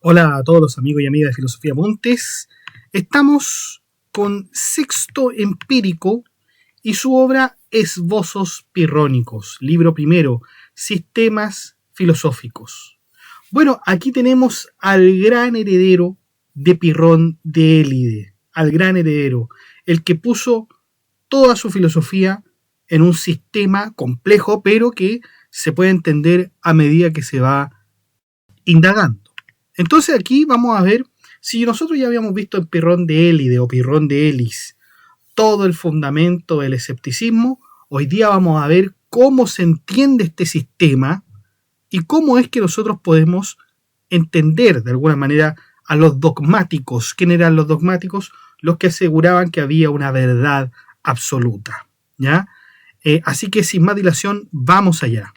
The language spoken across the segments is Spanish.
Hola a todos los amigos y amigas de Filosofía Montes. Estamos con Sexto Empírico y su obra Esbozos Pirrónicos, libro primero, Sistemas Filosóficos. Bueno, aquí tenemos al gran heredero de Pirrón de Élide, al gran heredero, el que puso toda su filosofía en un sistema complejo, pero que se puede entender a medida que se va indagando. Entonces aquí vamos a ver, si nosotros ya habíamos visto en Pirrón de Élide o Pirrón de Elis todo el fundamento del escepticismo, hoy día vamos a ver cómo se entiende este sistema y cómo es que nosotros podemos entender de alguna manera a los dogmáticos. ¿Quién eran los dogmáticos? Los que aseguraban que había una verdad absoluta. ¿Ya? Así que sin más dilación, vamos allá.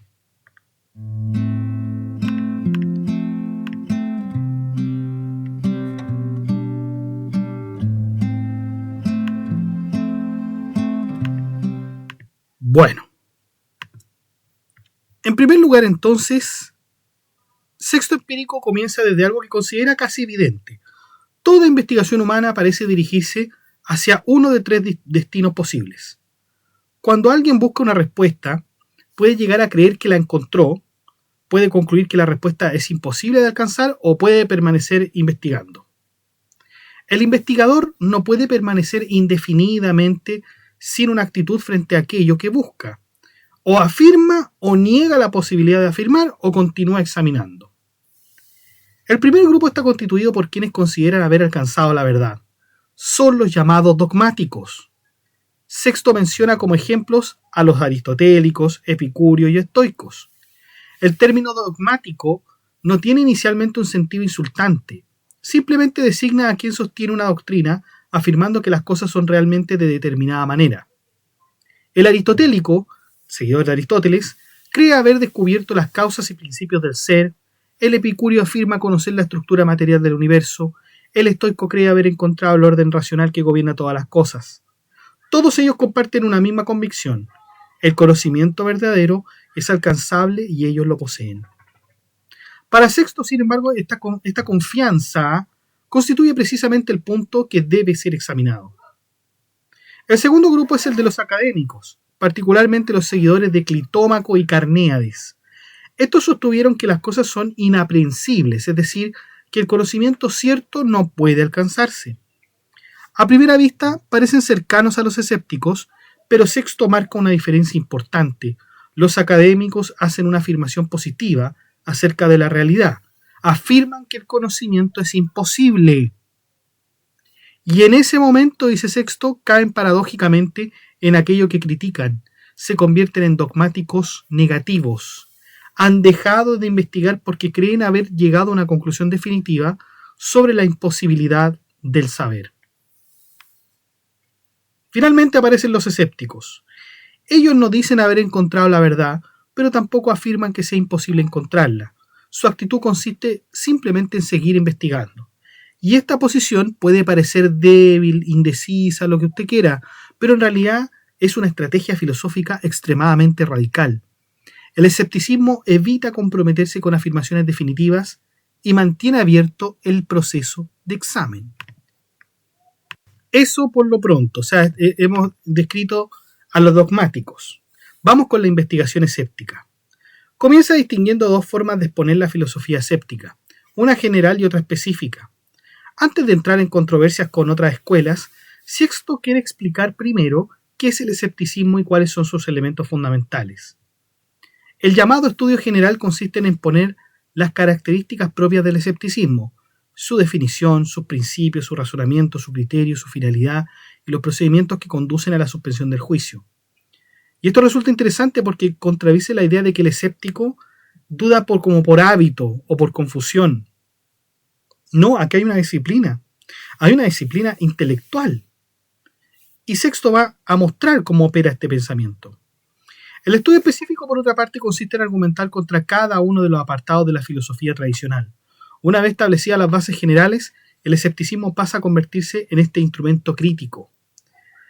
Bueno, en primer lugar entonces, Sexto Empírico comienza desde algo que considera casi evidente. Toda investigación humana parece dirigirse hacia uno de tres destinos posibles. Cuando alguien busca una respuesta, puede llegar a creer que la encontró, puede concluir que la respuesta es imposible de alcanzar o puede permanecer investigando. El investigador no puede permanecer indefinidamente sin una actitud frente a aquello que busca. O afirma o niega la posibilidad de afirmar o continúa examinando. El primer grupo está constituido por quienes consideran haber alcanzado la verdad. Son los llamados dogmáticos. Sexto menciona como ejemplos a los aristotélicos, epicúreos y estoicos. El término dogmático no tiene inicialmente un sentido insultante. Simplemente designa a quien sostiene una doctrina afirmando que las cosas son realmente de determinada manera. El aristotélico, seguidor de Aristóteles, cree haber descubierto las causas y principios del ser. El epicúreo afirma conocer la estructura material del universo. El estoico cree haber encontrado el orden racional que gobierna todas las cosas. Todos ellos comparten una misma convicción. El conocimiento verdadero es alcanzable y ellos lo poseen. Para Sexto, sin embargo, esta confianza constituye precisamente el punto que debe ser examinado. El segundo grupo es el de los académicos, particularmente los seguidores de Clitómaco y Carnéades. Estos sostuvieron que las cosas son inaprehensibles, es decir, que el conocimiento cierto no puede alcanzarse. A primera vista parecen cercanos a los escépticos, pero Sexto marca una diferencia importante. Los académicos hacen una afirmación positiva acerca de la realidad. Afirman que el conocimiento es imposible. Y en ese momento, dice Sexto, caen paradójicamente en aquello que critican. Se convierten en dogmáticos negativos. Han dejado de investigar porque creen haber llegado a una conclusión definitiva sobre la imposibilidad del saber. Finalmente aparecen los escépticos. Ellos no dicen haber encontrado la verdad, pero tampoco afirman que sea imposible encontrarla. Su actitud consiste simplemente en seguir investigando. Y esta posición puede parecer débil, indecisa, lo que usted quiera, pero en realidad es una estrategia filosófica extremadamente radical. El escepticismo evita comprometerse con afirmaciones definitivas y mantiene abierto el proceso de examen. Eso por lo pronto, o sea, hemos descrito a los dogmáticos. Vamos con la investigación escéptica. Comienza distinguiendo dos formas de exponer la filosofía escéptica, una general y otra específica. Antes de entrar en controversias con otras escuelas, Sexto quiere explicar primero qué es el escepticismo y cuáles son sus elementos fundamentales. El llamado estudio general consiste en exponer las características propias del escepticismo, su definición, sus principios, su razonamiento, su criterio, su finalidad y los procedimientos que conducen a la suspensión del juicio. Y esto resulta interesante porque contradice la idea de que el escéptico duda como por hábito o por confusión. No, aquí hay una disciplina intelectual. Y Sexto va a mostrar cómo opera este pensamiento. El estudio específico, por otra parte, consiste en argumentar contra cada uno de los apartados de la filosofía tradicional. Una vez establecidas las bases generales, el escepticismo pasa a convertirse en este instrumento crítico.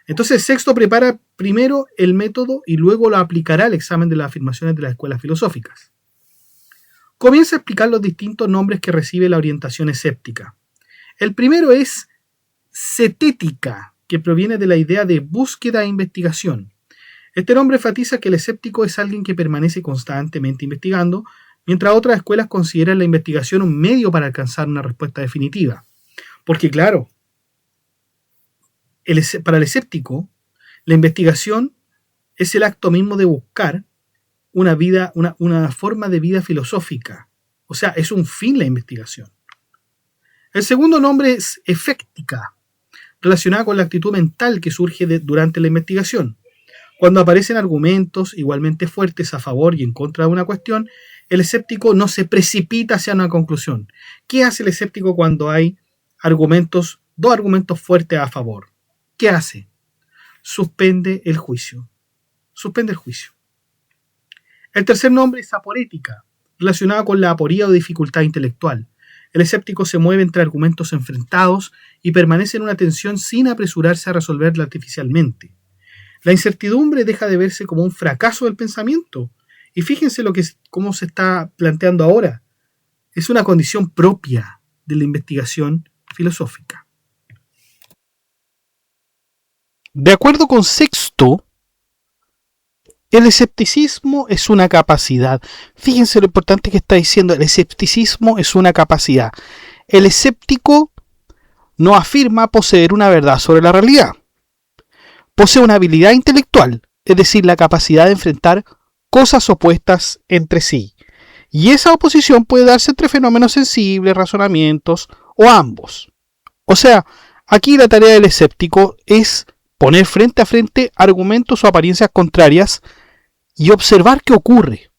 Entonces Sexto prepara primero el método y luego lo aplicará al examen de las afirmaciones de las escuelas filosóficas. comienza a explicar los distintos nombres que recibe la orientación escéptica. El primero es cetética, que proviene de la idea de búsqueda e investigación. Este nombre enfatiza que el escéptico es alguien que permanece constantemente investigando, mientras otras escuelas consideran la investigación un medio para alcanzar una respuesta definitiva. Porque claro, para el escéptico, la investigación es el acto mismo de buscar una forma de vida filosófica. O sea, es un fin la investigación. El segundo nombre es eféctica, relacionada con la actitud mental que surge durante la investigación. Cuando aparecen argumentos igualmente fuertes a favor y en contra de una cuestión, el escéptico no se precipita hacia una conclusión. ¿Qué hace el escéptico cuando hay dos argumentos fuertes a favor? ¿Qué hace? Suspende el juicio. El tercer nombre es aporética, relacionada con la aporía o dificultad intelectual. El escéptico se mueve entre argumentos enfrentados y permanece en una tensión sin apresurarse a resolverla artificialmente. La incertidumbre deja de verse como un fracaso del pensamiento. Y fíjense cómo se está planteando ahora. Es una condición propia de la investigación filosófica. De acuerdo con Sexto, el escepticismo es una capacidad. Fíjense lo importante que está diciendo. El escepticismo es una capacidad. El escéptico no afirma poseer una verdad sobre la realidad. Posee una habilidad intelectual, es decir, la capacidad de enfrentar cosas opuestas entre sí. Y esa oposición puede darse entre fenómenos sensibles, razonamientos o ambos. O sea, aquí la tarea del escéptico es poner frente a frente argumentos o apariencias contrarias y observar qué ocurre.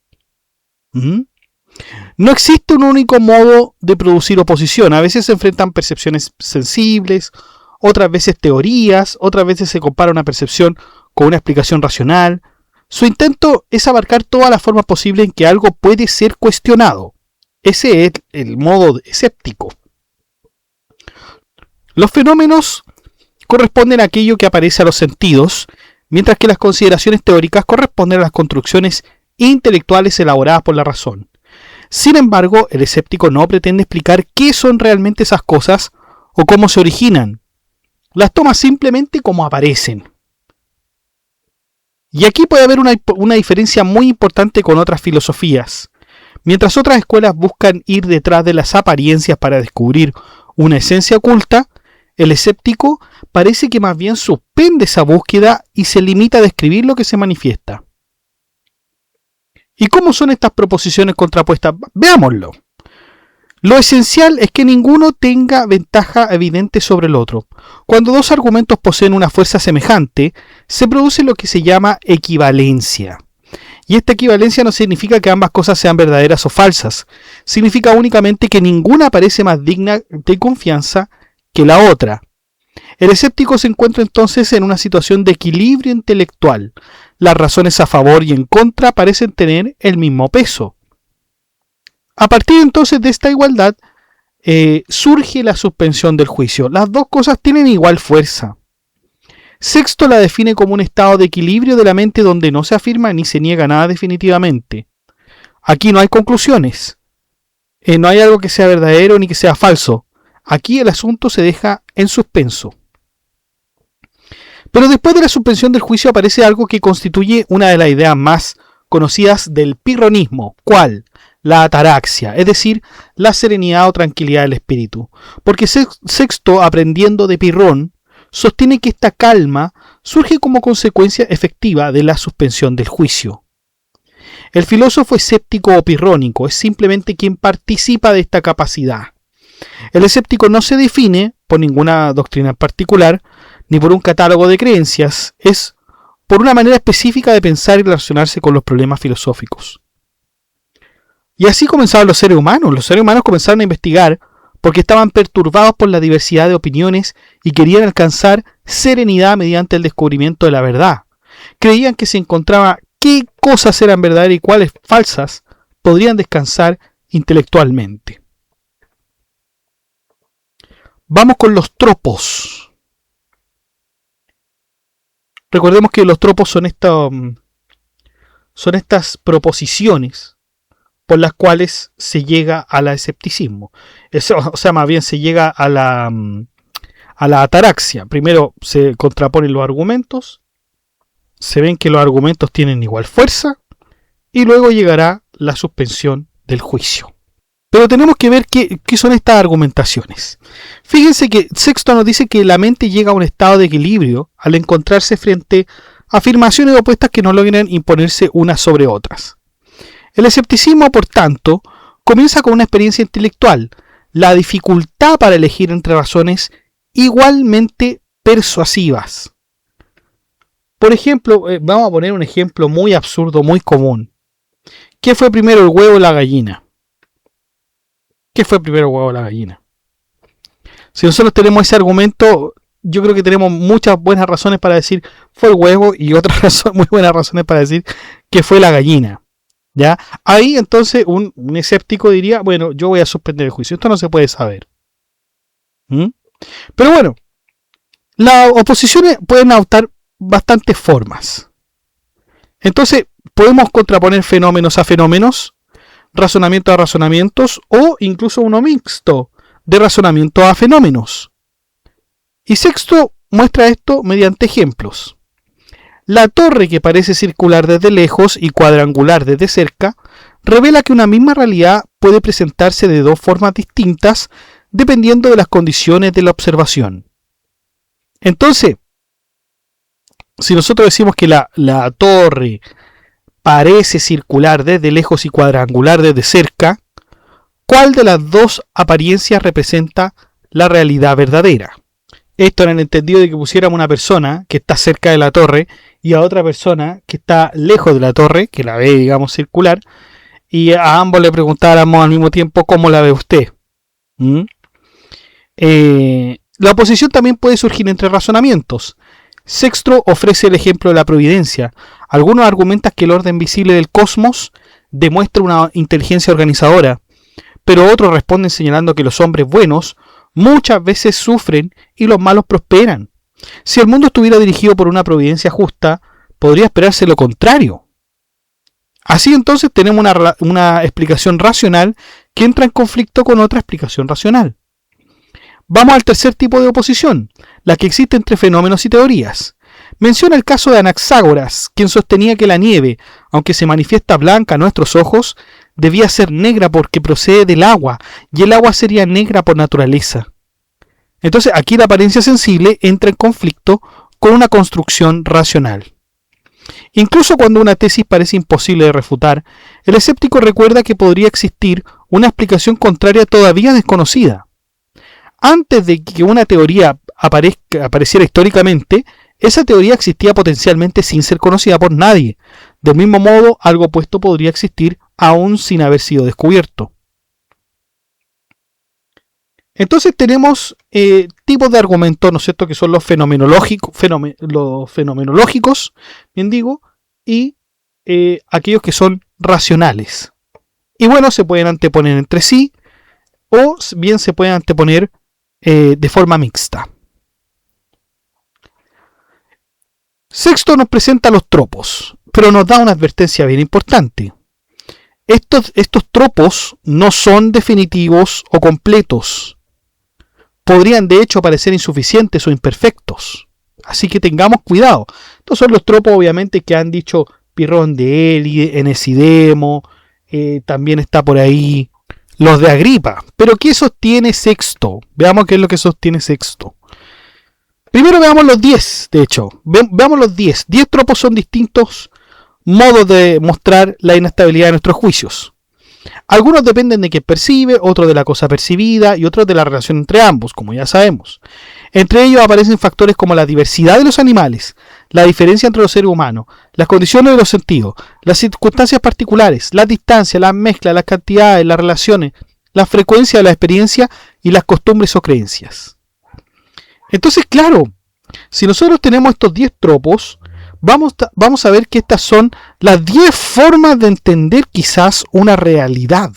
No existe un único modo de producir oposición. A veces se enfrentan percepciones sensibles, otras veces teorías, otras veces se compara una percepción con una explicación racional. Su intento es abarcar todas las formas posibles en que algo puede ser cuestionado. Ese es el modo escéptico. Los fenómenos corresponden a aquello que aparece a los sentidos, mientras que las consideraciones teóricas corresponden a las construcciones intelectuales elaboradas por la razón. Sin embargo, el escéptico no pretende explicar qué son realmente esas cosas o cómo se originan. Las toma simplemente como aparecen. Y aquí puede haber una diferencia muy importante con otras filosofías. Mientras otras escuelas buscan ir detrás de las apariencias para descubrir una esencia oculta, el escéptico parece que más bien suspende esa búsqueda y se limita a describir lo que se manifiesta. ¿Y cómo son estas proposiciones contrapuestas? Veámoslo. Lo esencial es que ninguno tenga ventaja evidente sobre el otro. Cuando dos argumentos poseen una fuerza semejante, se produce lo que se llama equivalencia. Y esta equivalencia no significa que ambas cosas sean verdaderas o falsas. Significa únicamente que ninguna parece más digna de confianza que la otra. El escéptico se encuentra entonces en una situación de equilibrio intelectual. Las razones a favor y en contra parecen tener el mismo peso. A partir entonces de esta igualdad surge la suspensión del juicio. Las dos cosas tienen igual fuerza. Sexto la define como un estado de equilibrio de la mente donde no se afirma ni se niega nada definitivamente. Aquí no hay conclusiones. No hay algo que sea verdadero ni que sea falso. Aquí el asunto se deja en suspenso. Pero después de la suspensión del juicio aparece algo que constituye una de las ideas más conocidas del pirronismo. ¿Cuál? La ataraxia, es decir, la serenidad o tranquilidad del espíritu. Porque Sexto, aprendiendo de Pirrón, sostiene que esta calma surge como consecuencia efectiva de la suspensión del juicio. El filósofo escéptico o pirrónico es simplemente quien participa de esta capacidad. El escéptico no se define por ninguna doctrina en particular, ni por un catálogo de creencias, es por una manera específica de pensar y relacionarse con los problemas filosóficos. Y así comenzaron los seres humanos. Los seres humanos comenzaron a investigar porque estaban perturbados por la diversidad de opiniones y querían alcanzar serenidad mediante el descubrimiento de la verdad. Creían que si encontraba qué cosas eran verdaderas y cuáles falsas, podrían descansar intelectualmente. Vamos con los tropos. Recordemos que los tropos son estas proposiciones por las cuales se llega al escepticismo. O sea, más bien se llega a la ataraxia. Primero se contraponen los argumentos, se ven que los argumentos tienen igual fuerza, y luego llegará la suspensión del juicio. Pero tenemos que ver qué son estas argumentaciones. Fíjense que Sexto nos dice que la mente llega a un estado de equilibrio al encontrarse frente a afirmaciones opuestas que no logran imponerse unas sobre otras. El escepticismo, por tanto, comienza con una experiencia intelectual, la dificultad para elegir entre razones igualmente persuasivas. Por ejemplo, vamos a poner un ejemplo muy absurdo, muy común. ¿Qué fue primero, el huevo o la gallina? ¿Qué fue primero, el huevo o la gallina? Si nosotros tenemos ese argumento, yo creo que tenemos muchas buenas razones para decir fue el huevo y otras muy buenas razones para decir que fue la gallina. ¿Ya? Ahí entonces un escéptico diría, bueno, yo voy a suspender el juicio. Esto no se puede saber. Pero bueno, las oposiciones pueden adoptar bastantes formas. Entonces, podemos contraponer fenómenos a fenómenos, razonamiento a razonamientos, o incluso uno mixto, de razonamiento a fenómenos. Y Sexto muestra esto mediante ejemplos. La torre, que parece circular desde lejos y cuadrangular desde cerca, revela que una misma realidad puede presentarse de dos formas distintas dependiendo de las condiciones de la observación. Entonces, si nosotros decimos que la torre parece circular desde lejos y cuadrangular desde cerca, ¿cuál de las dos apariencias representa la realidad verdadera? Esto en el entendido de que pusiéramos una persona que está cerca de la torre y a otra persona que está lejos de la torre, que la ve, digamos, circular, y a ambos le preguntáramos al mismo tiempo cómo la ve usted. La oposición también puede surgir entre razonamientos. Sexto ofrece el ejemplo de la providencia. Algunos argumentan que el orden visible del cosmos demuestra una inteligencia organizadora, pero otros responden señalando que los hombres buenos muchas veces sufren y los malos prosperan. Si el mundo estuviera dirigido por una providencia justa, podría esperarse lo contrario. Así entonces tenemos una explicación racional que entra en conflicto con otra explicación racional. Vamos al tercer tipo de oposición, la que existe entre fenómenos y teorías. Menciona el caso de Anaxágoras, quien sostenía que la nieve, aunque se manifiesta blanca a nuestros ojos, debía ser negra porque procede del agua, y el agua sería negra por naturaleza. Entonces aquí la apariencia sensible entra en conflicto con una construcción racional. Incluso cuando una tesis parece imposible de refutar, el escéptico recuerda que podría existir una explicación contraria todavía desconocida. Antes de que una teoría apareciera históricamente, esa teoría existía potencialmente sin ser conocida por nadie. Del mismo modo, algo opuesto podría existir aún sin haber sido descubierto. Entonces tenemos tipos de argumentos, ¿no es cierto?, que son los fenomenológicos, bien digo, y aquellos que son racionales. Y bueno, se pueden anteponer entre sí, o bien se pueden anteponer de forma mixta. Sexto nos presenta los tropos, pero nos da una advertencia bien importante. Estos tropos no son definitivos o completos. Podrían de hecho parecer insuficientes o imperfectos. Así que tengamos cuidado. Estos son los tropos obviamente que han dicho Pirrón de Élide, Enesidemo, también está por ahí los de Agripa. Pero ¿qué sostiene Sexto? Veamos qué es lo que sostiene Sexto. Primero veamos los 10, de hecho. Veamos los 10. 10 tropos son distintos modos de mostrar la inestabilidad de nuestros juicios. Algunos dependen de quien percibe, otros de la cosa percibida y otros de la relación entre ambos, como ya sabemos. Entre ellos aparecen factores como la diversidad de los animales, la diferencia entre los seres humanos, las condiciones de los sentidos, las circunstancias particulares, las distancias, las mezclas, las cantidades, las relaciones, la frecuencia de la experiencia y las costumbres o creencias. Entonces, claro, si nosotros tenemos estos 10 tropos, vamos a ver que estas son las 10 formas de entender quizás una realidad.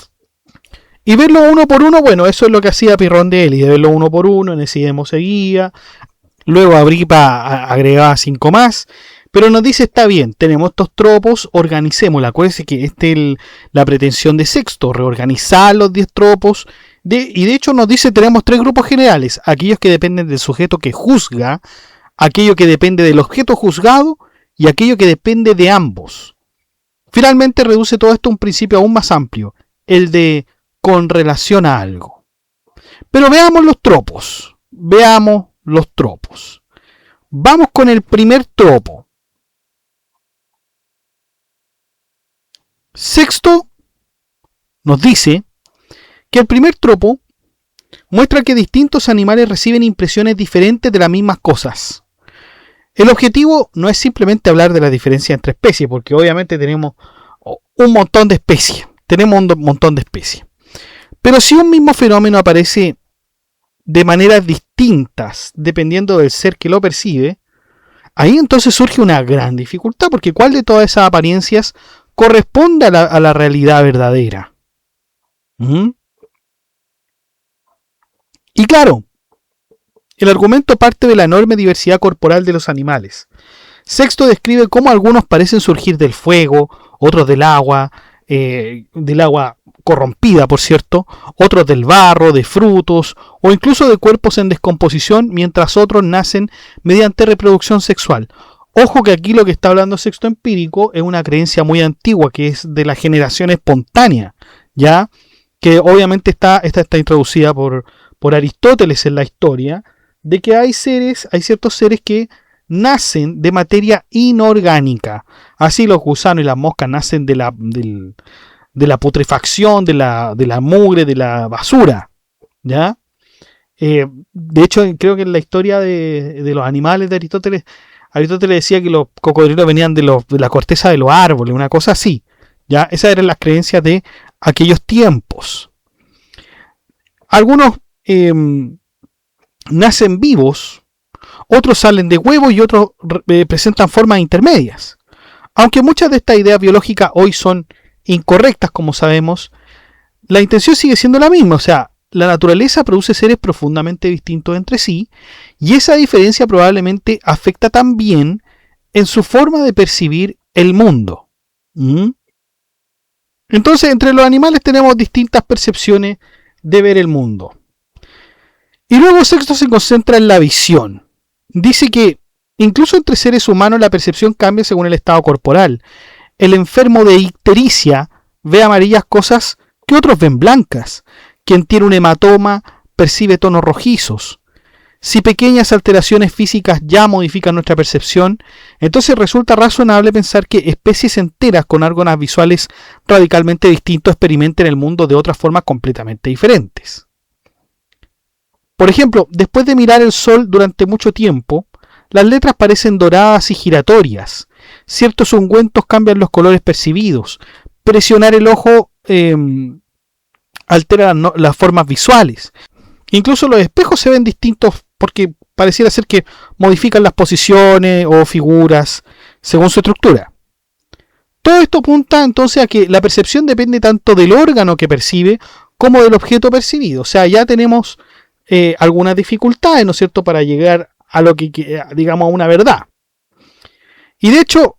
Y verlo uno por uno, bueno, eso es lo que hacía Pirrón de Élide, verlo uno por uno, Enesidemo seguía, luego Agripa agregaba 5 más, Pero nos dice, está bien, tenemos estos tropos, organicémosla. Acuérdense que la pretensión de Sexto, reorganizar los 10 tropos. Y de hecho nos dice, tenemos 3 grupos generales. Aquellos que dependen del sujeto que juzga, aquello que depende del objeto juzgado y aquello que depende de ambos. Finalmente reduce todo esto a un principio aún más amplio, el de con relación a algo. Pero veamos los tropos. Vamos con el primer tropo. Sexto nos dice que el primer tropo muestra que distintos animales reciben impresiones diferentes de las mismas cosas. El objetivo no es simplemente hablar de la diferencia entre especies, porque obviamente tenemos un montón de especies. Pero si un mismo fenómeno aparece de maneras distintas, dependiendo del ser que lo percibe, ahí entonces surge una gran dificultad, porque ¿cuál de todas esas apariencias corresponde a la realidad verdadera? Y claro, el argumento parte de la enorme diversidad corporal de los animales. Sexto describe cómo algunos parecen surgir del fuego, otros del agua corrompida, por cierto, otros del barro, de frutos, o incluso de cuerpos en descomposición, mientras otros nacen mediante reproducción sexual. Ojo que aquí lo que está hablando Sexto Empírico es una creencia muy antigua, que es de la generación espontánea, ¿ya? Que obviamente está introducida por Aristóteles en la historia, de que hay ciertos seres que nacen de materia inorgánica. Así los gusanos y las moscas nacen de la putrefacción, de la mugre, de la basura, ¿ya? De hecho, creo que en la historia de los animales de Aristóteles decía que los cocodrilos venían de la corteza de los árboles, una cosa así, ¿ya? Esas eran las creencias de aquellos tiempos. Algunos nacen vivos, otros salen de huevos y otros presentan formas intermedias. Aunque muchas de estas ideas biológicas hoy son incorrectas, como sabemos, la intención sigue siendo la misma. O sea, la naturaleza produce seres profundamente distintos entre sí, y esa diferencia probablemente afecta también en su forma de percibir el mundo. Entonces, entre los animales tenemos distintas percepciones de ver el mundo. Y luego Sexto se concentra en la visión. Dice que incluso entre seres humanos la percepción cambia según el estado corporal. El enfermo de ictericia ve amarillas cosas que otros ven blancas. Quien tiene un hematoma percibe tonos rojizos. Si pequeñas alteraciones físicas ya modifican nuestra percepción, entonces resulta razonable pensar que especies enteras con órganos visuales radicalmente distintos experimenten el mundo de otras formas completamente diferentes. Por ejemplo, después de mirar el sol durante mucho tiempo, las letras parecen doradas y giratorias. Ciertos ungüentos cambian los colores percibidos. Presionar el ojo altera las formas visuales. Incluso los espejos se ven distintos porque pareciera ser que modifican las posiciones o figuras según su estructura. Todo esto apunta entonces a que la percepción depende tanto del órgano que percibe como del objeto percibido. O sea, ya tenemos algunas dificultades, ¿no es cierto?, para llegar a lo que digamos a una verdad. Y de hecho,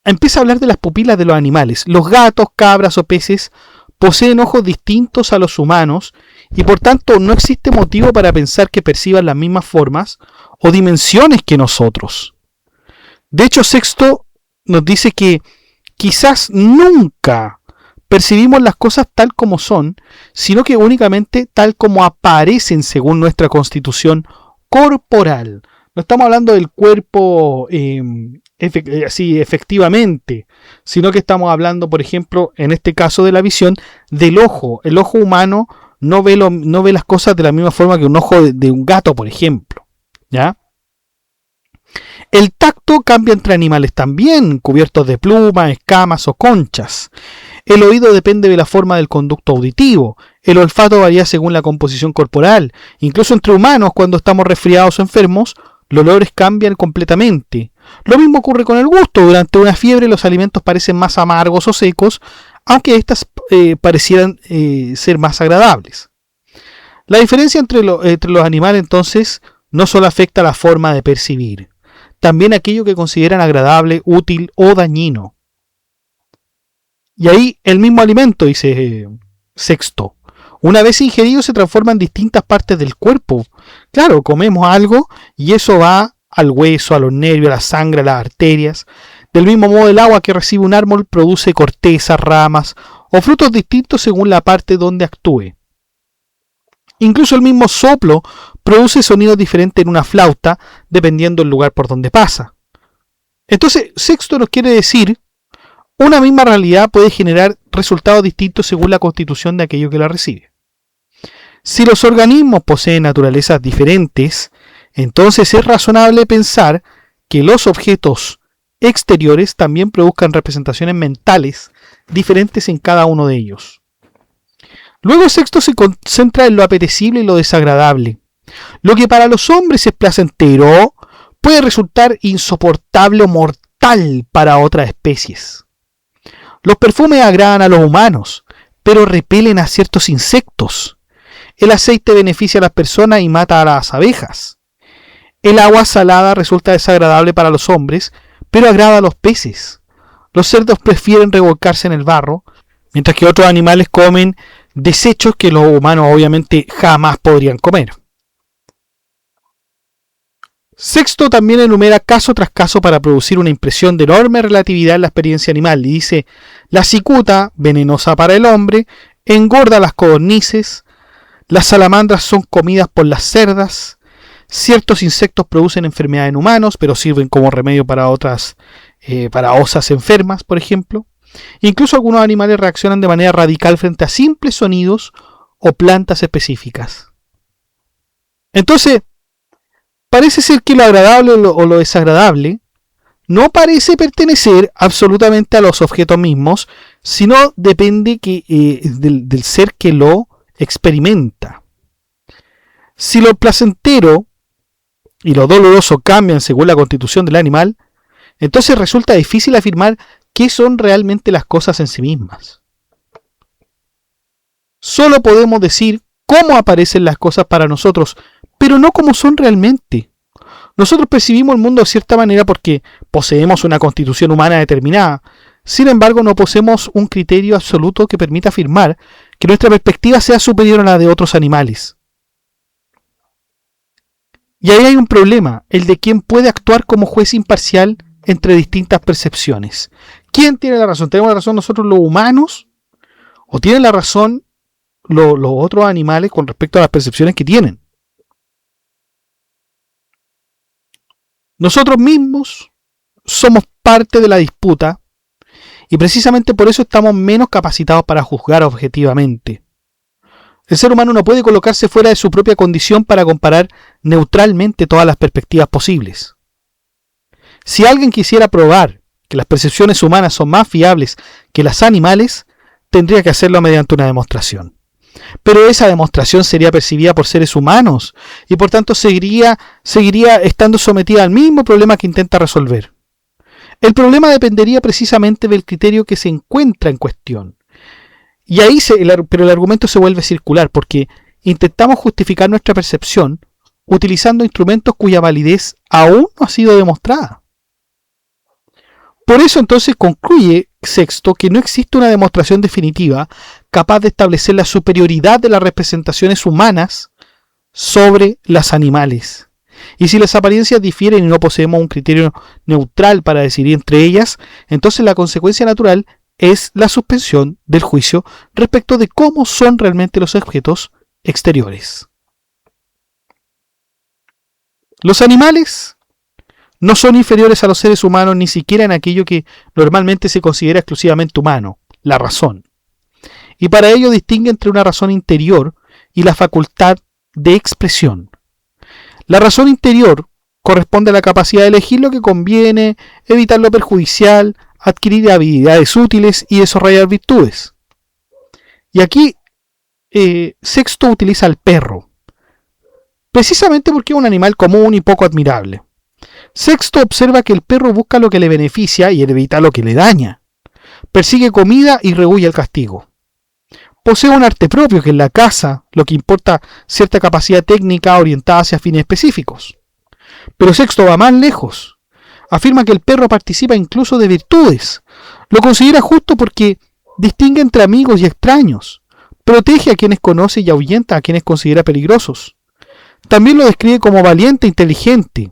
empieza a hablar de las pupilas de los animales. Los gatos, cabras o peces poseen ojos distintos a los humanos y por tanto no existe motivo para pensar que perciban las mismas formas o dimensiones que nosotros. De hecho, Sexto nos dice que quizás nunca percibimos las cosas tal como son, sino que únicamente tal como aparecen según nuestra constitución corporal. No estamos hablando del cuerpo así efectivamente, sino que estamos hablando, por ejemplo, en este caso de la visión, del ojo. El ojo humano no ve las cosas de la misma forma que un ojo de un gato, por ejemplo, ¿ya? El tacto cambia entre animales también, cubiertos de plumas, escamas o conchas. El oído depende de la forma del conducto auditivo. El olfato varía según la composición corporal. Incluso entre humanos, cuando estamos resfriados o enfermos, los olores cambian completamente. Lo mismo ocurre con el gusto. Durante una fiebre los alimentos parecen más amargos o secos, aunque éstas parecieran ser más agradables. La diferencia entre los animales entonces no solo afecta la forma de percibir, también aquello que consideran agradable, útil o dañino. Y ahí el mismo alimento, dice Sexto, una vez ingerido se transforma en distintas partes del cuerpo. Claro, comemos algo y eso va al hueso, a los nervios, a la sangre, a las arterias. Del mismo modo, el agua que recibe un árbol produce corteza, ramas o frutos distintos según la parte donde actúe. Incluso el mismo soplo produce sonidos diferentes en una flauta dependiendo del lugar por donde pasa. Entonces, Sexto nos quiere decir, una misma realidad puede generar resultados distintos según la constitución de aquello que la recibe. Si los organismos poseen naturalezas diferentes, entonces es razonable pensar que los objetos exteriores también produzcan representaciones mentales diferentes en cada uno de ellos. Luego Sexto se concentra en lo apetecible y lo desagradable. Lo que para los hombres es placentero puede resultar insoportable o mortal para otras especies. Los perfumes agradan a los humanos, pero repelen a ciertos insectos. El aceite beneficia a las personas y mata a las abejas. El agua salada resulta desagradable para los hombres, pero agrada a los peces. Los cerdos prefieren revolcarse en el barro, mientras que otros animales comen desechos que los humanos obviamente jamás podrían comer. Sexto también enumera caso tras caso para producir una impresión de enorme relatividad en la experiencia animal y dice: la cicuta, venenosa para el hombre, engorda a las codornices, las salamandras son comidas por las cerdas, ciertos insectos producen enfermedades en humanos, pero sirven como remedio para otras, para osas enfermas, por ejemplo. Incluso algunos animales reaccionan de manera radical frente a simples sonidos o plantas específicas. Entonces, parece ser que lo agradable o lo desagradable no parece pertenecer absolutamente a los objetos mismos, sino depende del ser que lo experimenta. Si lo placentero y lo doloroso cambian según la constitución del animal, entonces resulta difícil afirmar qué son realmente las cosas en sí mismas. Solo podemos decir cómo aparecen las cosas para nosotros, pero no cómo son realmente. Nosotros percibimos el mundo de cierta manera porque poseemos una constitución humana determinada. Sin embargo, no poseemos un criterio absoluto que permita afirmar que nuestra perspectiva sea superior a la de otros animales. Y ahí hay un problema, el de quién puede actuar como juez imparcial entre distintas percepciones. ¿Quién tiene la razón? ¿Tenemos la razón nosotros los humanos? ¿O tienen la razón los otros animales con respecto a las percepciones que tienen? Nosotros mismos somos parte de la disputa y precisamente por eso estamos menos capacitados para juzgar objetivamente. El ser humano no puede colocarse fuera de su propia condición para comparar neutralmente todas las perspectivas posibles. Si alguien quisiera probar que las percepciones humanas son más fiables que las animales, tendría que hacerlo mediante una demostración. Pero esa demostración sería percibida por seres humanos y por tanto seguiría estando sometida al mismo problema que intenta resolver. El problema dependería precisamente del criterio que se encuentra en cuestión. Y ahí pero el argumento se vuelve circular porque intentamos justificar nuestra percepción utilizando instrumentos cuya validez aún no ha sido demostrada. Por eso entonces concluye Sexto que no existe una demostración definitiva capaz de establecer la superioridad de las representaciones humanas sobre las animales. Y si las apariencias difieren y no poseemos un criterio neutral para decidir entre ellas, entonces la consecuencia natural es la suspensión del juicio respecto de cómo son realmente los objetos exteriores. Los animales no son inferiores a los seres humanos ni siquiera en aquello que normalmente se considera exclusivamente humano, la razón. Y para ello distingue entre una razón interior y la facultad de expresión. La razón interior corresponde a la capacidad de elegir lo que conviene, evitar lo perjudicial, adquirir habilidades útiles y desarrollar virtudes. Y aquí Sexto utiliza al perro, precisamente porque es un animal común y poco admirable. Sexto observa que el perro busca lo que le beneficia y evita lo que le daña. Persigue comida y rehúye el castigo. Posee un arte propio que es la caza, lo que importa cierta capacidad técnica orientada hacia fines específicos. Pero Sexto va más lejos. Afirma que el perro participa incluso de virtudes. Lo considera justo porque distingue entre amigos y extraños. Protege a quienes conoce y ahuyenta a quienes considera peligrosos. También lo describe como valiente e inteligente.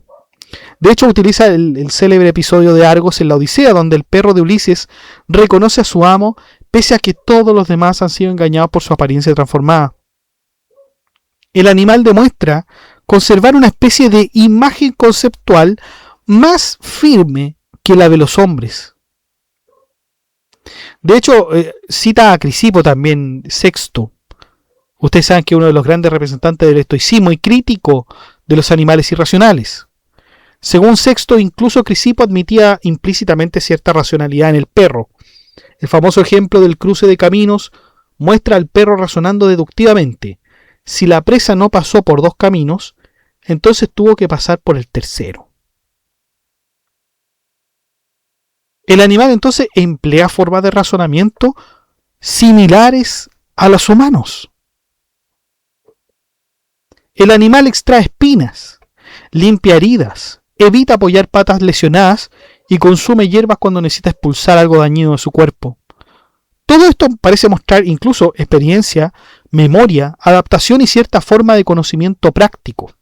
De hecho, utiliza el célebre episodio de Argos en la Odisea, donde el perro de Ulises reconoce a su amo, pese a que todos los demás han sido engañados por su apariencia transformada. El animal demuestra conservar una especie de imagen conceptual más firme que la de los hombres. De hecho, cita a Crisipo también, Sexto. Ustedes saben que es uno de los grandes representantes del estoicismo y crítico de los animales irracionales. Según Sexto, incluso Crisipo admitía implícitamente cierta racionalidad en el perro. El famoso ejemplo del cruce de caminos muestra al perro razonando deductivamente. Si la presa no pasó por 2 caminos, entonces tuvo que pasar por el tercero. El animal entonces emplea formas de razonamiento similares a los humanos. El animal extrae espinas, limpia heridas, evita apoyar patas lesionadas y consume hierbas cuando necesita expulsar algo dañino de su cuerpo. Todo esto parece mostrar incluso experiencia, memoria, adaptación y cierta forma de conocimiento práctico.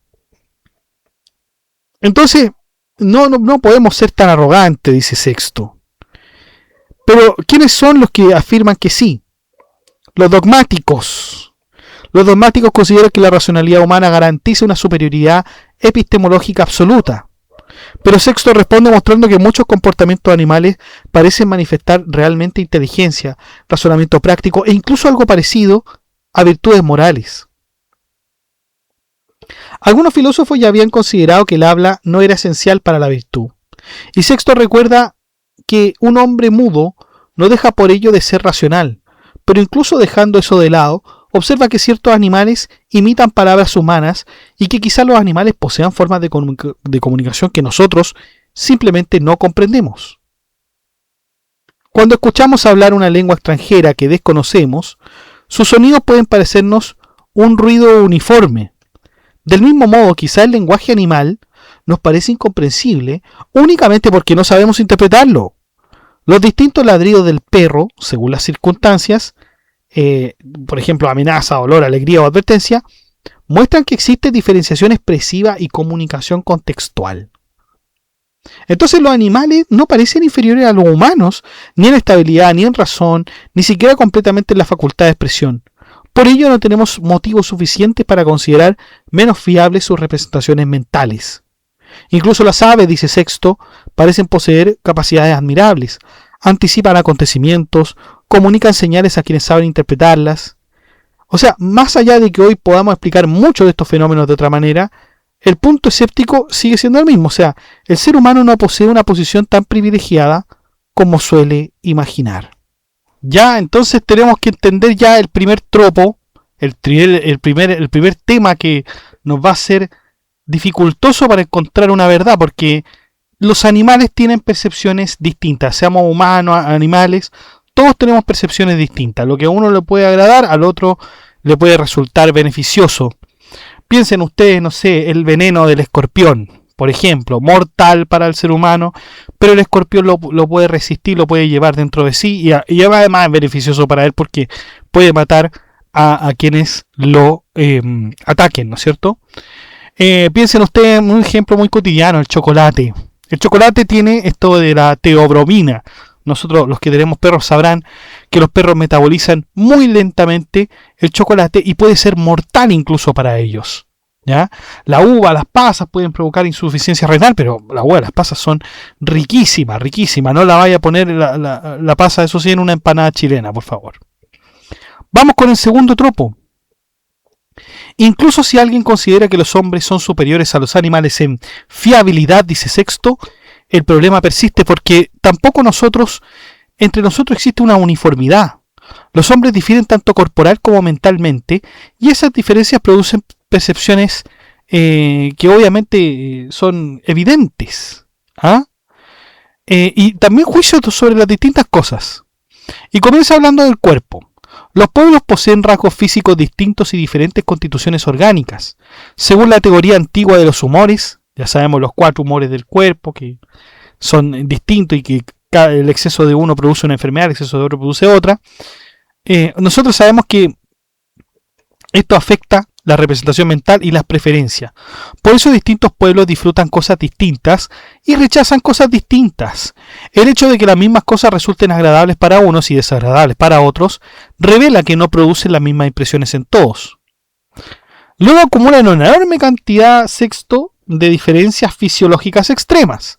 Entonces, no podemos ser tan arrogantes, dice Sexto. Pero, ¿quiénes son los que afirman que sí? Los dogmáticos. Los dogmáticos consideran que la racionalidad humana garantiza una superioridad epistemológica absoluta. Pero Sexto responde mostrando que muchos comportamientos animales parecen manifestar realmente inteligencia, razonamiento práctico e incluso algo parecido a virtudes morales. Algunos filósofos ya habían considerado que el habla no era esencial para la virtud. Y Sexto recuerda que un hombre mudo no deja por ello de ser racional, pero incluso dejando eso de lado, observa que ciertos animales imitan palabras humanas y que quizás los animales posean formas de comunicación que nosotros simplemente no comprendemos. Cuando escuchamos hablar una lengua extranjera que desconocemos, sus sonidos pueden parecernos un ruido uniforme. Del mismo modo, quizás el lenguaje animal nos parece incomprensible únicamente porque no sabemos interpretarlo. Los distintos ladridos del perro, según las circunstancias, por ejemplo, amenaza, dolor, alegría o advertencia, muestran que existe diferenciación expresiva y comunicación contextual. Entonces los animales no parecen inferiores a los humanos, ni en estabilidad, ni en razón, ni siquiera completamente en la facultad de expresión. Por ello no tenemos motivos suficientes para considerar menos fiables sus representaciones mentales. Incluso las aves, dice Sexto, parecen poseer capacidades admirables, anticipan acontecimientos, comunican señales a quienes saben interpretarlas. O sea, más allá de que hoy podamos explicar muchos de estos fenómenos de otra manera, el punto escéptico sigue siendo el mismo. O sea, el ser humano no posee una posición tan privilegiada como suele imaginar. Ya, entonces tenemos que entender ya el primer tropo, el primer tema que nos va a ser dificultoso para encontrar una verdad, porque los animales tienen percepciones distintas, seamos humanos, animales, todos tenemos percepciones distintas. Lo que a uno le puede agradar, al otro le puede resultar beneficioso. Piensen ustedes, no sé, el veneno del escorpión, por ejemplo, mortal para el ser humano, pero el escorpión lo puede resistir, lo puede llevar dentro de sí y además es beneficioso para él porque puede matar a quienes lo ataquen, ¿no es cierto? Piensen ustedes en un ejemplo muy cotidiano, el chocolate. El chocolate tiene esto de la teobromina. Nosotros, los que tenemos perros, sabrán que los perros metabolizan muy lentamente el chocolate y puede ser mortal incluso para ellos. ¿Ya? La uva, las pasas pueden provocar insuficiencia renal, pero la uva, las pasas son riquísimas, riquísimas. No la vaya a poner la pasa, eso sí, en una empanada chilena, por favor. Vamos con el segundo tropo. Incluso si alguien considera que los hombres son superiores a los animales en fiabilidad, dice Sexto, el problema persiste porque tampoco entre nosotros existe una uniformidad. Los hombres difieren tanto corporal como mentalmente y esas diferencias producen percepciones que obviamente son evidentes. Y también juicios sobre las distintas cosas. Y comienza hablando del cuerpo. Los pueblos poseen rasgos físicos distintos y diferentes constituciones orgánicas. Según la teoría antigua de los humores, ya sabemos los 4 humores del cuerpo, que son distintos y que el exceso de uno produce una enfermedad, el exceso de otro produce otra, nosotros sabemos que esto afecta la representación mental y las preferencias. Por eso distintos pueblos disfrutan cosas distintas y rechazan cosas distintas. El hecho de que las mismas cosas resulten agradables para unos y desagradables para otros revela que no producen las mismas impresiones en todos. Luego acumulan una enorme cantidad, sexto, de diferencias fisiológicas extremas.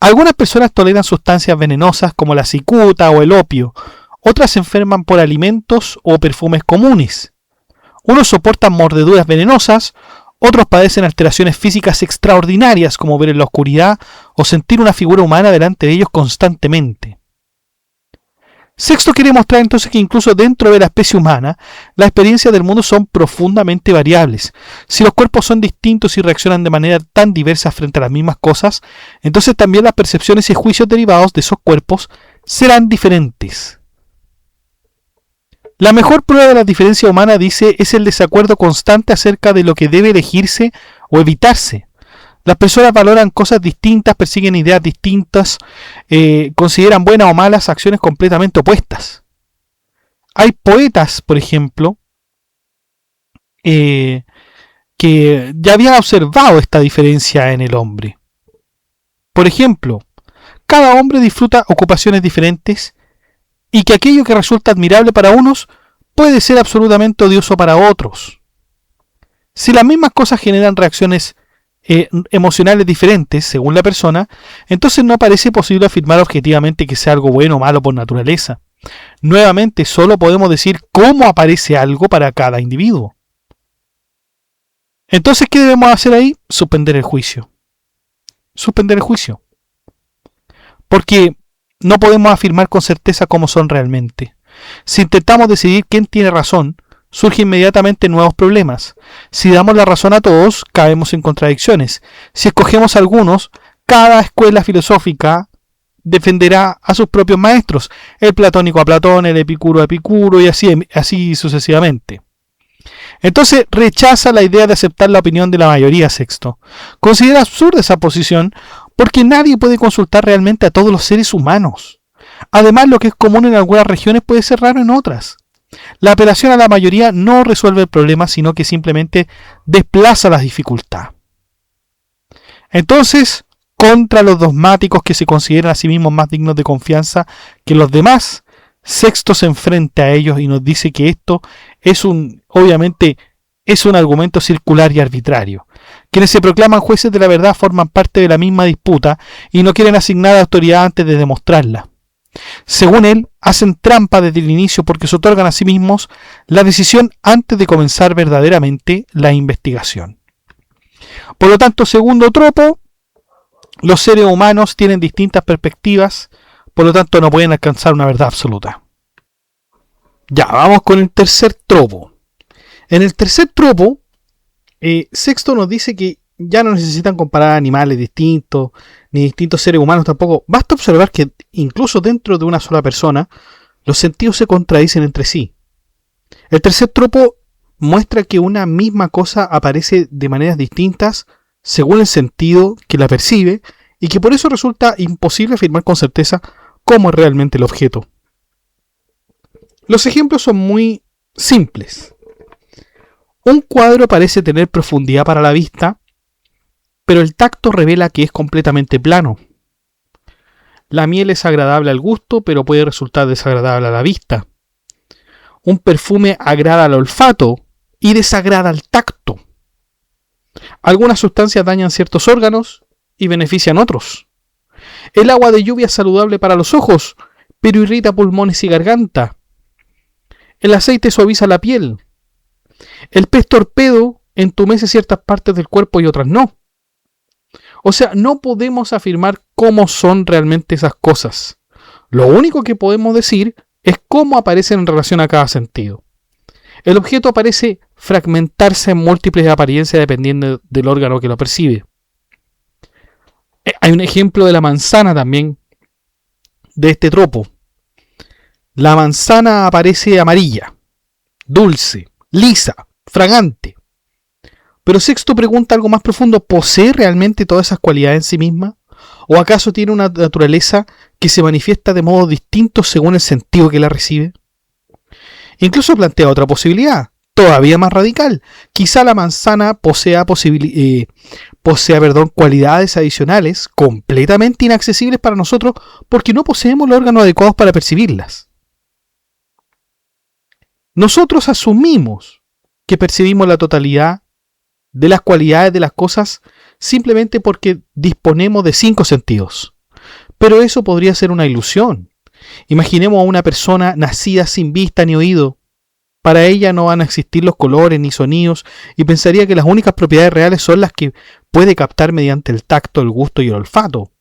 Algunas personas toleran sustancias venenosas como la cicuta o el opio. Otras se enferman por alimentos o perfumes comunes. Unos soportan mordeduras venenosas, otros padecen alteraciones físicas extraordinarias como ver en la oscuridad o sentir una figura humana delante de ellos constantemente. Sexto quiere mostrar entonces que incluso dentro de la especie humana, las experiencias del mundo son profundamente variables. Si los cuerpos son distintos y reaccionan de manera tan diversa frente a las mismas cosas, entonces también las percepciones y juicios derivados de esos cuerpos serán diferentes. La mejor prueba de la diferencia humana, dice, es el desacuerdo constante acerca de lo que debe elegirse o evitarse. Las personas valoran cosas distintas, persiguen ideas distintas, consideran buenas o malas acciones completamente opuestas. Hay poetas, por ejemplo, que ya habían observado esta diferencia en el hombre. Por ejemplo, cada hombre disfruta ocupaciones diferentes y que aquello que resulta admirable para unos puede ser absolutamente odioso para otros. Si las mismas cosas generan reacciones emocionales diferentes según la persona, entonces no parece posible afirmar objetivamente que sea algo bueno o malo por naturaleza. Nuevamente, solo podemos decir cómo aparece algo para cada individuo. Entonces, ¿qué debemos hacer ahí? Suspender el juicio. Suspender el juicio. Porque no podemos afirmar con certeza cómo son realmente. Si intentamos decidir quién tiene razón, surgen inmediatamente nuevos problemas. Si damos la razón a todos, caemos en contradicciones. Si escogemos a algunos, cada escuela filosófica defenderá a sus propios maestros, el platónico a Platón, el epicuro a Epicuro y así sucesivamente. Entonces rechaza la idea de aceptar la opinión de la mayoría, sexto. Considera absurda esa posición porque nadie puede consultar realmente a todos los seres humanos. Además, lo que es común en algunas regiones puede ser raro en otras. La apelación a la mayoría no resuelve el problema, sino que simplemente desplaza la dificultad. Entonces, contra los dogmáticos que se consideran a sí mismos más dignos de confianza que los demás, Sexto se enfrenta a ellos y nos dice que esto obviamente es un argumento circular y arbitrario. Quienes se proclaman jueces de la verdad forman parte de la misma disputa y no quieren asignar autoridad antes de demostrarla. Según él, hacen trampa desde el inicio porque se otorgan a sí mismos la decisión antes de comenzar verdaderamente la investigación. Por lo tanto, segundo tropo, los seres humanos tienen distintas perspectivas, por lo tanto no pueden alcanzar una verdad absoluta. Ya, vamos con el tercer tropo. En el tercer tropo, Sexto nos dice que ya no necesitan comparar animales distintos, ni distintos seres humanos tampoco. Basta observar que incluso dentro de una sola persona, los sentidos se contradicen entre sí. El tercer tropo muestra que una misma cosa aparece de maneras distintas según el sentido que la percibe y que por eso resulta imposible afirmar con certeza cómo es realmente el objeto. Los ejemplos son muy simples. Un cuadro parece tener profundidad para la vista, pero el tacto revela que es completamente plano. La miel es agradable al gusto, pero puede resultar desagradable a la vista. Un perfume agrada al olfato y desagrada al tacto. Algunas sustancias dañan ciertos órganos y benefician otros. El agua de lluvia es saludable para los ojos, pero irrita pulmones y garganta. El aceite suaviza la piel. El pez torpedo entumece ciertas partes del cuerpo y otras no. O sea, no podemos afirmar cómo son realmente esas cosas. Lo único que podemos decir es cómo aparecen en relación a cada sentido. El objeto parece fragmentarse en múltiples apariencias dependiendo del órgano que lo percibe. Hay un ejemplo de la manzana también, de este tropo. La manzana aparece amarilla, dulce, lisa, fragante. Pero Sexto pregunta algo más profundo: ¿posee realmente todas esas cualidades en sí misma? ¿O acaso tiene una naturaleza que se manifiesta de modo distinto según el sentido que la recibe? Incluso plantea otra posibilidad, todavía más radical. Quizá la manzana posea cualidades adicionales completamente inaccesibles para nosotros porque no poseemos los órganos adecuados para percibirlas. Nosotros asumimos que percibimos la totalidad de las cualidades de las cosas simplemente porque disponemos de 5 sentidos. Pero eso podría ser una ilusión. Imaginemos a una persona nacida sin vista ni oído. Para ella no van a existir los colores ni sonidos y pensaría que las únicas propiedades reales son las que puede captar mediante el tacto, el gusto y el olfato.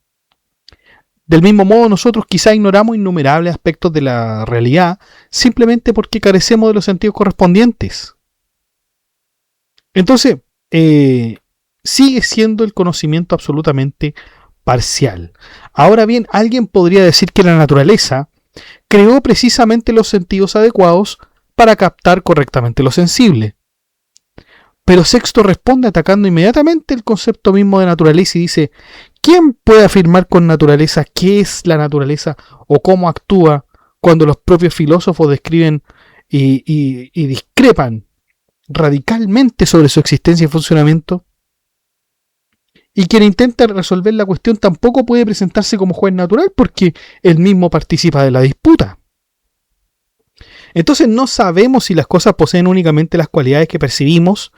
Del mismo modo, nosotros quizá ignoramos innumerables aspectos de la realidad simplemente porque carecemos de los sentidos correspondientes. Entonces, sigue siendo el conocimiento absolutamente parcial. Ahora bien, alguien podría decir que la naturaleza creó precisamente los sentidos adecuados para captar correctamente lo sensible. Pero Sexto responde atacando inmediatamente el concepto mismo de naturaleza y dice: ¿quién puede afirmar con naturaleza qué es la naturaleza o cómo actúa cuando los propios filósofos describen y discrepan radicalmente sobre su existencia y funcionamiento? Y quien intenta resolver la cuestión tampoco puede presentarse como juez natural porque él mismo participa de la disputa. Entonces no sabemos si las cosas poseen únicamente las cualidades que percibimos,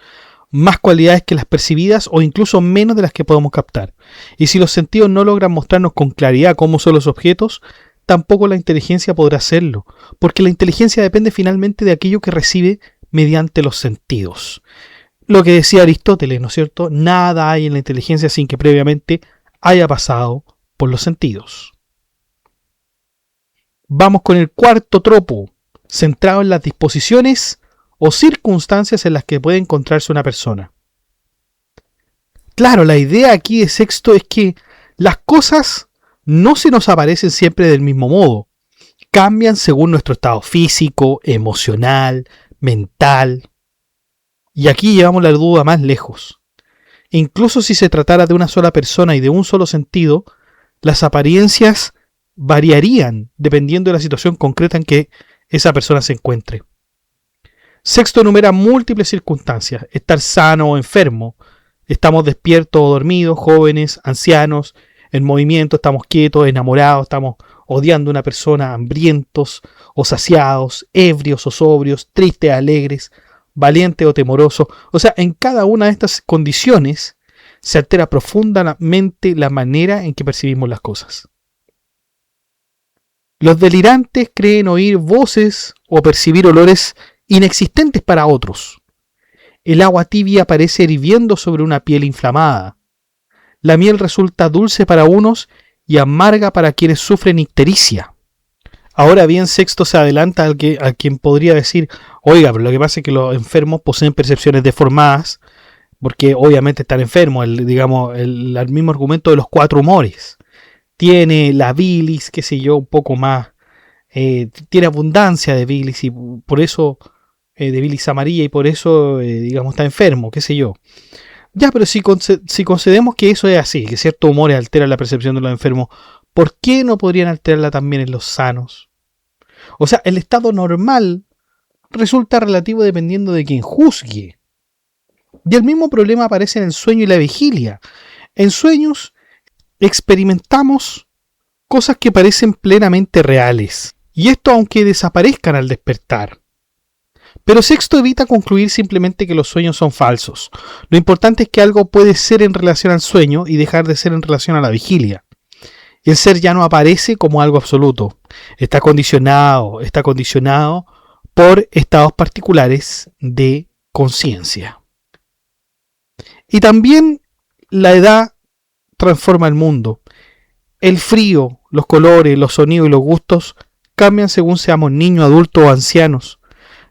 más cualidades que las percibidas o incluso menos de las que podemos captar. Y si los sentidos no logran mostrarnos con claridad cómo son los objetos, tampoco la inteligencia podrá hacerlo, porque la inteligencia depende finalmente de aquello que recibe mediante los sentidos. Lo que decía Aristóteles, ¿no es cierto? Nada hay en la inteligencia sin que previamente haya pasado por los sentidos. Vamos con el cuarto tropo, centrado en las disposiciones o circunstancias en las que puede encontrarse una persona. Claro, la idea aquí de Sexto es que las cosas no se nos aparecen siempre del mismo modo. Cambian según nuestro estado físico, emocional, mental. Y aquí llevamos la duda más lejos. Incluso si se tratara de una sola persona y de un solo sentido, las apariencias variarían dependiendo de la situación concreta en que esa persona se encuentre. Sexto enumera múltiples circunstancias: estar sano o enfermo, estamos despiertos o dormidos, jóvenes, ancianos, en movimiento, estamos quietos, enamorados, estamos odiando a una persona, hambrientos o saciados, ebrios o sobrios, tristes, alegres, valientes o temerosos. O sea, en cada una de estas condiciones se altera profundamente la manera en que percibimos las cosas. Los delirantes creen oír voces o percibir olores inexistentes para otros. El agua tibia parece hirviendo sobre una piel inflamada. La miel resulta dulce para unos y amarga para quienes sufren ictericia. Ahora bien, Sexto se adelanta a quien podría decir: oiga, pero lo que pasa es que los enfermos poseen percepciones deformadas, porque obviamente están enfermos, el mismo argumento de los 4 humores. Tiene la bilis, qué sé yo, un poco más, tiene abundancia de bilis y por eso, de bilis amarilla y por eso, está enfermo, qué sé yo. Ya, pero si concedemos que eso es así, que ciertos humores alteran la percepción de los enfermos, ¿por qué no podrían alterarla también en los sanos? O sea, el estado normal resulta relativo dependiendo de quien juzgue. Y el mismo problema aparece en el sueño y la vigilia. En sueños experimentamos cosas que parecen plenamente reales, y esto aunque desaparezcan al despertar. Pero Sexto evita concluir simplemente que los sueños son falsos. Lo importante es que algo puede ser en relación al sueño y dejar de ser en relación a la vigilia. El ser ya no aparece como algo absoluto. Está condicionado por estados particulares de conciencia. Y también la edad transforma el mundo. El frío, los colores, los sonidos y los gustos cambian según seamos niños, adultos o ancianos.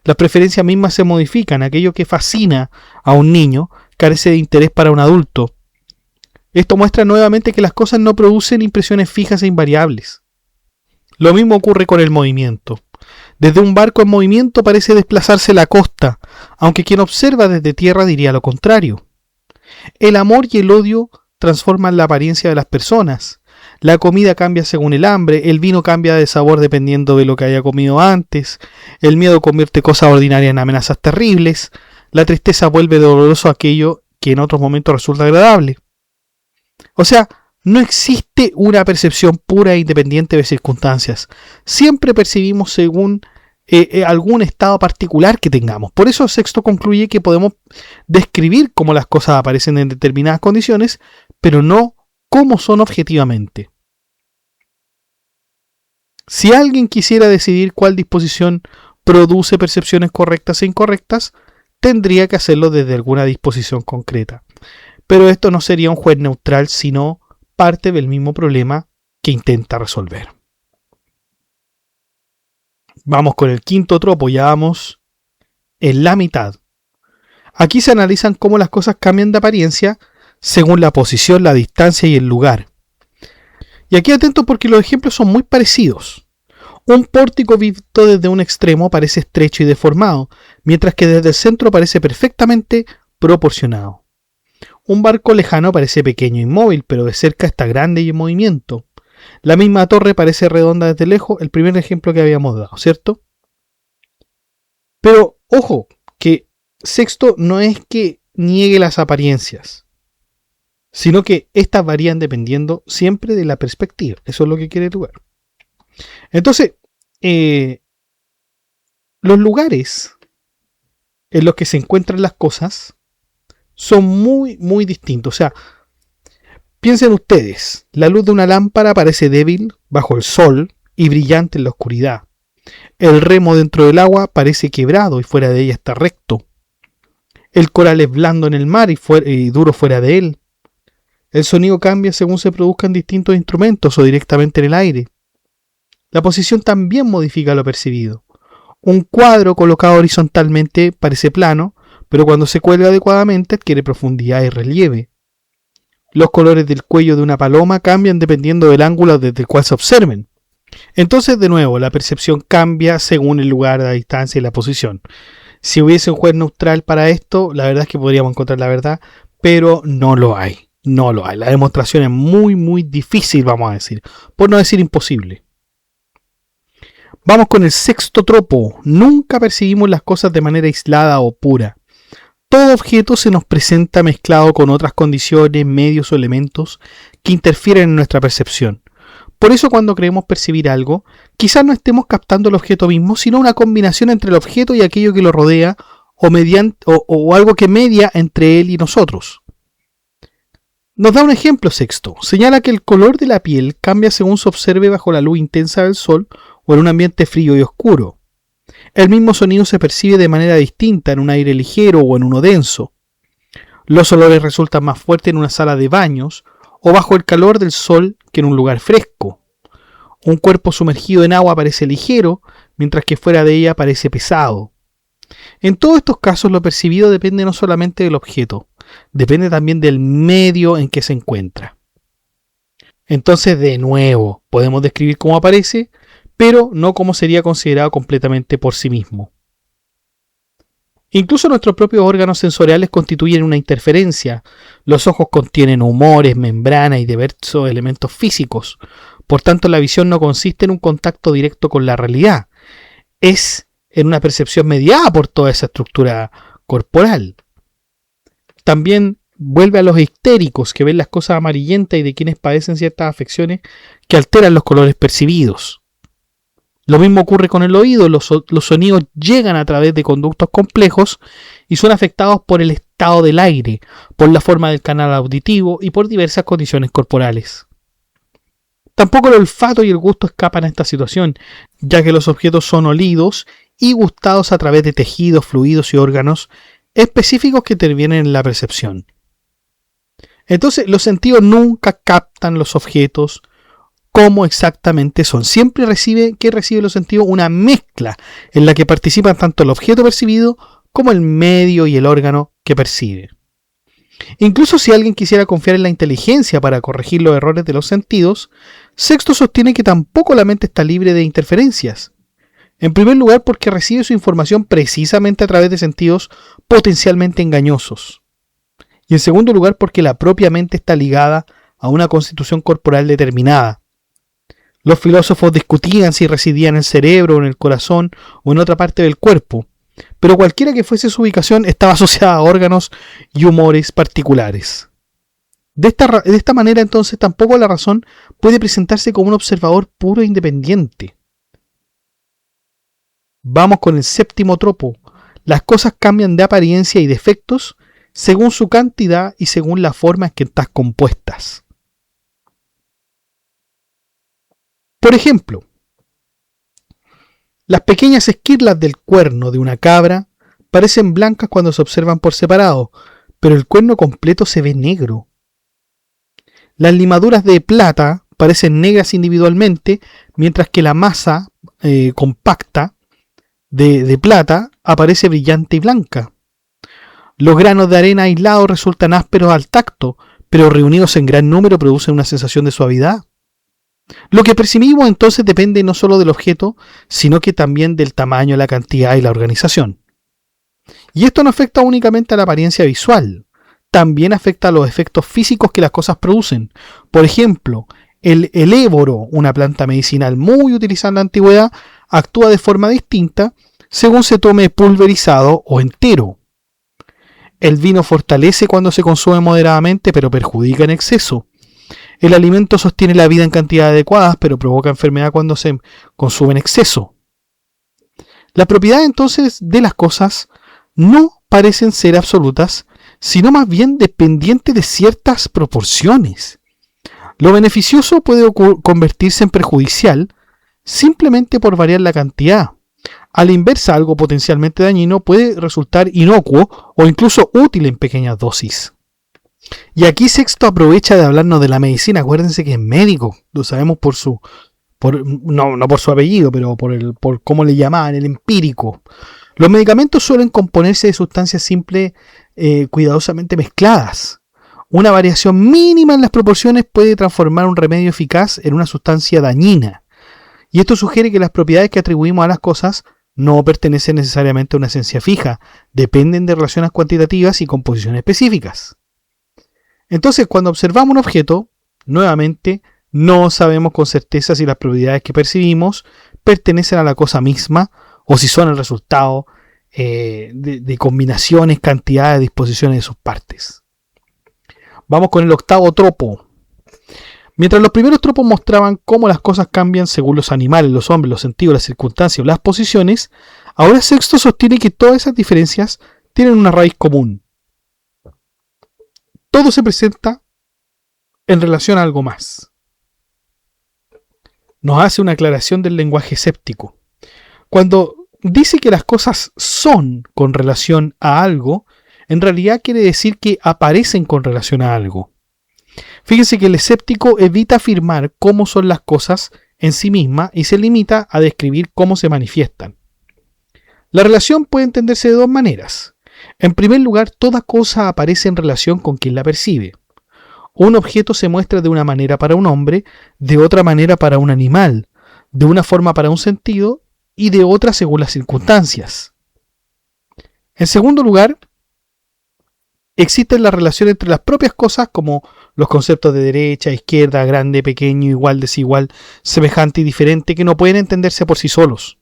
Las preferencias mismas se modifican. Aquello que fascina a un niño carece de interés para un adulto. Esto muestra nuevamente que las cosas no producen impresiones fijas e invariables. Lo mismo ocurre con el movimiento. Desde un barco en movimiento parece desplazarse la costa, aunque quien observa desde tierra diría lo contrario. El amor y el odio transforman la apariencia de las personas. la comida cambia según el hambre, el vino cambia de sabor dependiendo de lo que haya comido antes, el miedo convierte cosas ordinarias en amenazas terribles, la tristeza vuelve doloroso aquello que en otros momentos resulta agradable. O sea, no existe una percepción pura e independiente de circunstancias. Siempre percibimos según algún estado particular que tengamos. Por eso Sexto concluye que podemos describir cómo las cosas aparecen en determinadas condiciones, pero no cómo son objetivamente. Si alguien quisiera decidir cuál disposición produce percepciones correctas e incorrectas, tendría que hacerlo desde alguna disposición concreta. Pero esto no sería un juez neutral, sino parte del mismo problema que intenta resolver. Vamos con el quinto tropo, ya vamos en la mitad. Aquí se analizan cómo las cosas cambian de apariencia según la posición, la distancia y el lugar. Y aquí atento porque los ejemplos son muy parecidos. Un pórtico visto desde un extremo parece estrecho y deformado, mientras que desde el centro parece perfectamente proporcionado. Un barco lejano parece pequeño e inmóvil, pero de cerca está grande y en movimiento. La misma torre parece redonda desde lejos, el primer ejemplo que habíamos dado, ¿cierto? Pero, ojo, que Sexto no es que niegue las apariencias, sino que estas varían dependiendo siempre de la perspectiva. Eso es lo que quiere lugar. Entonces, los lugares en los que se encuentran las cosas son muy, muy distintos. O sea, piensen ustedes, la luz de una lámpara parece débil bajo el sol y brillante en la oscuridad. El remo dentro del agua parece quebrado y fuera de ella está recto. El coral es blando en el mar y duro fuera de él. El sonido cambia según se produzcan distintos instrumentos o directamente en el aire. La posición también modifica lo percibido. Un cuadro colocado horizontalmente parece plano, pero cuando se cuelga adecuadamente adquiere profundidad y relieve. Los colores del cuello de una paloma cambian dependiendo del ángulo desde el cual se observen. Entonces, de nuevo, la percepción cambia según el lugar, la distancia y la posición. Si hubiese un juez neutral para esto, la verdad es que podríamos encontrar la verdad, pero no lo hay. No lo hay. La demostración es muy, muy difícil, vamos a decir, por no decir imposible. Vamos con el sexto tropo. Nunca percibimos las cosas de manera aislada o pura. Todo objeto se nos presenta mezclado con otras condiciones, medios o elementos que interfieren en nuestra percepción. Por eso cuando creemos percibir algo, quizás no estemos captando el objeto mismo, sino una combinación entre el objeto y aquello que lo rodea o algo que media entre él y nosotros. Nos da un ejemplo Sexto. Señala que el color de la piel cambia según se observe bajo la luz intensa del sol o en un ambiente frío y oscuro. El mismo sonido se percibe de manera distinta en un aire ligero o en uno denso. Los olores resultan más fuertes en una sala de baños o bajo el calor del sol que en un lugar fresco. Un cuerpo sumergido en agua parece ligero, mientras que fuera de ella parece pesado. En todos estos casos lo percibido depende no solamente del objeto, depende también del medio en que se encuentra. Entonces, de nuevo, podemos describir cómo aparece, pero no como sería considerado completamente por sí mismo. Incluso nuestros propios órganos sensoriales constituyen una interferencia. Los ojos contienen humores, membranas y diversos elementos físicos. Por tanto, la visión no consiste en un contacto directo con la realidad. Es en una percepción mediada por toda esa estructura corporal. También vuelve a los histéricos que ven las cosas amarillentas y de quienes padecen ciertas afecciones que alteran los colores percibidos. Lo mismo ocurre con el oído, los sonidos llegan a través de conductos complejos y son afectados por el estado del aire, por la forma del canal auditivo y por diversas condiciones corporales. Tampoco el olfato y el gusto escapan a esta situación, ya que los objetos son olidos y gustados a través de tejidos, fluidos y órganos específicos que intervienen en la percepción. Entonces, los sentidos nunca captan los objetos cómo exactamente son. Siempre recibe los sentidos una mezcla en la que participan tanto el objeto percibido como el medio y el órgano que percibe. Incluso si alguien quisiera confiar en la inteligencia para corregir los errores de los sentidos, Sexto sostiene que tampoco la mente está libre de interferencias. En primer lugar, porque recibe su información precisamente a través de sentidos potencialmente engañosos. Y en segundo lugar, porque la propia mente está ligada a a una constitución corporal determinada. Los filósofos discutían si residía en el cerebro, en el corazón o en otra parte del cuerpo, pero cualquiera que fuese su ubicación estaba asociada a órganos y humores particulares. De esta manera, entonces, tampoco la razón puede presentarse como un observador puro e independiente. Vamos con el séptimo tropo. Las cosas cambian de apariencia y de efectos según su cantidad y según la forma en que están compuestas. Por ejemplo, las pequeñas esquirlas del cuerno de una cabra parecen blancas cuando se observan por separado, pero el cuerno completo se ve negro. Las limaduras de plata parecen negras individualmente, mientras que la masa compacta de plata aparece brillante y blanca. Los granos de arena aislados resultan ásperos al tacto, pero reunidos en gran número producen una sensación de suavidad. Lo que percibimos entonces depende no solo del objeto, sino que también del tamaño, la cantidad y la organización. Y esto no afecta únicamente a la apariencia visual, también afecta a los efectos físicos que las cosas producen. Por ejemplo, el éboro, una planta medicinal muy utilizada en la antigüedad, actúa de forma distinta según se tome pulverizado o entero. El vino fortalece cuando se consume moderadamente, pero perjudica en exceso. El alimento sostiene la vida en cantidades adecuadas, pero provoca enfermedad cuando se consume en exceso. Las propiedades entonces de las cosas no parecen ser absolutas, sino más bien dependientes de ciertas proporciones. Lo beneficioso puede convertirse en perjudicial simplemente por variar la cantidad. A la inversa, algo potencialmente dañino puede resultar inocuo o incluso útil en pequeñas dosis. Y aquí Sexto aprovecha de hablarnos de la medicina. Acuérdense que es médico, lo sabemos no por su apellido, pero por cómo le llamaban, el empírico. Los medicamentos suelen componerse de sustancias simples cuidadosamente mezcladas. Una variación mínima en las proporciones puede transformar un remedio eficaz en una sustancia dañina. Y esto sugiere que las propiedades que atribuimos a las cosas no pertenecen necesariamente a una esencia fija, dependen de relaciones cuantitativas y composiciones específicas. Entonces, cuando observamos un objeto, nuevamente, no sabemos con certeza si las propiedades que percibimos pertenecen a la cosa misma o si son el resultado de combinaciones, cantidades, disposiciones de sus partes. Vamos con el octavo tropo. Mientras los primeros tropos mostraban cómo las cosas cambian según los animales, los hombres, los sentidos, las circunstancias o las posiciones, ahora Sexto sostiene que todas esas diferencias tienen una raíz común. Todo se presenta en relación a algo más. Nos hace una aclaración del lenguaje escéptico. Cuando dice que las cosas son con relación a algo, en realidad quiere decir que aparecen con relación a algo. Fíjense que el escéptico evita afirmar cómo son las cosas en sí mismas y se limita a describir cómo se manifiestan. La relación puede entenderse de dos maneras. En primer lugar, toda cosa aparece en relación con quien la percibe. Un objeto se muestra de una manera para un hombre, de otra manera para un animal, de una forma para un sentido y de otra según las circunstancias. En segundo lugar, existen las relaciones entre las propias cosas como los conceptos de derecha, izquierda, grande, pequeño, igual, desigual, semejante y diferente que no pueden entenderse por sí solos.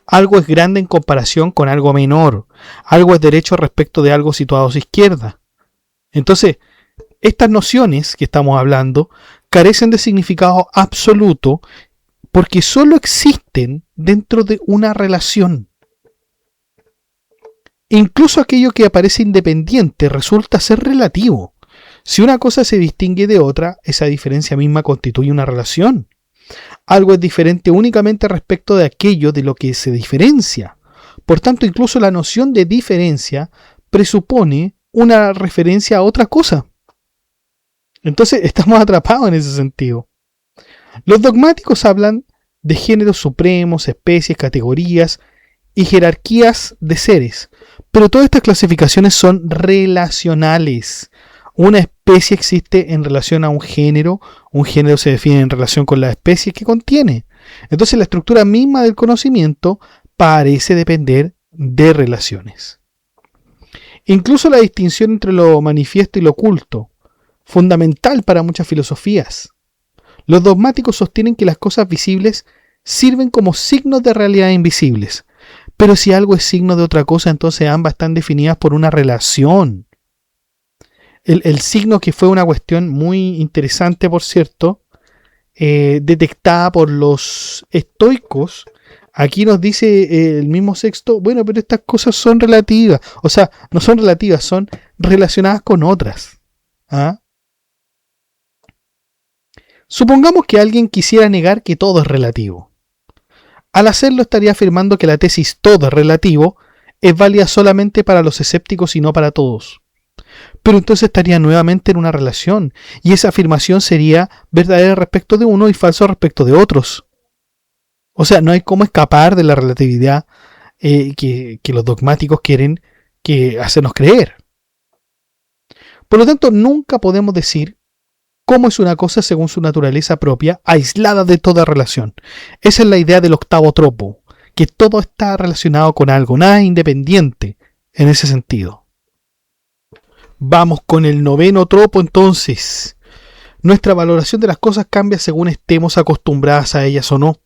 Algo es grande en comparación con algo menor. Algo es derecho respecto de algo situado a su izquierda. Entonces, estas nociones que estamos hablando carecen de significado absoluto porque solo existen dentro de una relación. Incluso aquello que aparece independiente resulta ser relativo. Si una cosa se distingue de otra, esa diferencia misma constituye una relación. Algo es diferente únicamente respecto de aquello de lo que se diferencia. Por tanto, incluso la noción de diferencia presupone una referencia a otra cosa. Entonces, estamos atrapados en ese sentido. Los dogmáticos hablan de géneros supremos, especies, categorías y jerarquías de seres. Pero todas estas clasificaciones son relacionales. Una especie existe en relación a un género se define en relación con la especie que contiene. Entonces la estructura misma del conocimiento parece depender de relaciones. Incluso la distinción entre lo manifiesto y lo oculto, fundamental para muchas filosofías. Los dogmáticos sostienen que las cosas visibles sirven como signos de realidad invisibles. Pero si algo es signo de otra cosa, entonces ambas están definidas por una relación. El signo, que fue una cuestión muy interesante, por cierto, detectada por los estoicos, aquí nos dice el mismo Sexto, bueno, pero estas cosas son relativas. O sea, no son relativas, son relacionadas con otras. ¿Ah? Supongamos que alguien quisiera negar que todo es relativo. Al hacerlo estaría afirmando que la tesis todo es relativo es válida solamente para los escépticos y no para todos. Pero entonces estaría nuevamente en una relación, y esa afirmación sería verdadera respecto de uno y falso respecto de otros. O sea, no hay cómo escapar de la relatividad que los dogmáticos quieren hacernos creer. Por lo tanto, nunca podemos decir cómo es una cosa según su naturaleza propia, aislada de toda relación. Esa es la idea del octavo tropo, que todo está relacionado con algo, nada es independiente en ese sentido. Vamos con el noveno tropo entonces. Nuestra valoración de las cosas cambia según estemos acostumbradas a ellas o no.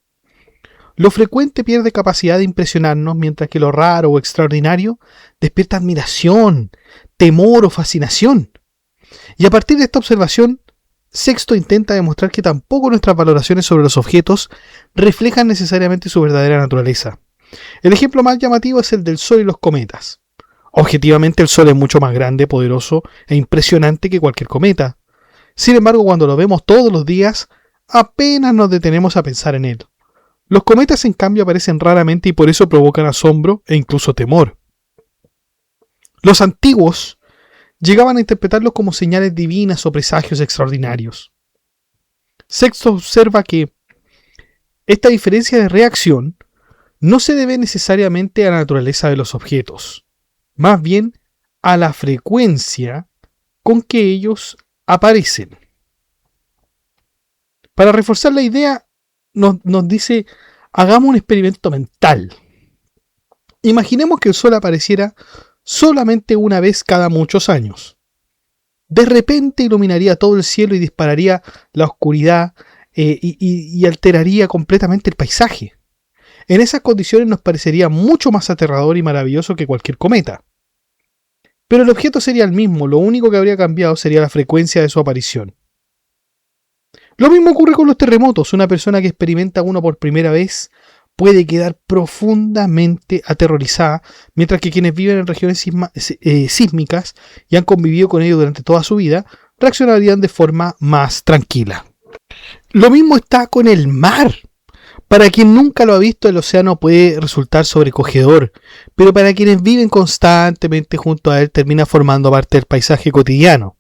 Lo frecuente pierde capacidad de impresionarnos, mientras que lo raro o extraordinario despierta admiración, temor o fascinación. Y a partir de esta observación, Sexto intenta demostrar que tampoco nuestras valoraciones sobre los objetos reflejan necesariamente su verdadera naturaleza. El ejemplo más llamativo es el del Sol y los cometas. Objetivamente el Sol es mucho más grande, poderoso e impresionante que cualquier cometa. Sin embargo, cuando lo vemos todos los días, apenas nos detenemos a pensar en él. Los cometas, en cambio, aparecen raramente y por eso provocan asombro e incluso temor. Los antiguos llegaban a interpretarlos como señales divinas o presagios extraordinarios. Sexto observa que esta diferencia de reacción no se debe necesariamente a la naturaleza de los objetos, más bien a la frecuencia con que ellos aparecen. Para reforzar la idea, nos dice, hagamos un experimento mental. Imaginemos que el Sol apareciera solamente una vez cada muchos años. De repente iluminaría todo el cielo y dispararía la oscuridad y alteraría completamente el paisaje. En esas condiciones nos parecería mucho más aterrador y maravilloso que cualquier cometa. Pero el objeto sería el mismo, lo único que habría cambiado sería la frecuencia de su aparición. Lo mismo ocurre con los terremotos. Una persona que experimenta uno por primera vez puede quedar profundamente aterrorizada, mientras que quienes viven en regiones sísmicas y han convivido con ello durante toda su vida, reaccionarían de forma más tranquila. Lo mismo está con el mar. Para quien nunca lo ha visto, el océano puede resultar sobrecogedor, pero para quienes viven constantemente junto a él, termina formando parte del paisaje cotidiano.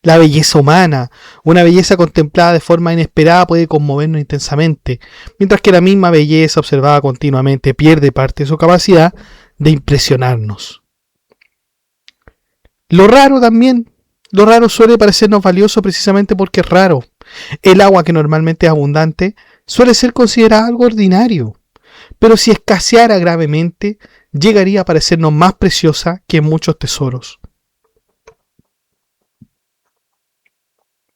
La belleza humana, una belleza contemplada de forma inesperada, puede conmovernos intensamente, mientras que la misma belleza observada continuamente pierde parte de su capacidad de impresionarnos. Lo raro suele parecernos valioso precisamente porque es raro. El agua, que normalmente es abundante, suele ser considerada algo ordinario, pero si escaseara gravemente, llegaría a parecernos más preciosa que muchos tesoros.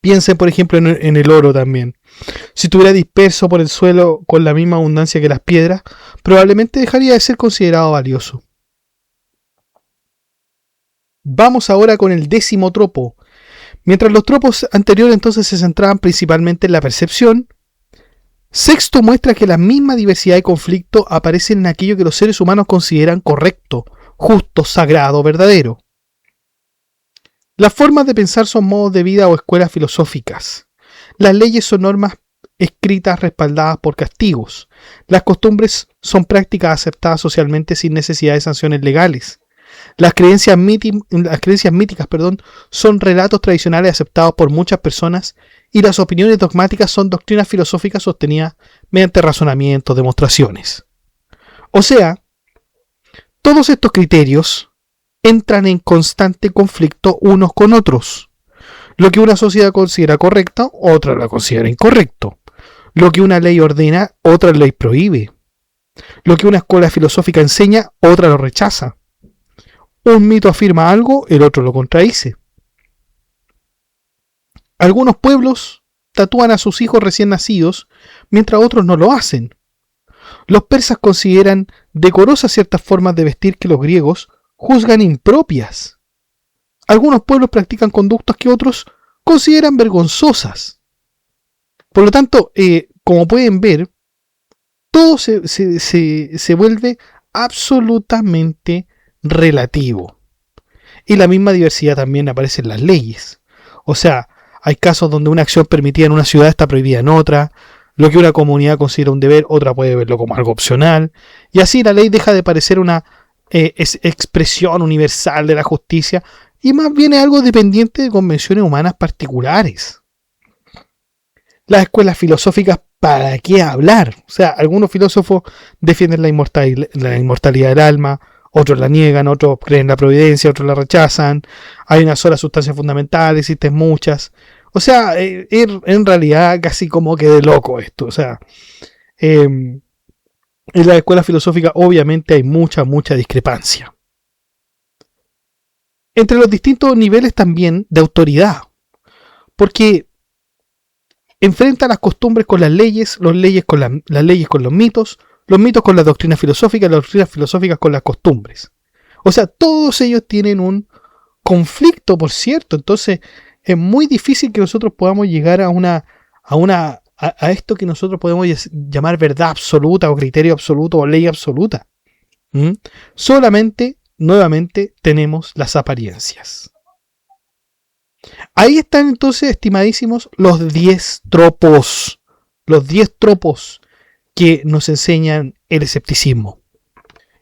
Piensen, por ejemplo, en el oro también. Si estuviera disperso por el suelo con la misma abundancia que las piedras, probablemente dejaría de ser considerado valioso. Vamos ahora con el décimo tropo. Mientras los tropos anteriores entonces se centraban principalmente en la percepción, Sexto muestra que la misma diversidad y conflicto aparecen en aquello que los seres humanos consideran correcto, justo, sagrado, verdadero. Las formas de pensar son modos de vida o escuelas filosóficas. Las leyes son normas escritas respaldadas por castigos. Las costumbres son prácticas aceptadas socialmente sin necesidad de sanciones legales. Las creencias míticas son relatos tradicionales aceptados por muchas personas, y las opiniones dogmáticas son doctrinas filosóficas sostenidas mediante razonamientos, demostraciones. O sea, todos estos criterios entran en constante conflicto unos con otros. Lo que una sociedad considera correcto, otra lo considera incorrecto. Lo que una ley ordena, otra ley prohíbe. Lo que una escuela filosófica enseña, otra lo rechaza. Un mito afirma algo, el otro lo contradice. Algunos pueblos tatúan a sus hijos recién nacidos, mientras otros no lo hacen. Los persas consideran decorosas ciertas formas de vestir que los griegos juzgan impropias. Algunos pueblos practican conductas que otros consideran vergonzosas. Por lo tanto, como pueden ver, todo se vuelve absolutamente relativo. Y la misma diversidad también aparece en las leyes. O sea, hay casos donde una acción permitida en una ciudad está prohibida en otra. Lo que una comunidad considera un deber, otra puede verlo como algo opcional. Y así la ley deja de parecer una expresión universal de la justicia y más bien es algo dependiente de convenciones humanas particulares. Las escuelas filosóficas, ¿para qué hablar? O sea, algunos filósofos defienden la inmortalidad del alma, otros la niegan, otros creen en la providencia, otros la rechazan. Hay una sola sustancia fundamental, existen muchas. O sea, en realidad casi como que de loco esto. O sea, en la escuela filosófica obviamente hay mucha discrepancia. Entre los distintos niveles también de autoridad. Porque enfrenta las costumbres con las leyes con las leyes con los mitos con las doctrinas filosóficas, las doctrinas filosóficas con las costumbres. O sea, todos ellos tienen un conflicto, por cierto. Entonces, es muy difícil que nosotros podamos llegar a esto que nosotros podemos llamar verdad absoluta o criterio absoluto o ley absoluta. Solamente, nuevamente, tenemos las apariencias. Ahí están entonces, estimadísimos, los 10 tropos. Los 10 tropos que nos enseñan el escepticismo.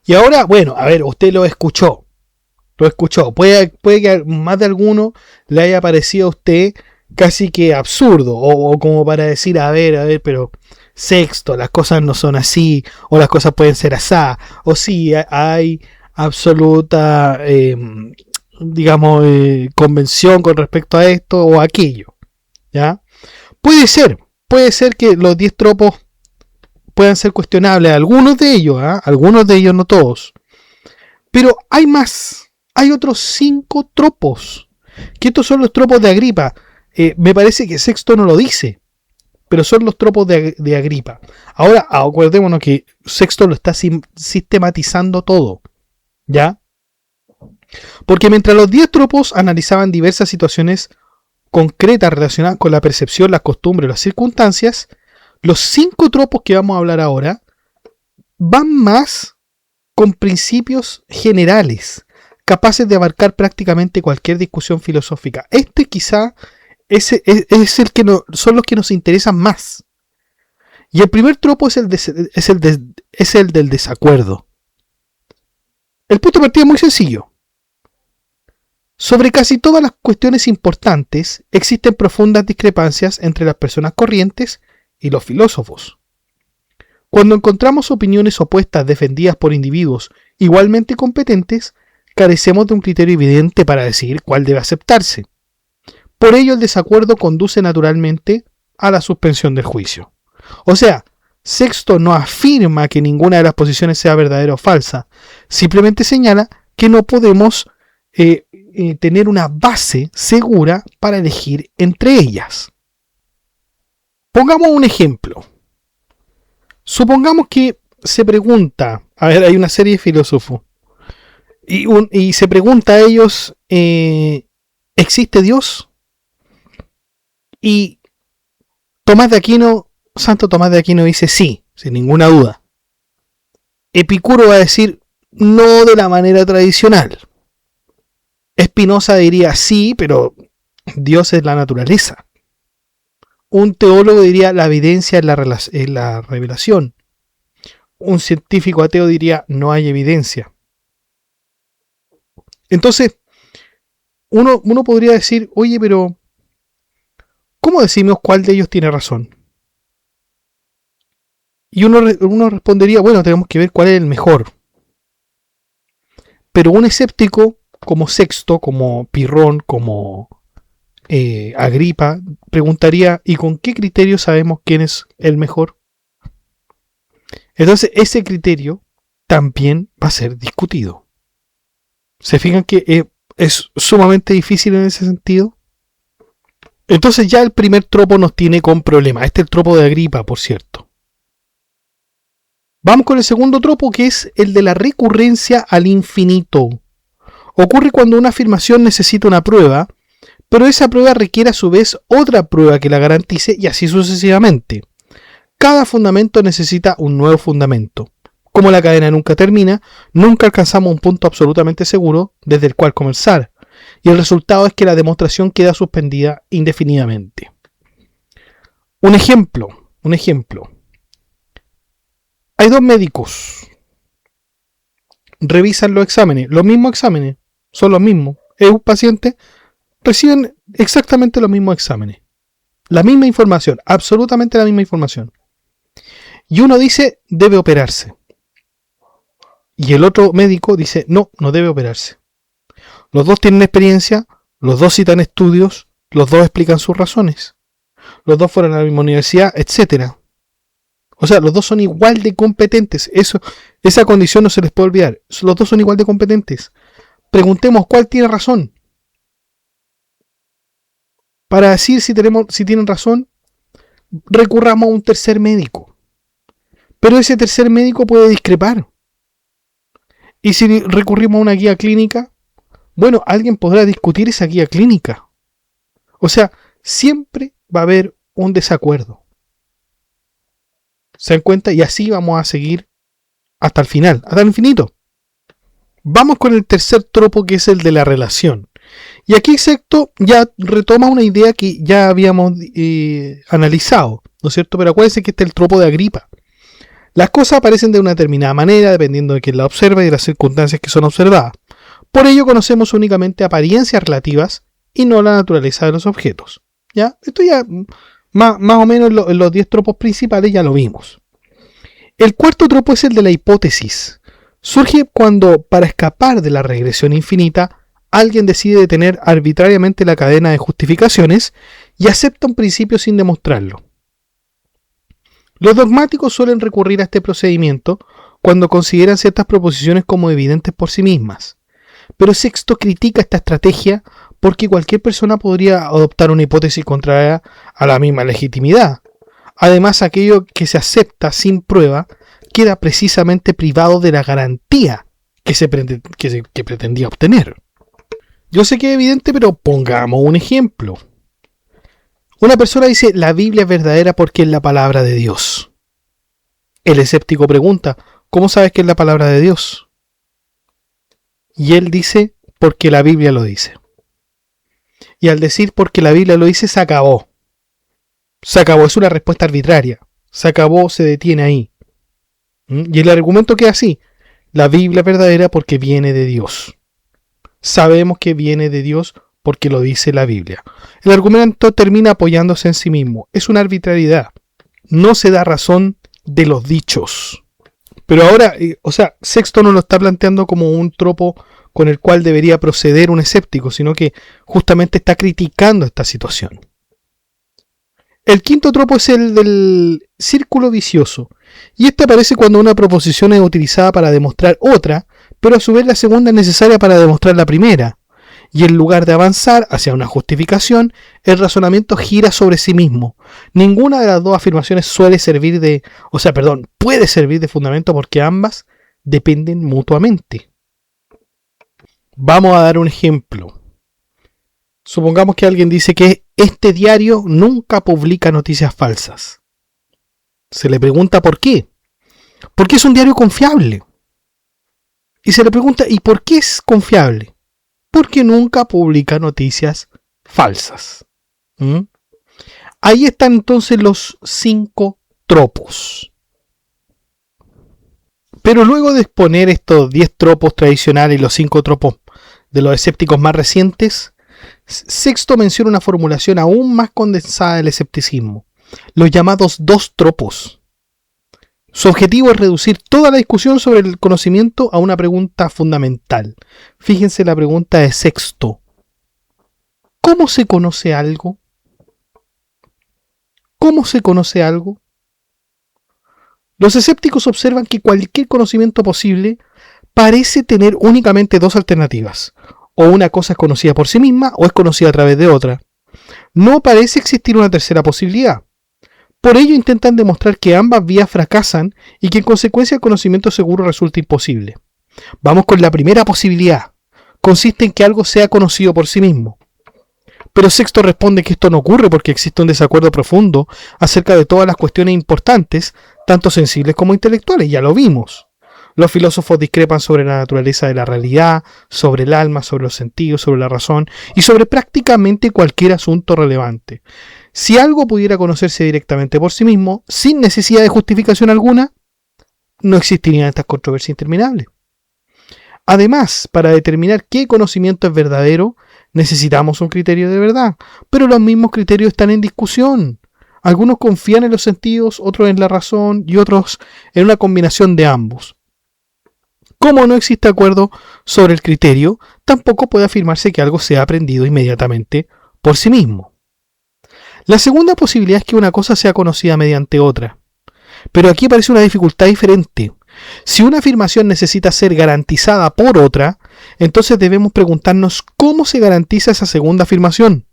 Y ahora, bueno, a ver, usted lo escuchó. Puede que a más de alguno le haya parecido a usted casi que absurdo. O como para decir, a ver, pero Sexto, las cosas no son así. O las cosas pueden ser asá. O sí, hay absoluta, convención con respecto a esto o aquello. ¿Ya? Puede ser que los 10 tropos puedan ser cuestionables. Algunos de ellos, no todos. Pero hay más. Hay otros 5 tropos. Que estos son los tropos de Agripa. Me parece que Sexto no lo dice. Pero son los tropos de Agripa. Ahora, acordémonos que Sexto lo está sistematizando todo. ¿Ya? Porque mientras los 10 tropos analizaban diversas situaciones concretas relacionadas con la percepción, las costumbres, las circunstancias, los 5 tropos que vamos a hablar ahora van más con principios generales, capaces de abarcar prácticamente cualquier discusión filosófica. Este quizá es el que son los que nos interesan más. Y el primer tropo es el del desacuerdo. El punto de partida es muy sencillo. Sobre casi todas las cuestiones importantes existen profundas discrepancias entre las personas corrientes y los filósofos. Cuando encontramos opiniones opuestas defendidas por individuos igualmente competentes, carecemos de un criterio evidente para decidir cuál debe aceptarse. Por ello, el desacuerdo conduce naturalmente a la suspensión del juicio. O sea, Sexto no afirma que ninguna de las posiciones sea verdadera o falsa, simplemente señala que no podemos tener una base segura para elegir entre ellas. Pongamos un ejemplo. Supongamos que se pregunta, hay una serie de filósofos, y se pregunta a ellos, ¿existe Dios? Y Santo Tomás de Aquino dice sí, sin ninguna duda. Epicuro va a decir no de la manera tradicional. Spinoza diría sí, pero Dios es la naturaleza. Un teólogo diría la evidencia es la revelación. Un científico ateo diría no hay evidencia. Entonces, uno podría decir, oye, pero ¿cómo decimos cuál de ellos tiene razón? Y uno respondería, bueno, tenemos que ver cuál es el mejor. Pero un escéptico como Sexto, como Pirrón, como Agripa, preguntaría, ¿y con qué criterio sabemos quién es el mejor? Entonces, ese criterio también va a ser discutido. ¿Se fijan que es sumamente difícil en ese sentido? Entonces ya el primer tropo nos tiene con problemas. Este es el tropo de Agripa, por cierto. Vamos con el segundo tropo, que es el de la recurrencia al infinito. Ocurre cuando una afirmación necesita una prueba, pero esa prueba requiere a su vez otra prueba que la garantice y así sucesivamente. Cada fundamento necesita un nuevo fundamento. Como la cadena nunca termina, nunca alcanzamos un punto absolutamente seguro desde el cual comenzar, y el resultado es que la demostración queda suspendida indefinidamente. Un ejemplo. Hay dos médicos. Revisan los mismos exámenes, son los mismos. Es un paciente, reciben exactamente los mismos exámenes. La misma información, absolutamente la misma información. Y uno dice, debe operarse. Y el otro médico dice, no debe operarse. Los dos tienen experiencia, los dos citan estudios, los dos explican sus razones. Los dos fueron a la misma universidad, etc. O sea, los dos son igual de competentes. Esa condición no se les puede olvidar. Los dos son igual de competentes. Preguntemos cuál tiene razón. Para decir si tienen razón, recurramos a un tercer médico. Pero ese tercer médico puede discrepar. Y si recurrimos a una guía clínica, bueno, alguien podrá discutir esa guía clínica. O sea, siempre va a haber un desacuerdo. ¿Se dan cuenta? Y así vamos a seguir hasta el final, hasta el infinito. Vamos con el tercer tropo, que es el de la relación. Y aquí Sexto ya retoma una idea que ya habíamos analizado, ¿no es cierto? Pero acuérdense que este es el tropo de Agripa. Las cosas aparecen de una determinada manera dependiendo de quién la observa y de las circunstancias que son observadas. Por ello conocemos únicamente apariencias relativas y no la naturaleza de los objetos. ¿Ya? Esto ya más o menos en los 10 tropos principales ya lo vimos. El cuarto tropo es el de la hipótesis. Surge cuando, para escapar de la regresión infinita, alguien decide detener arbitrariamente la cadena de justificaciones y acepta un principio sin demostrarlo. Los dogmáticos suelen recurrir a este procedimiento cuando consideran ciertas proposiciones como evidentes por sí mismas. Pero Sexto critica esta estrategia porque cualquier persona podría adoptar una hipótesis contraria a la misma legitimidad. Además, aquello que se acepta sin prueba queda precisamente privado de la garantía que pretendía obtener. Yo sé que es evidente, pero pongamos un ejemplo. Una persona dice, la Biblia es verdadera porque es la palabra de Dios. El escéptico pregunta, ¿cómo sabes que es la palabra de Dios? Y él dice, porque la Biblia lo dice. Y al decir porque la Biblia lo dice, se acabó. Se acabó, es una respuesta arbitraria. Se acabó, se detiene ahí. Y el argumento queda así. La Biblia es verdadera porque viene de Dios. Sabemos que viene de Dios porque lo dice la Biblia. El argumento termina apoyándose en sí mismo. Es una arbitrariedad. No se da razón de los dichos. Pero ahora, Sexto no lo está planteando como un tropo con el cual debería proceder un escéptico, sino que justamente está criticando esta situación. El quinto tropo es el del círculo vicioso. Y este aparece cuando una proposición es utilizada para demostrar otra, pero a su vez la segunda es necesaria para demostrar la primera. Y en lugar de avanzar hacia una justificación, el razonamiento gira sobre sí mismo. Ninguna de las dos afirmaciones puede servir de fundamento porque ambas dependen mutuamente. Vamos a dar un ejemplo. Supongamos que alguien dice que este diario nunca publica noticias falsas. Se le pregunta por qué. Porque es un diario confiable. Y se le pregunta, ¿y por qué es confiable? Porque nunca publica noticias falsas. Ahí están entonces los 5 tropos. Pero luego de exponer estos 10 tropos tradicionales y los 5 tropos de los escépticos más recientes, Sexto menciona una formulación aún más condensada del escepticismo, los llamados 2 tropos. Su objetivo es reducir toda la discusión sobre el conocimiento a una pregunta fundamental. Fíjense la pregunta de Sexto. ¿Cómo se conoce algo? ¿Cómo se conoce algo? Los escépticos observan que cualquier conocimiento posible parece tener únicamente 2 alternativas. O una cosa es conocida por sí misma o es conocida a través de otra. no parece existir una tercera posibilidad. Por ello intentan demostrar que ambas vías fracasan y que en consecuencia el conocimiento seguro resulta imposible. Vamos con la primera posibilidad. Consiste en que algo sea conocido por sí mismo. Pero Sexto responde que esto no ocurre porque existe un desacuerdo profundo acerca de todas las cuestiones importantes, tanto sensibles como intelectuales, ya lo vimos. Los filósofos discrepan sobre la naturaleza de la realidad, sobre el alma, sobre los sentidos, sobre la razón y sobre prácticamente cualquier asunto relevante. Si algo pudiera conocerse directamente por sí mismo, sin necesidad de justificación alguna, no existirían estas controversias interminables. Además, para determinar qué conocimiento es verdadero, necesitamos un criterio de verdad, pero los mismos criterios están en discusión. Algunos confían en los sentidos, otros en la razón y otros en una combinación de ambos. Como no existe acuerdo sobre el criterio, tampoco puede afirmarse que algo sea aprendido inmediatamente por sí mismo. La segunda posibilidad es que una cosa sea conocida mediante otra. Pero aquí aparece una dificultad diferente. Si una afirmación necesita ser garantizada por otra, entonces debemos preguntarnos cómo se garantiza esa segunda afirmación.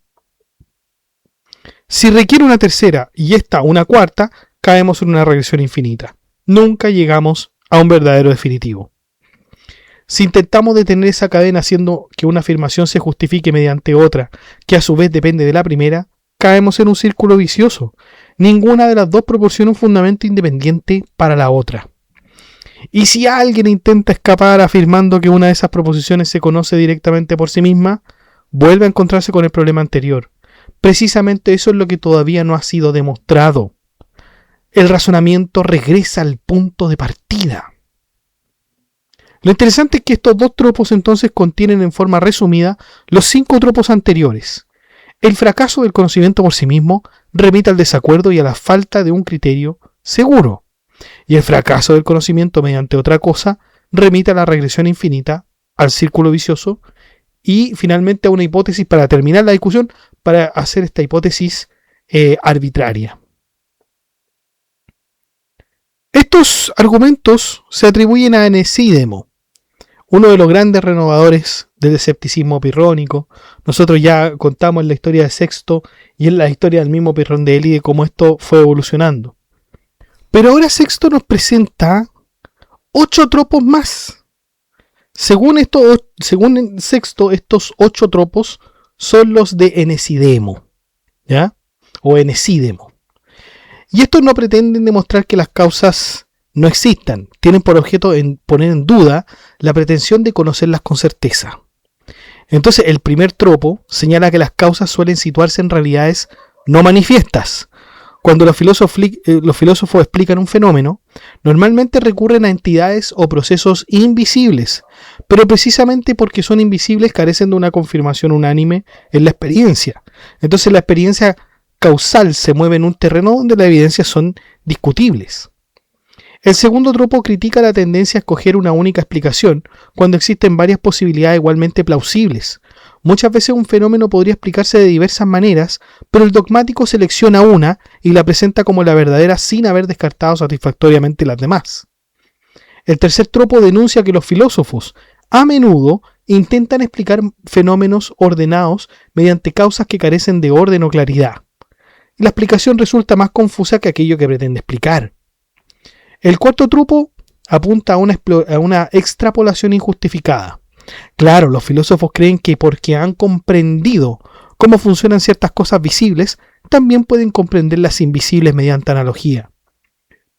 Si requiere una tercera y esta una cuarta, caemos en una regresión infinita. Nunca llegamos a un verdadero definitivo. Si intentamos detener esa cadena haciendo que una afirmación se justifique mediante otra, que a su vez depende de la primera, caemos en un círculo vicioso. Ninguna de las dos proporciona un fundamento independiente para la otra. Y si alguien intenta escapar afirmando que una de esas proposiciones se conoce directamente por sí misma, vuelve a encontrarse con el problema anterior. Precisamente eso es lo que todavía no ha sido demostrado. El razonamiento regresa al punto de partida. Lo interesante es que estos dos tropos entonces contienen en forma resumida los 5 tropos anteriores. El fracaso del conocimiento por sí mismo remite al desacuerdo y a la falta de un criterio seguro. Y el fracaso del conocimiento mediante otra cosa remite a la regresión infinita, al círculo vicioso y finalmente a una hipótesis para terminar la discusión, para hacer esta hipótesis arbitraria. Estos argumentos se atribuyen a Enesídemo, uno de los grandes renovadores del escepticismo pirrónico. Nosotros ya contamos en la historia de Sexto y en la historia del mismo Pirrón de Élide cómo esto fue evolucionando. Pero ahora Sexto nos presenta 8 tropos más. Según Sexto, estos 8 tropos son los de Enesídemo, ¿ya? O Enesídemo. Y estos no pretenden demostrar que las causas no existan. Tienen por objeto poner en duda la pretensión de conocerlas con certeza. Entonces, el primer tropo señala que las causas suelen situarse en realidades no manifiestas. Cuando los filósofos explican un fenómeno, normalmente recurren a entidades o procesos invisibles, pero precisamente porque son invisibles carecen de una confirmación unánime en la experiencia. Entonces la experiencia causal se mueve en un terreno donde las evidencias son discutibles. El segundo tropo critica la tendencia a escoger una única explicación cuando existen varias posibilidades igualmente plausibles. Muchas veces un fenómeno podría explicarse de diversas maneras, pero el dogmático selecciona una y la presenta como la verdadera sin haber descartado satisfactoriamente las demás. El tercer tropo denuncia que los filósofos, a menudo, intentan explicar fenómenos ordenados mediante causas que carecen de orden o claridad. La explicación resulta más confusa que aquello que pretende explicar. El cuarto tropo apunta a una extrapolación injustificada. Claro, los filósofos creen que porque han comprendido cómo funcionan ciertas cosas visibles, también pueden comprender las invisibles mediante analogía.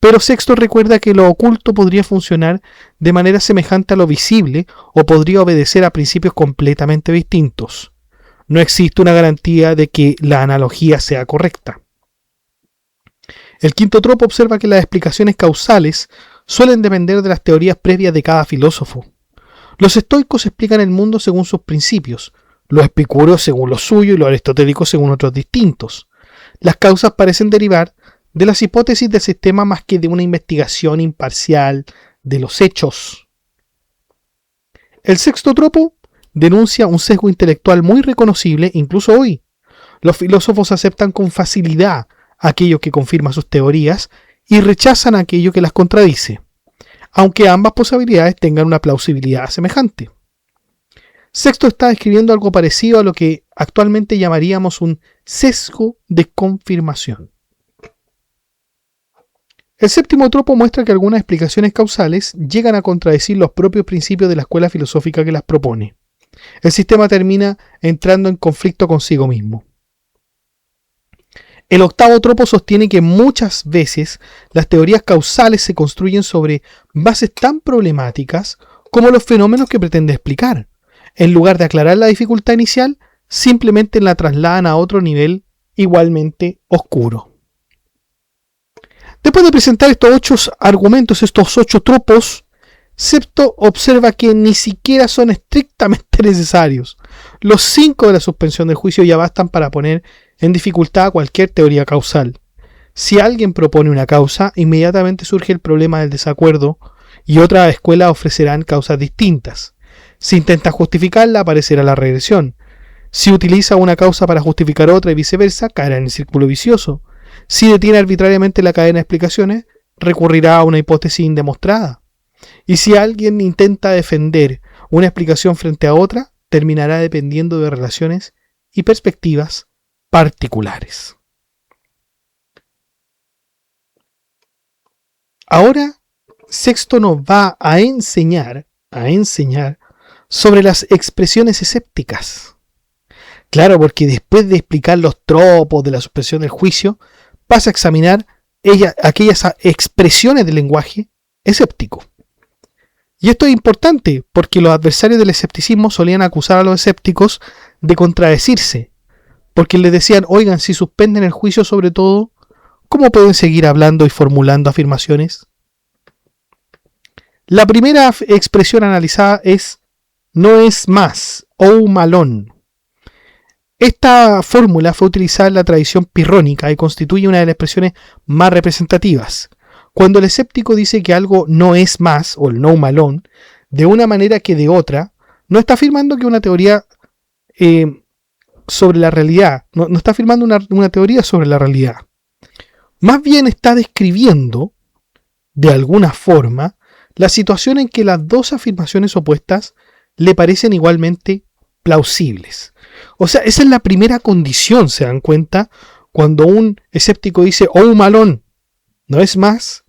Pero Sexto recuerda que lo oculto podría funcionar de manera semejante a lo visible o podría obedecer a principios completamente distintos. No existe una garantía de que la analogía sea correcta. El quinto tropo observa que las explicaciones causales suelen depender de las teorías previas de cada filósofo. Los estoicos explican el mundo según sus principios, los epicúreos según los suyos y los aristotélicos según otros distintos. Las causas parecen derivar de las hipótesis del sistema más que de una investigación imparcial de los hechos. El sexto tropo denuncia un sesgo intelectual muy reconocible incluso hoy. Los filósofos aceptan con facilidad aquello que confirma sus teorías y rechazan aquello que las contradice, aunque ambas posibilidades tengan una plausibilidad semejante. Sexto está describiendo algo parecido a lo que actualmente llamaríamos un sesgo de confirmación. El séptimo tropo muestra que algunas explicaciones causales llegan a contradecir los propios principios de la escuela filosófica que las propone. El sistema termina entrando en conflicto consigo mismo. El octavo tropo sostiene que muchas veces las teorías causales se construyen sobre bases tan problemáticas como los fenómenos que pretende explicar. En lugar de aclarar la dificultad inicial, simplemente la trasladan a otro nivel igualmente oscuro. Después de presentar estos 8 argumentos, estos 8 tropos, Sexto observa que ni siquiera son estrictamente necesarios. Los 5 de la suspensión del juicio ya bastan para poner en dificultad cualquier teoría causal. Si alguien propone una causa, inmediatamente surge el problema del desacuerdo y otras escuelas ofrecerán causas distintas. Si intenta justificarla, aparecerá la regresión. Si utiliza una causa para justificar otra y viceversa, caerá en el círculo vicioso. Si detiene arbitrariamente la cadena de explicaciones, recurrirá a una hipótesis indemostrada. Y si alguien intenta defender una explicación frente a otra, terminará dependiendo de relaciones y perspectivas particulares. Ahora, Sexto nos va a enseñar sobre las expresiones escépticas. Claro, porque después de explicar los tropos de la suspensión del juicio, pasa a examinar aquellas expresiones del lenguaje escéptico. Y esto es importante porque los adversarios del escepticismo solían acusar a los escépticos de contradecirse, porque les decían, oigan, si suspenden el juicio sobre todo, ¿cómo pueden seguir hablando y formulando afirmaciones? La primera expresión analizada es no es más, ou malón. Esta fórmula fue utilizada en la tradición pirrónica y constituye una de las expresiones más representativas. Cuando el escéptico dice que algo no es más, o el no malón, de una manera que de otra, no está afirmando que una teoría sobre la realidad, no está afirmando una teoría sobre la realidad. Más bien está describiendo, de alguna forma, la situación en que las dos afirmaciones opuestas le parecen igualmente plausibles. O sea, esa es la primera condición, ¿se dan cuenta? Cuando un escéptico dice, oh, malón, no es más,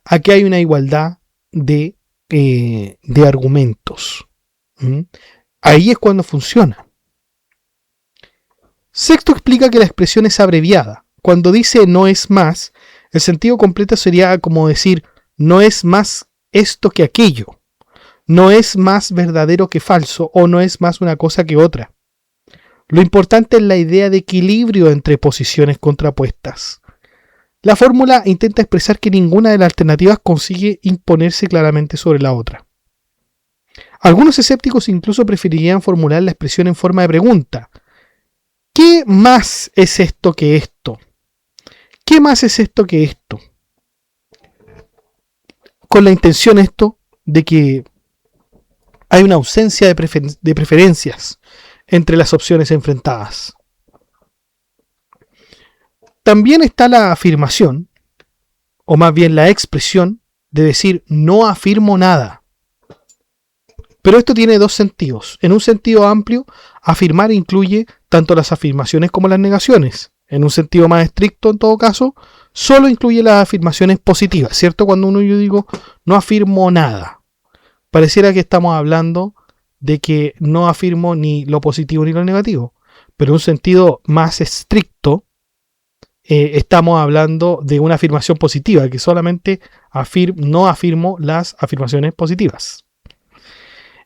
aquí hay una igualdad de argumentos. Ahí es cuando funciona. Sexto explica que la expresión es abreviada. Cuando dice no es más, el sentido completo sería como decir no es más esto que aquello. No es más verdadero que falso o no es más una cosa que otra. Lo importante es la idea de equilibrio entre posiciones contrapuestas. La fórmula intenta expresar que ninguna de las alternativas consigue imponerse claramente sobre la otra. Algunos escépticos incluso preferirían formular la expresión en forma de pregunta. ¿Qué más es esto que esto? ¿Qué más es esto que esto? Con la intención de que hay una ausencia de preferencias entre las opciones enfrentadas. También está la afirmación, o más bien la expresión, de decir no afirmo nada. Pero esto tiene dos sentidos. En un sentido amplio, afirmar incluye tanto las afirmaciones como las negaciones. En un sentido más estricto, en todo caso, solo incluye las afirmaciones positivas, ¿cierto? Cuando yo digo no afirmo nada, pareciera que estamos hablando de que no afirmo ni lo positivo ni lo negativo. Pero en un sentido más estricto, estamos hablando de una afirmación positiva, que solamente no afirmo las afirmaciones positivas.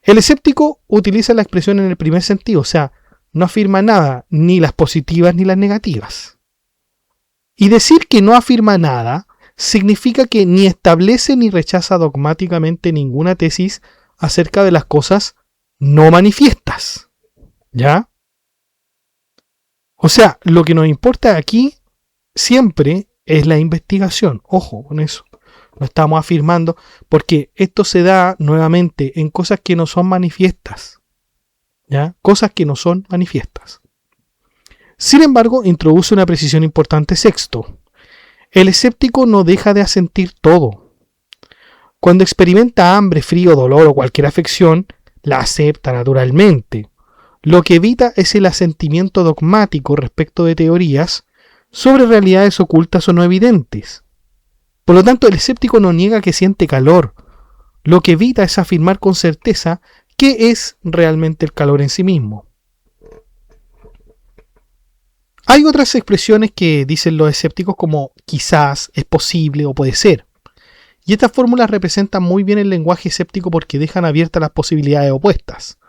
El escéptico utiliza la expresión en el primer sentido, o sea, no afirma nada, ni las positivas ni las negativas. Y decir que no afirma nada significa que ni establece ni rechaza dogmáticamente ninguna tesis acerca de las cosas no manifiestas. ¿Ya? O sea, lo que nos importa aquí siempre es la investigación. Ojo con eso. No estamos afirmando, porque esto se da nuevamente en cosas que no son manifiestas. ¿Ya? Cosas que no son manifiestas. Sin embargo, introduce una precisión importante Sexto. El escéptico no deja de asentir todo. Cuando experimenta hambre, frío, dolor o cualquier afección, la acepta naturalmente. Lo que evita es el asentimiento dogmático respecto de teorías sobre realidades ocultas o no evidentes. Por lo tanto, el escéptico no niega que siente calor. Lo que evita es afirmar con certeza qué es realmente el calor en sí mismo. Hay otras expresiones que dicen los escépticos como quizás, es posible o puede ser. Y estas fórmulas representan muy bien el lenguaje escéptico porque dejan abiertas las posibilidades opuestas.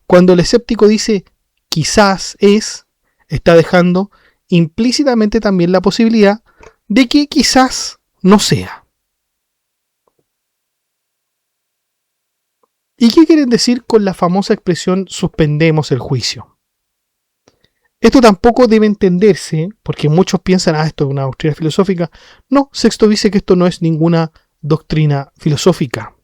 Cuando el escéptico dice quizás es, está dejando implícitamente también la posibilidad de que quizás no sea. ¿Y qué quieren decir con la famosa expresión suspendemos el juicio? Esto tampoco debe entenderse, porque muchos piensan, esto es una doctrina filosófica. No, Sexto dice que esto no es ninguna doctrina filosófica.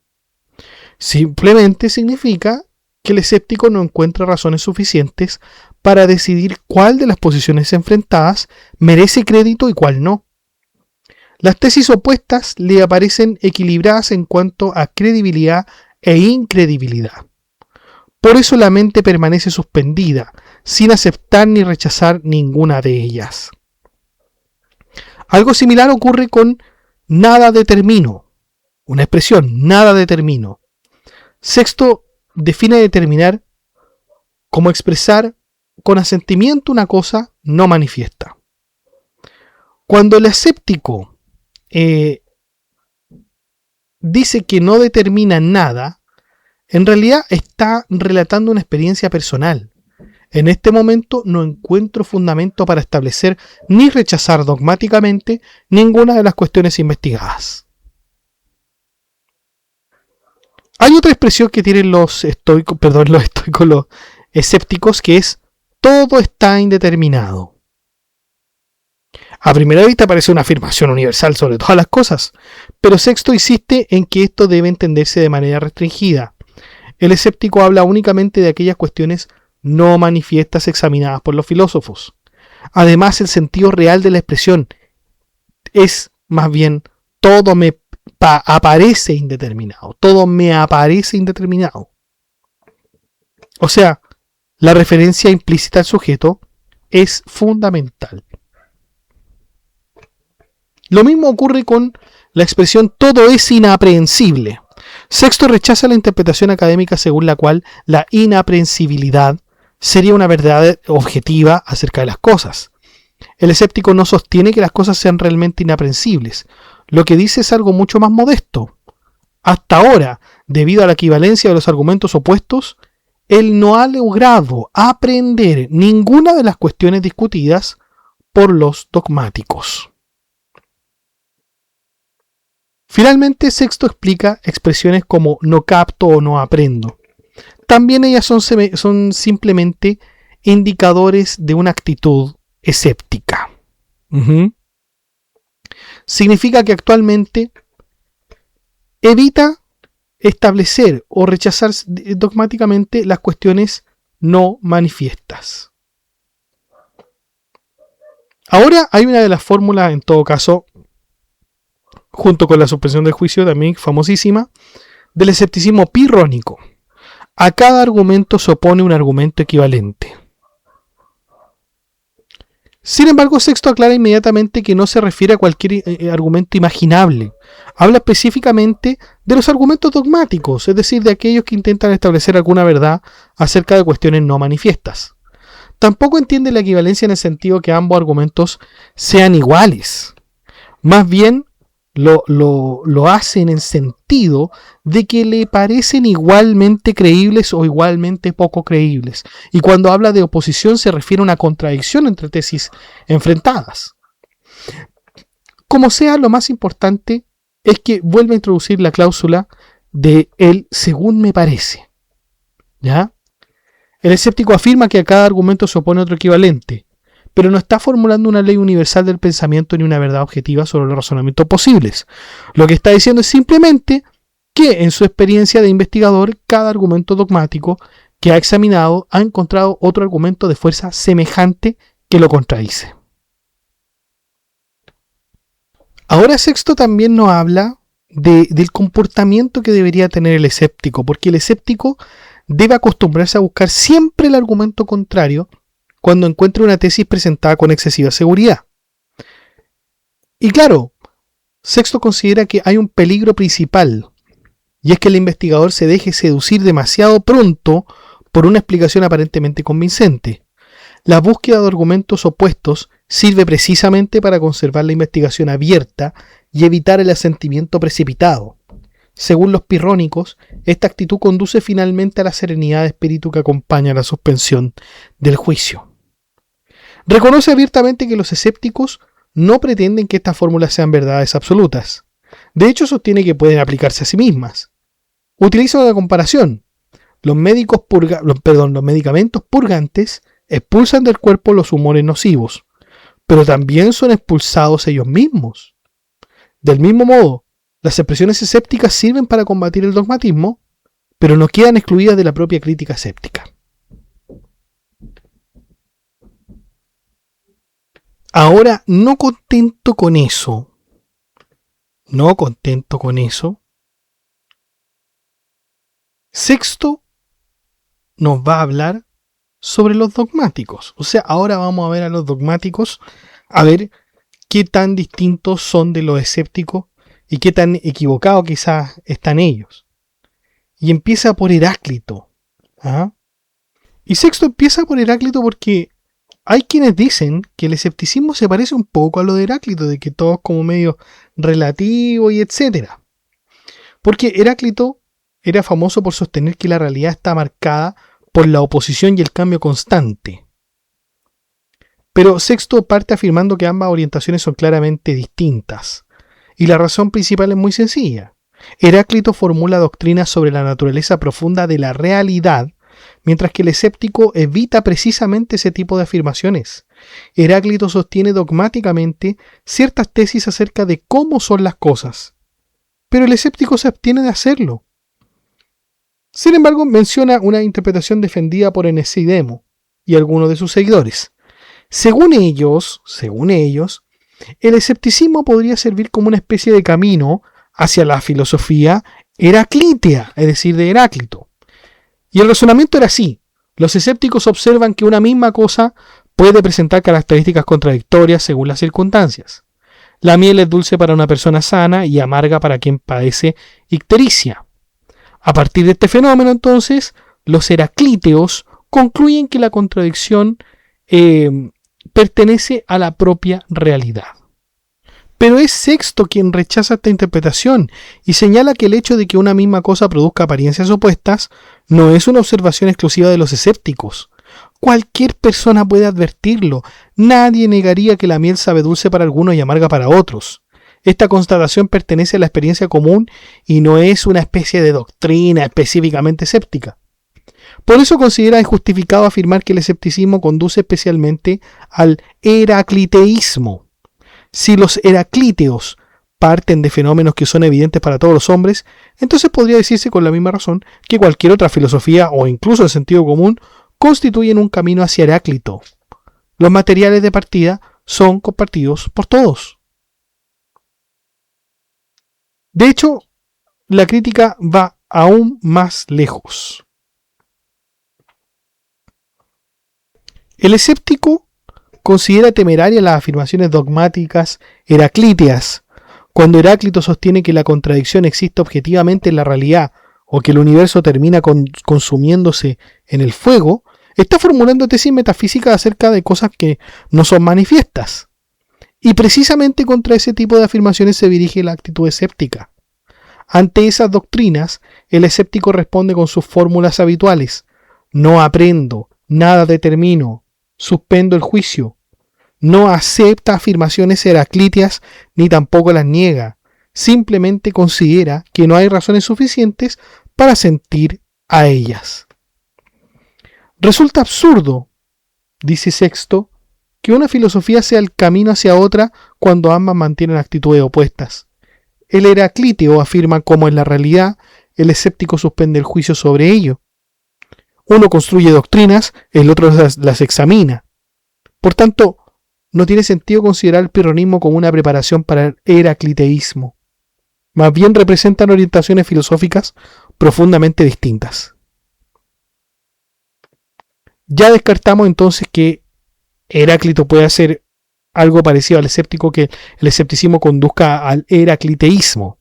Simplemente significa que el escéptico no encuentra razones suficientes para decidir cuál de las posiciones enfrentadas merece crédito y cuál no. Las tesis opuestas le aparecen equilibradas en cuanto a credibilidad e incredibilidad. Por eso la mente permanece suspendida, sin aceptar ni rechazar ninguna de ellas. Algo similar ocurre con nada determino, una expresión, nada determino. Sexto define determinar como expresar con asentimiento una cosa no manifiesta. Cuando el escéptico dice que no determina nada, en realidad está relatando una experiencia personal. En este momento no encuentro fundamento para establecer ni rechazar dogmáticamente ninguna de las cuestiones investigadas. Hay otra expresión que tienen los escépticos, que es todo está indeterminado. A primera vista parece una afirmación universal sobre todas las cosas, pero Sexto insiste en que esto debe entenderse de manera restringida. El escéptico habla únicamente de aquellas cuestiones no manifiestas examinadas por los filósofos. Además, el sentido real de la expresión es más bien todo me aparece indeterminado. Todo me aparece indeterminado. O sea, la referencia implícita al sujeto es fundamental. Lo mismo ocurre con la expresión todo es inaprehensible. Sexto rechaza la interpretación académica según la cual la inaprehensibilidad sería una verdad objetiva acerca de las cosas. El escéptico no sostiene que las cosas sean realmente inaprehensibles. Lo que dice es algo mucho más modesto. Hasta ahora, debido a la equivalencia de los argumentos opuestos, él no ha logrado aprender ninguna de las cuestiones discutidas por los dogmáticos. Finalmente, Sexto explica expresiones como no capto o no aprendo. También ellas son simplemente indicadores de una actitud escéptica. Significa que actualmente evita establecer o rechazar dogmáticamente las cuestiones no manifiestas. Ahora hay una de las fórmulas, en todo caso, junto con la suspensión del juicio, también famosísima, del escepticismo pirrónico. A cada argumento se opone un argumento equivalente. Sin embargo, Sexto aclara inmediatamente que no se refiere a cualquier argumento imaginable. Habla específicamente de los argumentos dogmáticos, es decir, de aquellos que intentan establecer alguna verdad acerca de cuestiones no manifiestas. Tampoco entiende la equivalencia en el sentido que ambos argumentos sean iguales. Más bien, lo hace en el sentido de que le parecen igualmente creíbles o igualmente poco creíbles. Y cuando habla de oposición se refiere a una contradicción entre tesis enfrentadas. Como sea, lo más importante es que vuelve a introducir la cláusula de el según me parece. ¿Ya? El escéptico afirma que a cada argumento se opone otro equivalente, pero no está formulando una ley universal del pensamiento ni una verdad objetiva sobre los razonamientos posibles. Lo que está diciendo es simplemente que en su experiencia de investigador, cada argumento dogmático que ha examinado ha encontrado otro argumento de fuerza semejante que lo contradice. Ahora Sexto también nos habla del comportamiento que debería tener el escéptico, porque el escéptico debe acostumbrarse a buscar siempre el argumento contrario cuando encuentre una tesis presentada con excesiva seguridad. Y claro, Sexto considera que hay un peligro principal, y es que el investigador se deje seducir demasiado pronto por una explicación aparentemente convincente. La búsqueda de argumentos opuestos sirve precisamente para conservar la investigación abierta y evitar el asentimiento precipitado. Según los pirrónicos, esta actitud conduce finalmente a la serenidad de espíritu que acompaña la suspensión del juicio. Reconoce abiertamente que los escépticos no pretenden que estas fórmulas sean verdades absolutas. De hecho, sostiene que pueden aplicarse a sí mismas. Utiliza una comparación. Los medicamentos purgantes expulsan del cuerpo los humores nocivos, pero también son expulsados ellos mismos. Del mismo modo, las expresiones escépticas sirven para combatir el dogmatismo, pero no quedan excluidas de la propia crítica escéptica. Ahora, no contento con eso, Sexto nos va a hablar sobre los dogmáticos. O sea, ahora vamos a ver a los dogmáticos, a ver qué tan distintos son de los escépticos y qué tan equivocados quizás están ellos. Y empieza por Heráclito. Y Sexto empieza por Heráclito porque hay quienes dicen que el escepticismo se parece un poco a lo de Heráclito, de que todo es como medio relativo y etcétera. Porque Heráclito era famoso por sostener que la realidad está marcada por la oposición y el cambio constante. Pero Sexto parte afirmando que ambas orientaciones son claramente distintas. Y la razón principal es muy sencilla. Heráclito formula doctrinas sobre la naturaleza profunda de la realidad, mientras que el escéptico evita precisamente ese tipo de afirmaciones. Heráclito sostiene dogmáticamente ciertas tesis acerca de cómo son las cosas, pero el escéptico se abstiene de hacerlo. Sin embargo, menciona una interpretación defendida por Enesidemo y algunos de sus seguidores. Según ellos, el escepticismo podría servir como una especie de camino hacia la filosofía heraclítea, es decir, de Heráclito. Y el razonamiento era así. Los escépticos observan que una misma cosa puede presentar características contradictorias según las circunstancias. La miel es dulce para una persona sana y amarga para quien padece ictericia. A partir de este fenómeno, entonces, los heraclíteos concluyen que la contradicción pertenece a la propia realidad. Pero es Sexto quien rechaza esta interpretación y señala que el hecho de que una misma cosa produzca apariencias opuestas no es una observación exclusiva de los escépticos. Cualquier persona puede advertirlo. Nadie negaría que la miel sabe dulce para algunos y amarga para otros. Esta constatación pertenece a la experiencia común y no es una especie de doctrina específicamente escéptica. Por eso considera injustificado afirmar que el escepticismo conduce especialmente al heracliteísmo. Si los heraclíteos parten de fenómenos que son evidentes para todos los hombres, entonces podría decirse con la misma razón que cualquier otra filosofía o incluso el sentido común constituyen un camino hacia Heráclito. Los materiales de partida son compartidos por todos. De hecho, la crítica va aún más lejos. El escéptico considera temerarias las afirmaciones dogmáticas heraclíteas. Cuando Heráclito sostiene que la contradicción existe objetivamente en la realidad o que el universo termina consumiéndose en el fuego, está formulando tesis metafísicas acerca de cosas que no son manifiestas. Y precisamente contra ese tipo de afirmaciones se dirige la actitud escéptica. Ante esas doctrinas, el escéptico responde con sus fórmulas habituales. No aprendo, nada determino, suspendo el juicio. No acepta afirmaciones heraclíteas ni tampoco las niega. Simplemente considera que no hay razones suficientes para sentir a ellas. Resulta absurdo, dice Sexto, que una filosofía sea el camino hacia otra cuando ambas mantienen actitudes opuestas. El heraclíteo afirma cómo en la realidad el escéptico suspende el juicio sobre ello. Uno construye doctrinas, el otro las examina. Por tanto, no tiene sentido considerar el pirronismo como una preparación para el heracliteísmo. Más bien representan orientaciones filosóficas profundamente distintas. Ya descartamos entonces que Heráclito puede hacer algo parecido al escéptico, que el escepticismo conduzca al heracliteísmo.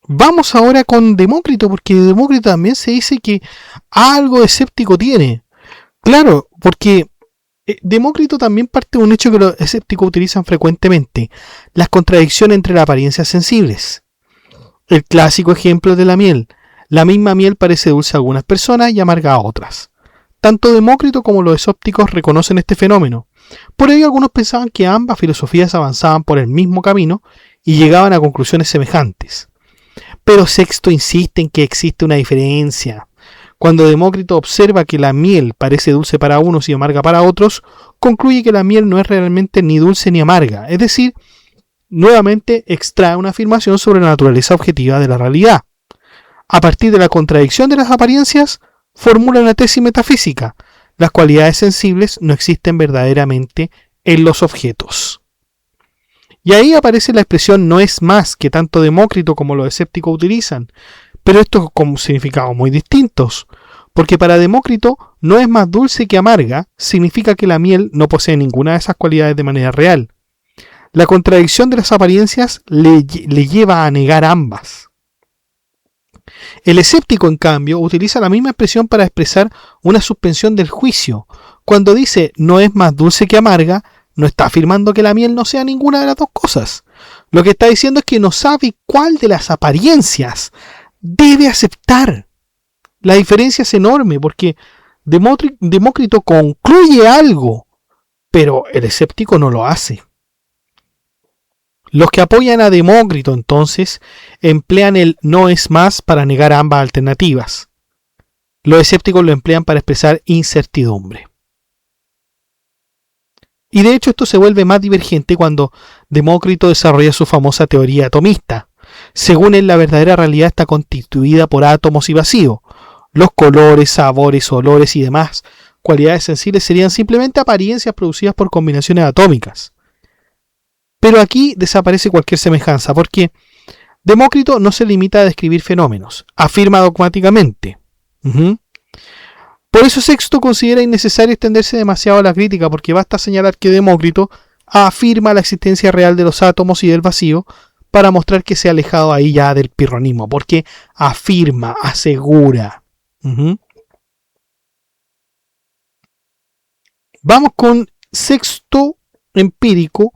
Vamos ahora con Demócrito, porque de Demócrito también se dice que algo de escéptico tiene. Claro, porque Demócrito también parte de un hecho que los escépticos utilizan frecuentemente: las contradicciones entre las apariencias sensibles. El clásico ejemplo de la miel. La misma miel parece dulce a algunas personas y amarga a otras. Tanto Demócrito como los escépticos reconocen este fenómeno. Por ello, algunos pensaban que ambas filosofías avanzaban por el mismo camino y llegaban a conclusiones semejantes. Pero Sexto insiste en que existe una diferencia. Cuando Demócrito observa que la miel parece dulce para unos y amarga para otros, concluye que la miel no es realmente ni dulce ni amarga, es decir, nuevamente extrae una afirmación sobre la naturaleza objetiva de la realidad. A partir de la contradicción de las apariencias, formula una tesis metafísica: las cualidades sensibles no existen verdaderamente en los objetos. Y ahí aparece la expresión no es más, que tanto Demócrito como los escépticos utilizan, pero esto con significados muy distintos, porque para Demócrito no es más dulce que amarga significa que la miel no posee ninguna de esas cualidades de manera real. La contradicción de las apariencias le lleva a negar ambas. El escéptico, en cambio, utiliza la misma expresión para expresar una suspensión del juicio. Cuando dice no es más dulce que amarga, no está afirmando que la miel no sea ninguna de las dos cosas. Lo que está diciendo es que no sabe cuál de las apariencias debe aceptar. La diferencia es enorme, porque Demócrito concluye algo, pero el escéptico no lo hace. Los que apoyan a Demócrito, entonces, emplean el no es más para negar ambas alternativas. Los escépticos lo emplean para expresar incertidumbre. Y de hecho esto se vuelve más divergente cuando Demócrito desarrolla su famosa teoría atomista. Según él, la verdadera realidad está constituida por átomos y vacío. Los colores, sabores, olores y demás cualidades sensibles serían simplemente apariencias producidas por combinaciones atómicas. Pero aquí desaparece cualquier semejanza, porque Demócrito no se limita a describir fenómenos, afirma dogmáticamente. Por eso Sexto considera innecesario extenderse demasiado a la crítica, porque basta señalar que Demócrito afirma la existencia real de los átomos y del vacío para mostrar que se ha alejado ahí ya del pirronismo, porque afirma, asegura. Vamos con Sexto empírico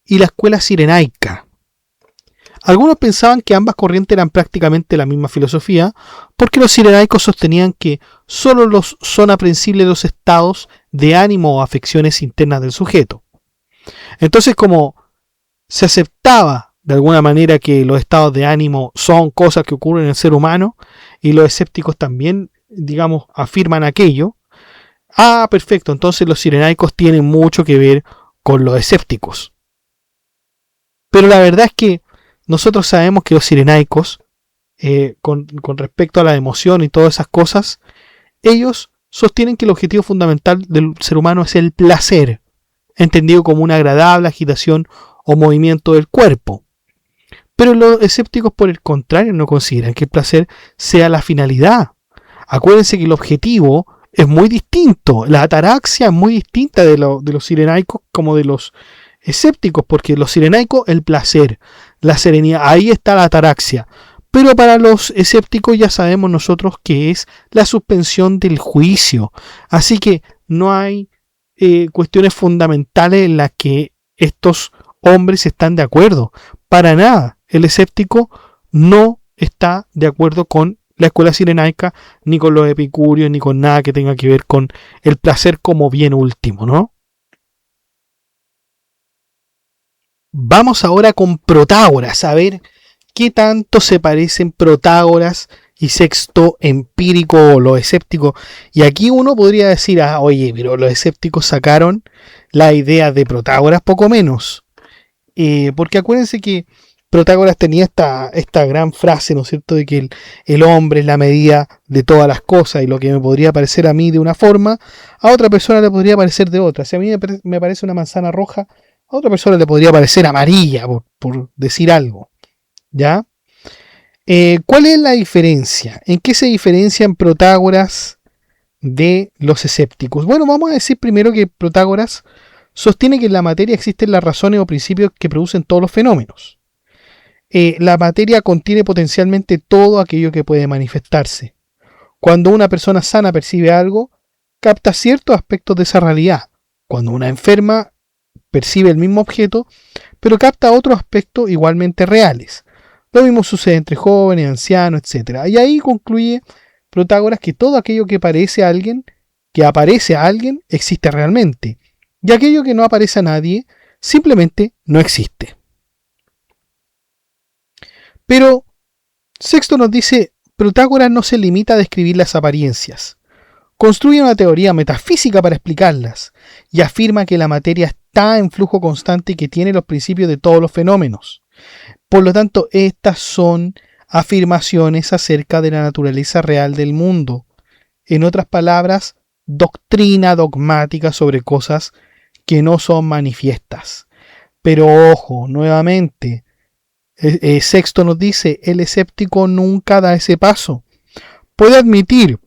y la escuela cirenaica. Algunos pensaban que ambas corrientes eran prácticamente la misma filosofía, porque los cirenaicos sostenían que solo son aprensibles los estados de ánimo o afecciones internas del sujeto. Entonces, como se aceptaba de alguna manera que los estados de ánimo son cosas que ocurren en el ser humano, y los escépticos también, digamos, afirman aquello, perfecto, entonces los cirenaicos tienen mucho que ver con los escépticos. Pero la verdad es que nosotros sabemos que los cirenaicos, con respecto a la emoción y todas esas cosas, ellos sostienen que el objetivo fundamental del ser humano es el placer, entendido como una agradable agitación o movimiento del cuerpo. Pero los escépticos, por el contrario, no consideran que el placer sea la finalidad. Acuérdense que el objetivo es muy distinto, la ataraxia es muy distinta de los cirenaicos como de los escépticos, porque los cirenaicos, el placer, la serenidad, ahí está la ataraxia. Pero para los escépticos ya sabemos nosotros que es la suspensión del juicio. Así que no hay cuestiones fundamentales en las que estos hombres están de acuerdo. Para nada. El escéptico no está de acuerdo con la escuela cirenaica, ni con los epicúreos, ni con nada que tenga que ver con el placer como bien último, ¿no? Vamos ahora con Protágoras, a ver qué tanto se parecen Protágoras y Sexto empírico o los escépticos. Y aquí uno podría decir, oye, pero los escépticos sacaron la idea de Protágoras poco menos. Porque acuérdense que Protágoras tenía esta gran frase, ¿no es cierto?, de que el hombre es la medida de todas las cosas, y lo que me podría parecer a mí de una forma, a otra persona le podría parecer de otra. Si a mí me parece una manzana roja, a otra persona le podría parecer amarilla, por decir algo. ¿Ya? ¿Cuál es la diferencia? ¿En qué se diferencian Protágoras de los escépticos? Bueno, vamos a decir primero que Protágoras sostiene que en la materia existen las razones o principios que producen todos los fenómenos. La materia contiene potencialmente todo aquello que puede manifestarse. Cuando una persona sana percibe algo, capta ciertos aspectos de esa realidad. Cuando una enferma percibe el mismo objeto, pero capta otros aspectos igualmente reales. Lo mismo sucede entre jóvenes, ancianos, etc. Y ahí concluye Protágoras que todo aquello que aparece a alguien, existe realmente. Y aquello que no aparece a nadie, simplemente no existe. Pero Sexto nos dice, Protágoras no se limita a describir las apariencias. Construye una teoría metafísica para explicarlas y afirma que la materia está en flujo constante y que tiene los principios de todos los fenómenos. Por lo tanto, estas son afirmaciones acerca de la naturaleza real del mundo. En otras palabras, doctrina dogmática sobre cosas que no son manifiestas. Pero ojo, nuevamente, Sexto nos dice, el escéptico nunca da ese paso. Puede admitir,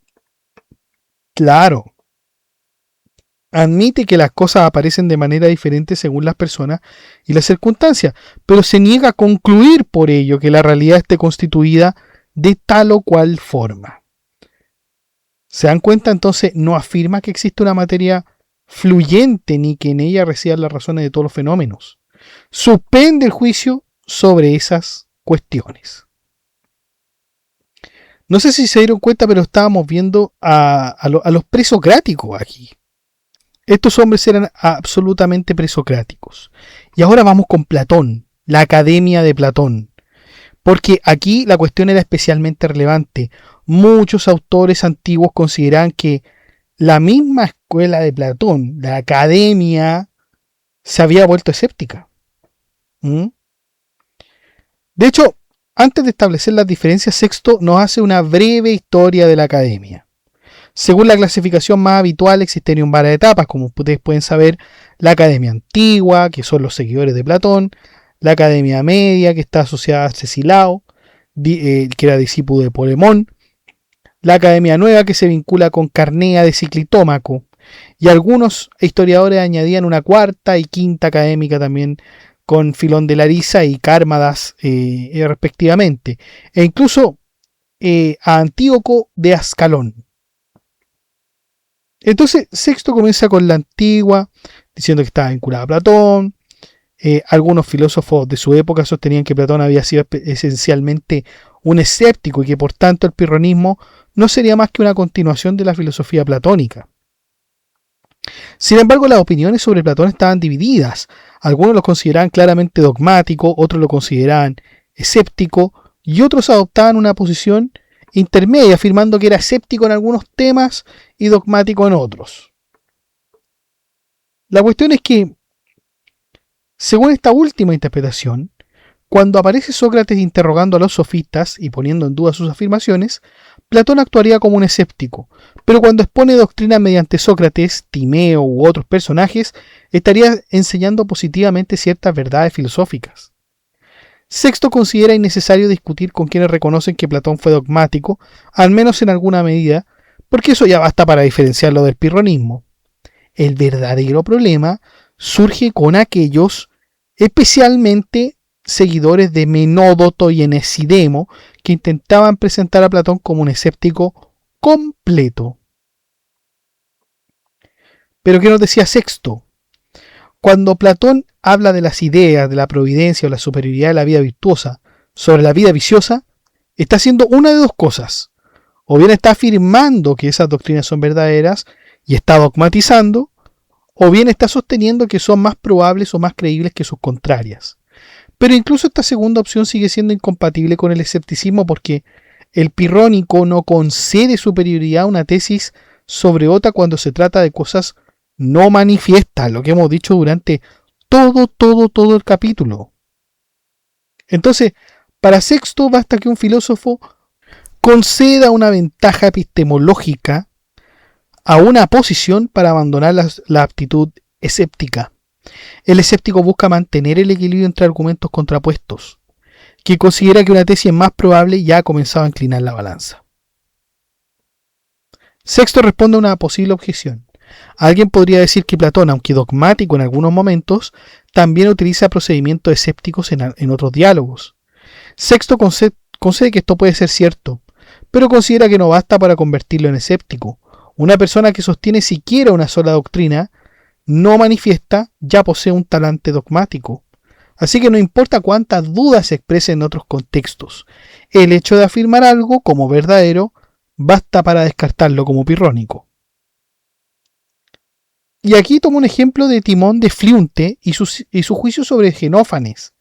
claro, admite que las cosas aparecen de manera diferente según las personas y las circunstancias, pero se niega a concluir por ello que la realidad esté constituida de tal o cual forma. ¿Se dan cuenta? Entonces no afirma que existe una materia fluyente ni que en ella residan las razones de todos los fenómenos. Suspende el juicio sobre esas cuestiones. No sé si se dieron cuenta, pero estábamos viendo a los presocráticos aquí. Estos hombres eran absolutamente presocráticos. Y ahora vamos con Platón, la Academia de Platón. Porque aquí la cuestión era especialmente relevante. Muchos autores antiguos consideran que la misma escuela de Platón, la Academia, se había vuelto escéptica. De hecho, antes de establecer las diferencias, Sexto nos hace una breve historia de la Academia. Según la clasificación más habitual, existen varias etapas, como ustedes pueden saber, la Academia Antigua, que son los seguidores de Platón, la Academia Media, que está asociada a Cesilao, que era discípulo de Polemón, la Academia Nueva, que se vincula con Carnea de Ciclitómaco, y algunos historiadores añadían una cuarta y quinta académica también, con Filón de Larisa y Cármadas respectivamente, e incluso a Antíoco de Ascalón. Entonces Sexto comienza con la Antigua, diciendo que estaba vinculada a Platón. Algunos filósofos de su época sostenían que Platón había sido esencialmente un escéptico y que por tanto el pirronismo no sería más que una continuación de la filosofía platónica. Sin embargo, las opiniones sobre Platón estaban divididas. Algunos lo consideraban claramente dogmático, otros lo consideraban escéptico y otros adoptaban una posición intermedia, afirmando que era escéptico en algunos temas y dogmático en otros. La cuestión es que, según esta última interpretación, cuando aparece Sócrates interrogando a los sofistas y poniendo en duda sus afirmaciones, Platón actuaría como un escéptico, pero cuando expone doctrina mediante Sócrates, Timeo u otros personajes, estaría enseñando positivamente ciertas verdades filosóficas. Sexto considera innecesario discutir con quienes reconocen que Platón fue dogmático, al menos en alguna medida, porque eso ya basta para diferenciarlo del pirronismo. El verdadero problema surge con aquellos, especialmente seguidores de Menódoto y Enesidemo, que intentaban presentar a Platón como un escéptico completo. Pero ¿qué nos decía Sexto? Cuando Platón habla de las ideas, de la providencia o la superioridad de la vida virtuosa sobre la vida viciosa, está haciendo una de dos cosas. O bien está afirmando que esas doctrinas son verdaderas y está dogmatizando, o bien está sosteniendo que son más probables o más creíbles que sus contrarias. Pero incluso esta segunda opción sigue siendo incompatible con el escepticismo porque el pirrónico no concede superioridad a una tesis sobre otra cuando se trata de cosas no manifiestas, lo que hemos dicho durante todo el capítulo. Entonces, para Sexto basta que un filósofo conceda una ventaja epistemológica a una posición para abandonar la aptitud escéptica. El escéptico busca mantener el equilibrio entre argumentos contrapuestos, que considera que una tesis es más probable y ya ha comenzado a inclinar la balanza. Sexto responde a una posible objeción. Alguien podría decir que Platón, aunque dogmático en algunos momentos, también utiliza procedimientos escépticos en otros diálogos. Sexto concede que esto puede ser cierto, pero considera que no basta para convertirlo en escéptico. Una persona que sostiene siquiera una sola doctrina no manifiesta ya posee un talante dogmático. Así que no importa cuántas dudas se expresen en otros contextos, el hecho de afirmar algo como verdadero basta para descartarlo como pirrónico. Y aquí tomo un ejemplo de Timón de Fliunte y su juicio sobre Genófanes.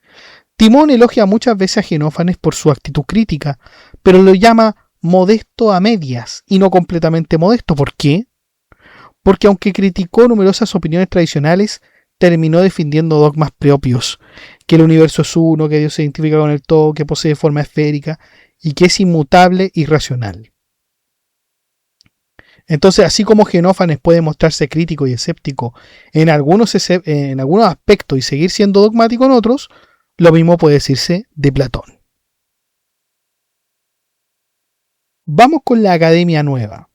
Timón elogia muchas veces a Genófanes por su actitud crítica, pero lo llama modesto a medias y no completamente modesto. ¿Por qué? Porque aunque criticó numerosas opiniones tradicionales, terminó defendiendo dogmas propios, que el universo es uno, que Dios se identifica con el todo, que posee forma esférica y que es inmutable y racional. Entonces, así como Genófanes puede mostrarse crítico y escéptico en algunos aspectos y seguir siendo dogmático en otros, lo mismo puede decirse de Platón. Vamos con la Academia Nueva.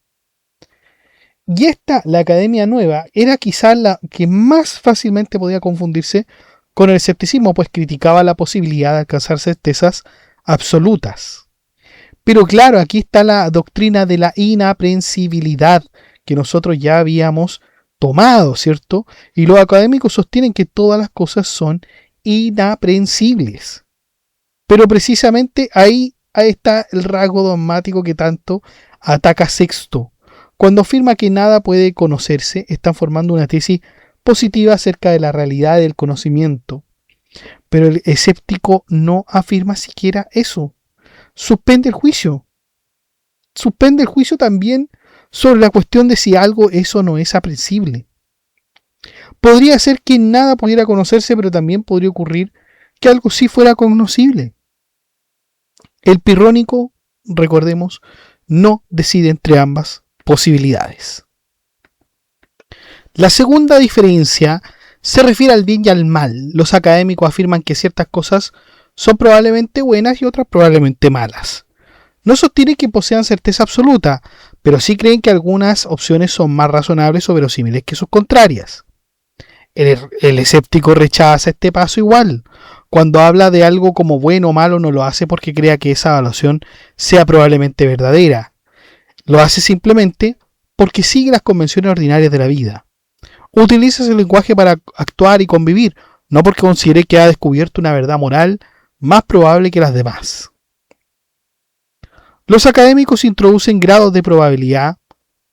Y la Academia Nueva, era quizás la que más fácilmente podía confundirse con el escepticismo, pues criticaba la posibilidad de alcanzar certezas absolutas. Pero claro, aquí está la doctrina de la inaprensibilidad que nosotros ya habíamos tomado, ¿cierto? Y los académicos sostienen que todas las cosas son inaprensibles. Pero precisamente ahí está el rasgo dogmático que tanto ataca Sexto. Cuando afirma que nada puede conocerse, están formando una tesis positiva acerca de la realidad del conocimiento. Pero el escéptico no afirma siquiera eso. Suspende el juicio. Suspende el juicio también sobre la cuestión de si algo es o no es aprensible. Podría ser que nada pudiera conocerse, pero también podría ocurrir que algo sí fuera conocible. El pirrónico, recordemos, no decide entre ambas posibilidades. La segunda diferencia se refiere al bien y al mal. Los académicos afirman que ciertas cosas son probablemente buenas y otras probablemente malas. No sostienen que posean certeza absoluta, pero sí creen que algunas opciones son más razonables o verosímiles que sus contrarias. El escéptico rechaza este paso igual. Cuando habla de algo como bueno o malo, no lo hace porque crea que esa evaluación sea probablemente verdadera. Lo hace simplemente porque sigue las convenciones ordinarias de la vida. Utiliza ese lenguaje para actuar y convivir, no porque considere que ha descubierto una verdad moral más probable que las demás. Los académicos introducen grados de probabilidad,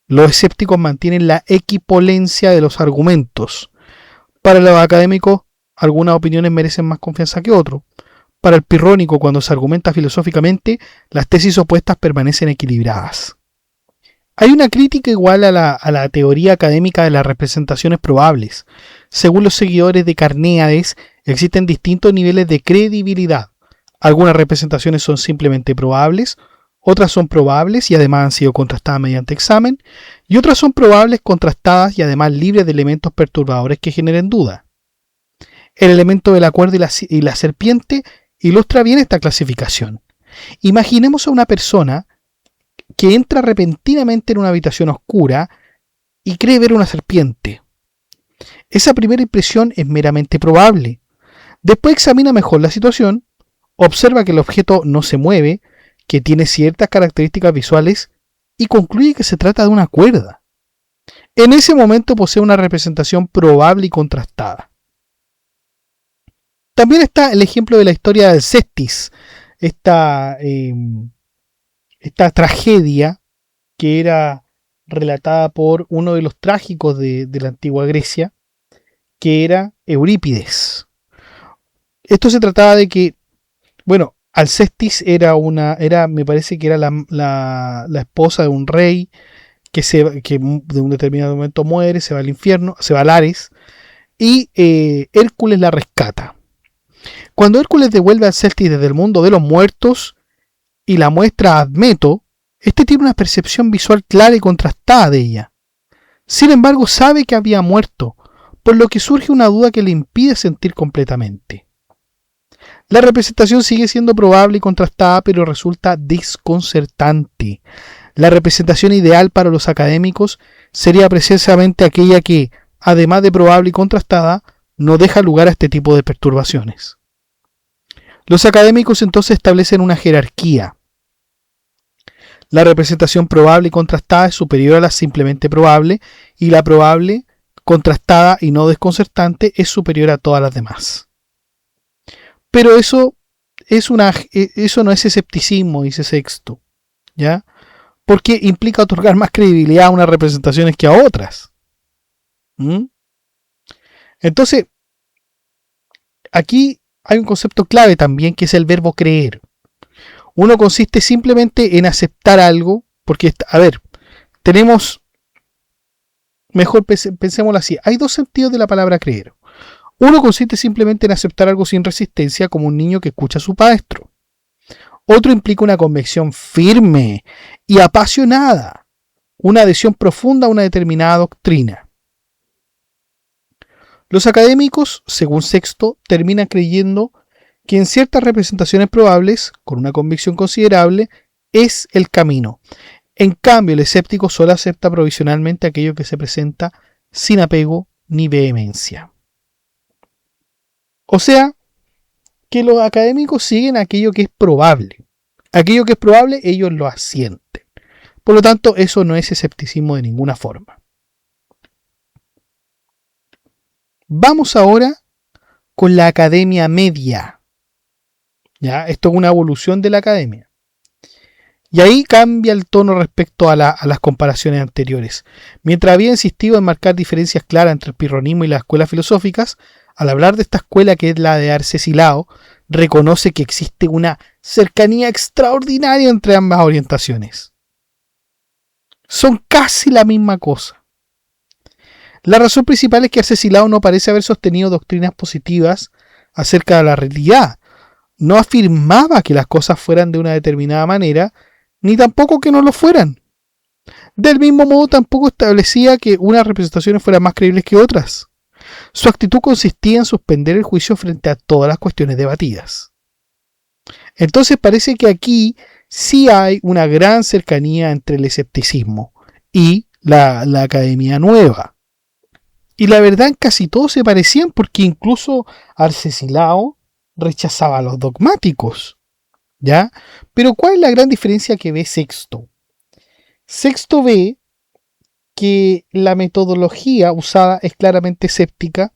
los escépticos mantienen la equipolencia de los argumentos. Para los académicos, algunas opiniones merecen más confianza que otras. Para el pirrónico, cuando se argumenta filosóficamente, las tesis opuestas permanecen equilibradas. Hay una crítica igual a la teoría académica de las representaciones probables. Según los seguidores de Carnéades, existen distintos niveles de credibilidad. Algunas representaciones son simplemente probables, otras son probables y además han sido contrastadas mediante examen, y otras son probables, contrastadas y además libres de elementos perturbadores que generen duda. El elemento de la cuerda y la serpiente ilustra bien esta clasificación. Imaginemos a una persona que entra repentinamente en una habitación oscura y cree ver una serpiente. Esa primera impresión es meramente probable. Después examina mejor la situación, observa que el objeto no se mueve, que tiene ciertas características visuales y concluye que se trata de una cuerda. En ese momento posee una representación probable y contrastada. También está el ejemplo de la historia de Alcestis, esta tragedia que era relatada por uno de los trágicos de la antigua Grecia, que era Eurípides. Esto se trataba de que, bueno, Alcestis me parece que era la esposa de un rey que de un determinado momento muere, se va al infierno, se va al Ares, y Hércules la rescata. Cuando Hércules devuelve a Alcestis desde el mundo de los muertos y la muestra a Admeto, este tiene una percepción visual clara y contrastada de ella. Sin embargo, sabe que había muerto, por lo que surge una duda que le impide sentir completamente. La representación sigue siendo probable y contrastada, pero resulta desconcertante. La representación ideal para los académicos sería precisamente aquella que, además de probable y contrastada, no deja lugar a este tipo de perturbaciones. Los académicos entonces establecen una jerarquía. La representación probable y contrastada es superior a la simplemente probable, y la probable, contrastada y no desconcertante es superior a todas las demás. Pero eso no es escepticismo, dice Sexto, ¿ya? Porque implica otorgar más credibilidad a unas representaciones que a otras. Entonces, aquí hay un concepto clave también, que es el verbo creer. Uno consiste simplemente en aceptar algo, porque, mejor pensémoslo así, hay dos sentidos de la palabra creer. Uno consiste simplemente en aceptar algo sin resistencia, como un niño que escucha a su maestro. Otro implica una convicción firme y apasionada, una adhesión profunda a una determinada doctrina. Los académicos, según Sexto, terminan creyendo que en ciertas representaciones probables, con una convicción considerable, es el camino. En cambio, el escéptico solo acepta provisionalmente aquello que se presenta sin apego ni vehemencia. O sea, que los académicos siguen aquello que es probable. Aquello que es probable, ellos lo asienten. Por lo tanto, eso no es escepticismo de ninguna forma. Vamos ahora con la academia media. ¿Ya? Esto es una evolución de la academia. Y ahí cambia el tono respecto a las comparaciones anteriores. Mientras había insistido en marcar diferencias claras entre el pirronismo y las escuelas filosóficas, al hablar de esta escuela, que es la de Arcesilao, reconoce que existe una cercanía extraordinaria entre ambas orientaciones. Son casi la misma cosa. La razón principal es que Arcesilao no parece haber sostenido doctrinas positivas acerca de la realidad. No afirmaba que las cosas fueran de una determinada manera, ni tampoco que no lo fueran. Del mismo modo, tampoco establecía que unas representaciones fueran más creíbles que otras. Su actitud consistía en suspender el juicio frente a todas las cuestiones debatidas. Entonces parece que aquí sí hay una gran cercanía entre el escepticismo y la academia nueva. Y la verdad, en casi todos se parecían, porque incluso Arcesilao rechazaba a los dogmáticos, ¿ya? Pero ¿cuál es la gran diferencia que ve Sexto? Sexto ve que la metodología usada es claramente escéptica,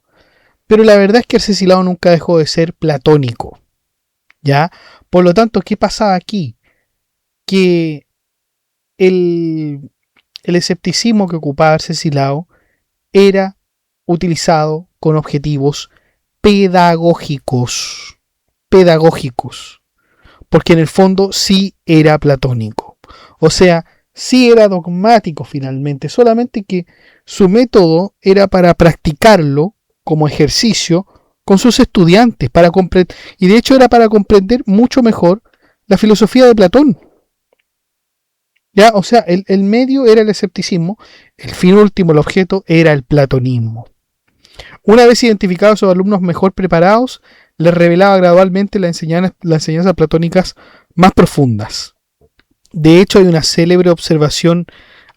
pero la verdad es que Arcesilao nunca dejó de ser platónico, ¿ya? Por lo tanto, ¿qué pasaba aquí? Que el escepticismo que ocupaba Arcesilao era utilizado con objetivos pedagógicos, porque en el fondo sí era platónico, o sea, sí era dogmático finalmente, solamente que su método era para practicarlo como ejercicio con sus estudiantes, y de hecho era para comprender mucho mejor la filosofía de Platón. ¿Ya? O sea, el medio era el escepticismo, el fin último, el objeto, era el platonismo. Una vez identificados a sus alumnos mejor preparados, les revelaba gradualmente las enseñanzas platónicas más profundas. De hecho, hay una célebre observación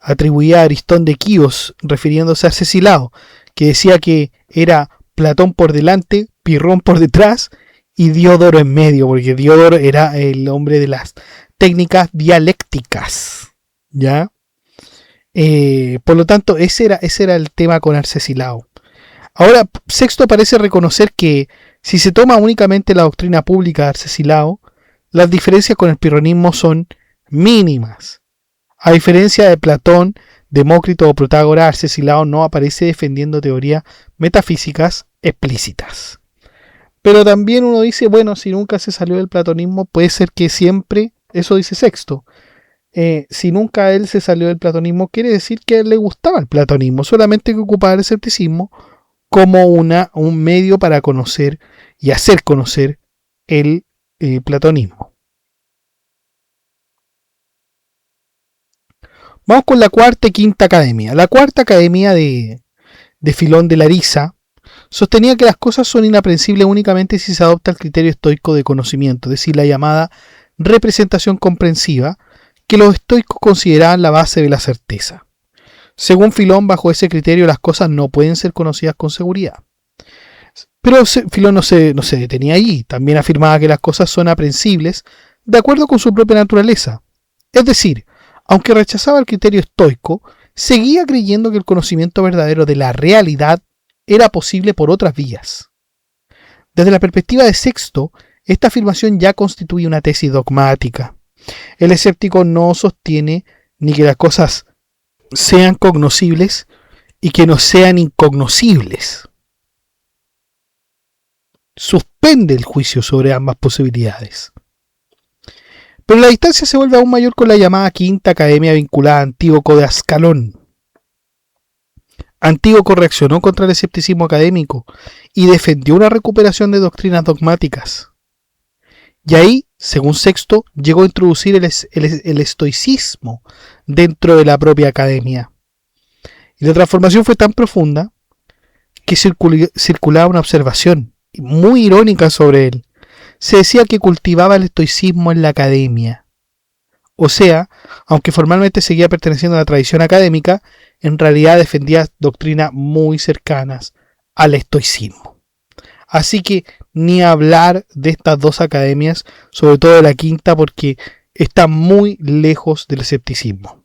atribuida a Aristón de Quíos, refiriéndose a Arcesilao, que decía que era Platón por delante, Pirrón por detrás y Diodoro en medio, porque Diodoro era el hombre de las técnicas dialécticas, ¿ya? Por lo tanto, ese era el tema con Arcesilao. Ahora, Sexto parece reconocer que si se toma únicamente la doctrina pública de Arcesilao, las diferencias con el pirronismo son mínimas. A diferencia de Platón, Demócrito o Protágoras, Arcesilao no aparece defendiendo teorías metafísicas explícitas. Pero también uno dice, bueno, si nunca se salió del platonismo, puede ser que siempre, eso dice Sexto, si nunca él se salió del platonismo, quiere decir que a él le gustaba el platonismo, solamente que ocupaba el escepticismo como un medio para conocer y hacer conocer el platonismo. Vamos con la cuarta y quinta academia. La cuarta academia de Filón de Larisa sostenía que las cosas son inaprensibles únicamente si se adopta el criterio estoico de conocimiento, es decir, la llamada representación comprensiva, que los estoicos consideraban la base de la certeza. Según Filón, bajo ese criterio las cosas no pueden ser conocidas con seguridad. Pero Filón no se detenía allí, también afirmaba que las cosas son aprehensibles de acuerdo con su propia naturaleza. Es decir, aunque rechazaba el criterio estoico, seguía creyendo que el conocimiento verdadero de la realidad era posible por otras vías. Desde la perspectiva de Sexto, esta afirmación ya constituye una tesis dogmática. El escéptico no sostiene ni que las cosas sean cognoscibles y que no sean incognoscibles. Suspende el juicio sobre ambas posibilidades. Pero la distancia se vuelve aún mayor con la llamada Quinta Academia vinculada a Antíoco de Ascalón. Antíoco reaccionó contra el escepticismo académico y defendió una recuperación de doctrinas dogmáticas. Y ahí, según Sexto, llegó a introducir el estoicismo dentro de la propia academia. Y la transformación fue tan profunda que circulaba una observación muy irónica sobre él. Se decía que cultivaba el estoicismo en la academia. O sea, aunque formalmente seguía perteneciendo a la tradición académica, en realidad defendía doctrinas muy cercanas al estoicismo. Así que ni hablar de estas dos academias, sobre todo de la quinta, porque está muy lejos del escepticismo.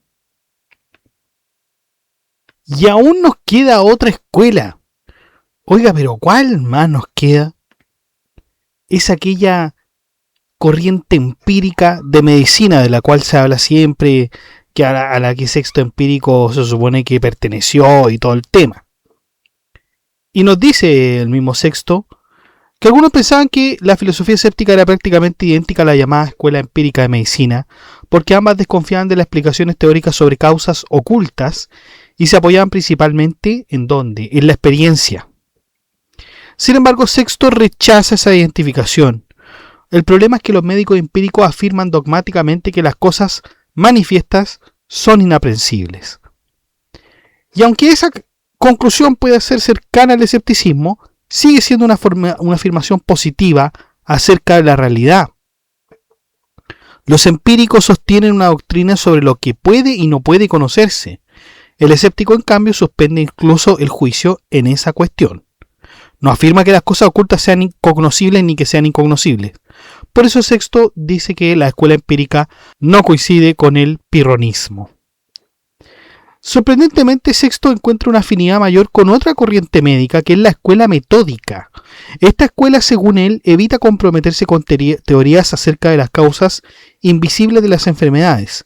Y aún nos queda otra escuela. Oiga, pero ¿cuál más nos queda? Es aquella corriente empírica de medicina de la cual se habla siempre, que a la que Sexto Empírico se supone que perteneció y todo el tema. Y nos dice el mismo Sexto que algunos pensaban que la filosofía escéptica era prácticamente idéntica a la llamada escuela empírica de medicina, porque ambas desconfiaban de las explicaciones teóricas sobre causas ocultas y se apoyaban principalmente ¿en dónde? En la experiencia. Sin embargo, Sexto rechaza esa identificación. El problema es que los médicos empíricos afirman dogmáticamente que las cosas manifiestas son inaprehensibles. Y aunque esa conclusión puede ser cercana al escepticismo, sigue siendo una afirmación positiva acerca de la realidad. Los empíricos sostienen una doctrina sobre lo que puede y no puede conocerse. El escéptico, en cambio, suspende incluso el juicio en esa cuestión. No afirma que las cosas ocultas sean incognoscibles ni que sean incognoscibles. Por eso Sexto dice que la escuela empírica no coincide con el pirronismo. Sorprendentemente, Sexto encuentra una afinidad mayor con otra corriente médica, que es la escuela metódica. Esta escuela, según él, evita comprometerse con teorías acerca de las causas invisibles de las enfermedades.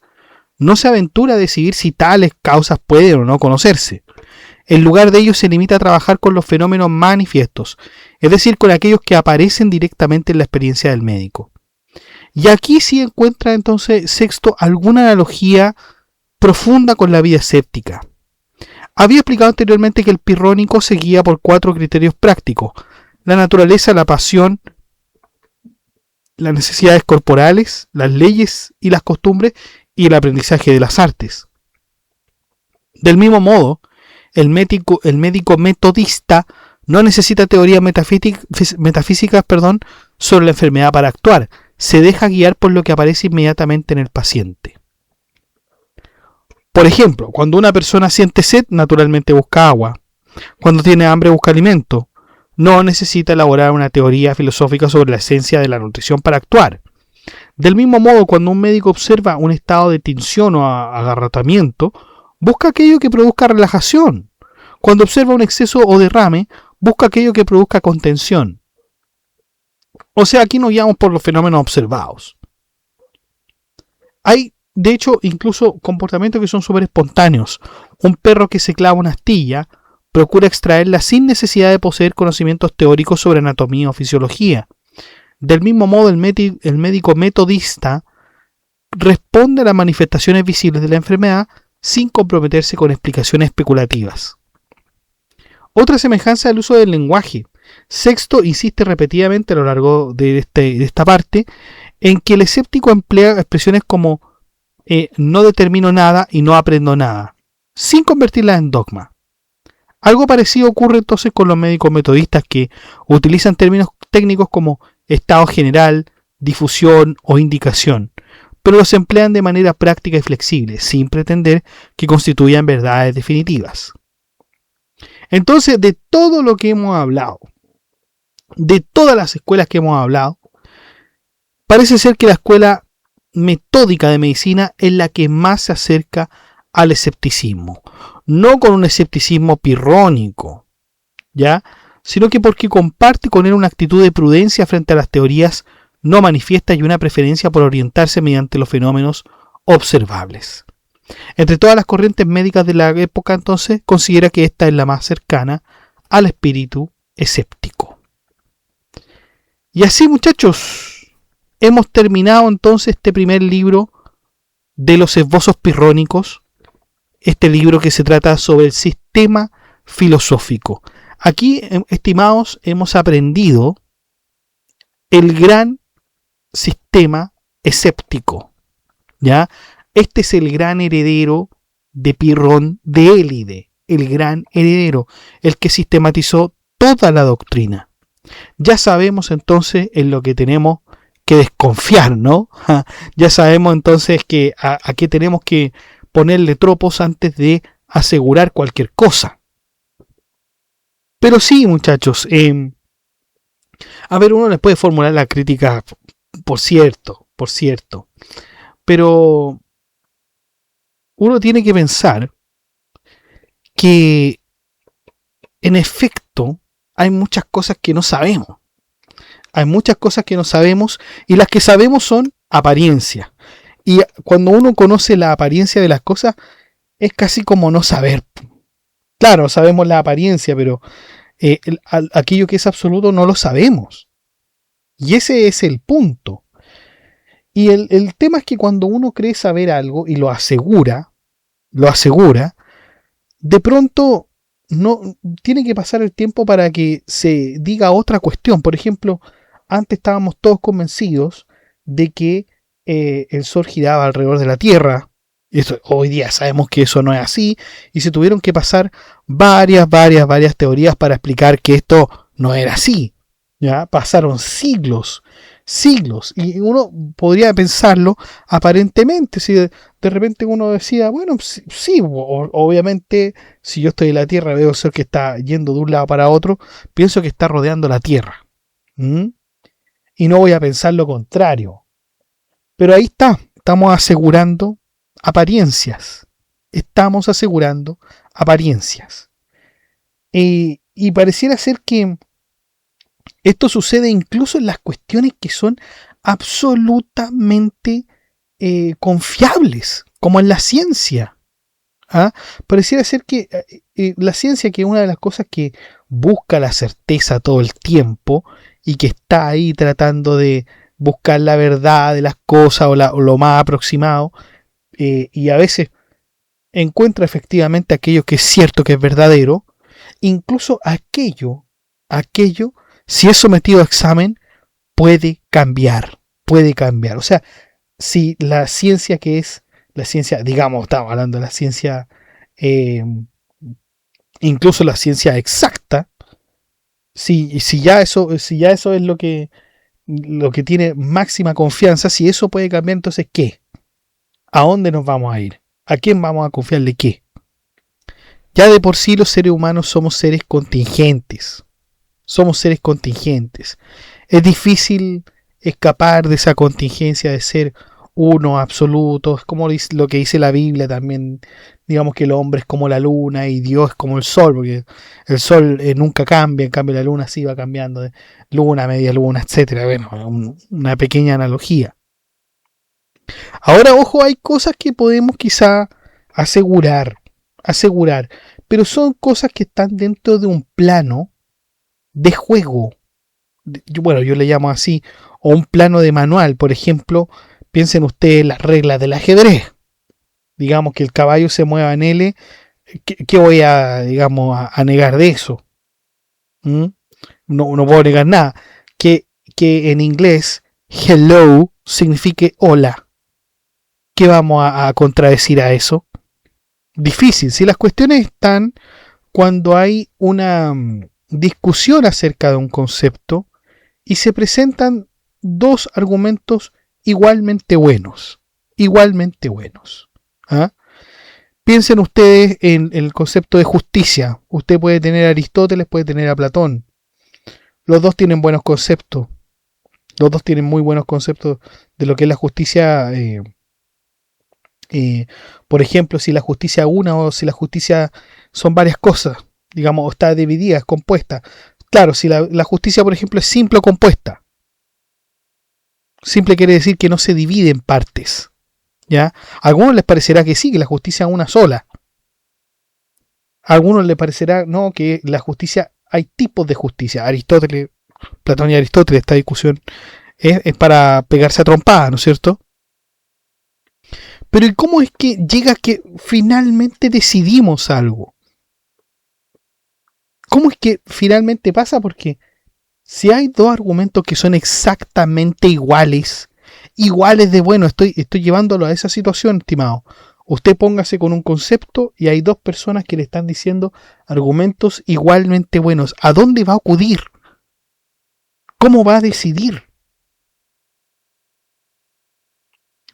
No se aventura a decidir si tales causas pueden o no conocerse. En lugar de ello, se limita a trabajar con los fenómenos manifiestos, es decir, con aquellos que aparecen directamente en la experiencia del médico. Y aquí sí encuentra entonces Sexto alguna analogía profunda con la vida escéptica. Había explicado anteriormente que el pirrónico se guía por 4 criterios prácticos: la naturaleza, la pasión, las necesidades corporales, las leyes y las costumbres y el aprendizaje de las artes. Del mismo modo, el médico metodista no necesita teorías metafísicas sobre la enfermedad para actuar. Se deja guiar por lo que aparece inmediatamente en el paciente. Por ejemplo, cuando una persona siente sed, naturalmente busca agua. Cuando tiene hambre, busca alimento. No necesita elaborar una teoría filosófica sobre la esencia de la nutrición para actuar. Del mismo modo, cuando un médico observa un estado de tensión o agarrotamiento, busca aquello que produzca relajación. Cuando observa un exceso o derrame, busca aquello que produzca contención. O sea, aquí nos guiamos por los fenómenos observados. Hay, de hecho, incluso comportamientos que son súper espontáneos. Un perro que se clava una astilla procura extraerla sin necesidad de poseer conocimientos teóricos sobre anatomía o fisiología. Del mismo modo, el médico metodista responde a las manifestaciones visibles de la enfermedad sin comprometerse con explicaciones especulativas. Otra semejanza es el uso del lenguaje. Sexto insiste repetidamente a lo largo de esta parte en que el escéptico emplea expresiones como no determino nada y no aprendo nada, sin convertirlas en dogma. Algo parecido ocurre entonces con los médicos metodistas, que utilizan términos técnicos como estado general, difusión o indicación, pero los emplean de manera práctica y flexible, sin pretender que constituyan verdades definitivas. Entonces, de todo lo que hemos hablado, de todas las escuelas que hemos hablado, parece ser que la escuela metódica de medicina es la que más se acerca al escepticismo. No con un escepticismo pirrónico, ¿ya? Sino que porque comparte con él una actitud de prudencia frente a las teorías no manifiestas y una preferencia por orientarse mediante los fenómenos observables. Entre todas las corrientes médicas de la época, entonces, considera que esta es la más cercana al espíritu escéptico. Y así, muchachos, hemos terminado entonces este primer libro de los esbozos pirrónicos, este libro que se trata sobre el sistema filosófico. Aquí, estimados, hemos aprendido el gran sistema escéptico, ¿ya? Este es el gran heredero de Pirrón de Élide, el gran heredero, el que sistematizó toda la doctrina. Ya sabemos entonces en lo que tenemos que desconfiar, ¿no? Ya sabemos entonces que a qué tenemos que ponerle tropos antes de asegurar cualquier cosa. Pero sí, muchachos, a ver, uno les puede formular la crítica, por cierto, pero uno tiene que pensar que en efecto hay muchas cosas que no sabemos. Hay muchas cosas que no sabemos y las que sabemos son apariencias. Y cuando uno conoce la apariencia de las cosas es casi como no saber. Claro, sabemos la apariencia, pero aquello que es absoluto no lo sabemos. Y ese es el punto. Y el tema es que cuando uno cree saber algo y lo asegura, de pronto no tiene que pasar el tiempo para que se diga otra cuestión. Por ejemplo, antes estábamos todos convencidos de que el Sol giraba alrededor de la Tierra. Hoy día sabemos que eso no es así y se tuvieron que pasar varias teorías para explicar que esto no era así. ¿Ya? Pasaron siglos y uno podría pensarlo aparentemente, si de repente uno decía, bueno, sí, obviamente si yo estoy en la Tierra veo el Sol que está yendo de un lado para otro, pienso que está rodeando la Tierra. Y no voy a pensar lo contrario. Pero ahí estamos asegurando apariencias. Y pareciera ser que esto sucede incluso en las cuestiones que son absolutamente confiables, como en la ciencia. Pareciera ser que la ciencia, que es una de las cosas que busca la certeza todo el tiempo y que está ahí tratando de buscar la verdad de las cosas o lo más aproximado, y a veces encuentra efectivamente aquello que es cierto, que es verdadero, incluso aquello, si es sometido a examen, puede cambiar. O sea, si la ciencia que es, la ciencia, digamos, estamos hablando de la ciencia, incluso la ciencia exacta, si ya eso es lo que tiene máxima confianza, si eso puede cambiar, entonces ¿qué? ¿A dónde nos vamos a ir? ¿A quién vamos a confiar de qué? Ya de por sí los seres humanos somos seres contingentes. Es difícil escapar de esa contingencia de ser uno absoluto. Es como lo que dice la Biblia también. Digamos que el hombre es como la luna y Dios es como el sol, porque el sol nunca cambia, en cambio la luna sí va cambiando de luna, media luna, etcétera. Bueno, una pequeña analogía. Ahora, ojo, hay cosas que podemos quizá asegurar, pero son cosas que están dentro de un plano de juego. Bueno, yo le llamo así, o un plano de manual. Por ejemplo, piensen ustedes las reglas del ajedrez. Digamos que el caballo se mueva en L. ¿Qué voy a negar de eso? No puedo negar nada. Que en inglés hello signifique hola. ¿Qué vamos a contradecir a eso? Difícil. Si las cuestiones están cuando hay una discusión acerca de un concepto y se presentan dos argumentos igualmente buenos. igualmente buenos. ¿Ah? Piensen ustedes en el concepto de justicia. Usted puede tener a Aristóteles, puede tener a Platón. Los dos tienen buenos conceptos. Los dos tienen muy buenos conceptos de lo que es la justicia. Por ejemplo, si la justicia es una o si la justicia son varias cosas. Digamos, está dividida, es compuesta. Claro, si la justicia, por ejemplo, es simple o compuesta. Simple quiere decir que no se divide en partes. ¿Ya? A algunos les parecerá que sí, que la justicia es una sola. A algunos les parecerá no, que la justicia, hay tipos de justicia. Aristóteles, Platón y Aristóteles, esta discusión es para pegarse a trompadas, ¿no es cierto? Pero ¿y cómo es que llega que finalmente decidimos algo? ¿Cómo es que finalmente pasa? Porque si hay dos argumentos que son exactamente iguales de bueno, estoy llevándolo a esa situación, estimado. Usted póngase con un concepto y hay dos personas que le están diciendo argumentos igualmente buenos. ¿A dónde va a acudir? ¿Cómo va a decidir?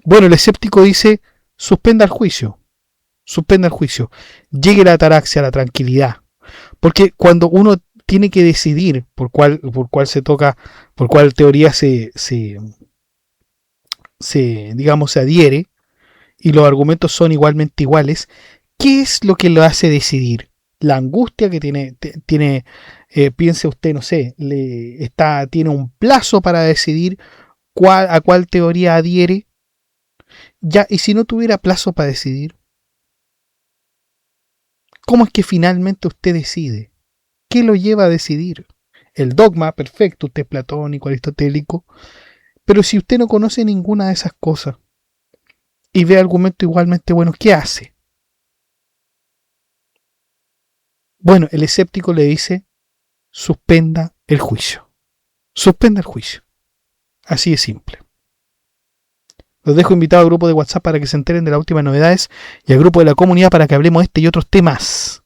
Bueno, el escéptico dice, suspenda el juicio. Suspenda el juicio. Llegue la ataraxia, la tranquilidad. Porque cuando uno tiene que decidir por cuál se toca, por cuál teoría se adhiere, y los argumentos son igualmente iguales, ¿qué es lo que lo hace decidir? La angustia que tiene piense usted, no sé, tiene un plazo para decidir a cuál teoría adhiere. Ya, y si no tuviera plazo para decidir, ¿cómo es que finalmente usted decide? ¿Qué lo lleva a decidir? El dogma, perfecto, usted es platónico, aristotélico, pero si usted no conoce ninguna de esas cosas y ve argumentos igualmente buenos, ¿qué hace? Bueno, el escéptico le dice, suspenda el juicio. Suspenda el juicio. Así de simple. Los dejo invitados al grupo de WhatsApp para que se enteren de las últimas novedades y al grupo de la comunidad para que hablemos de este y otros temas.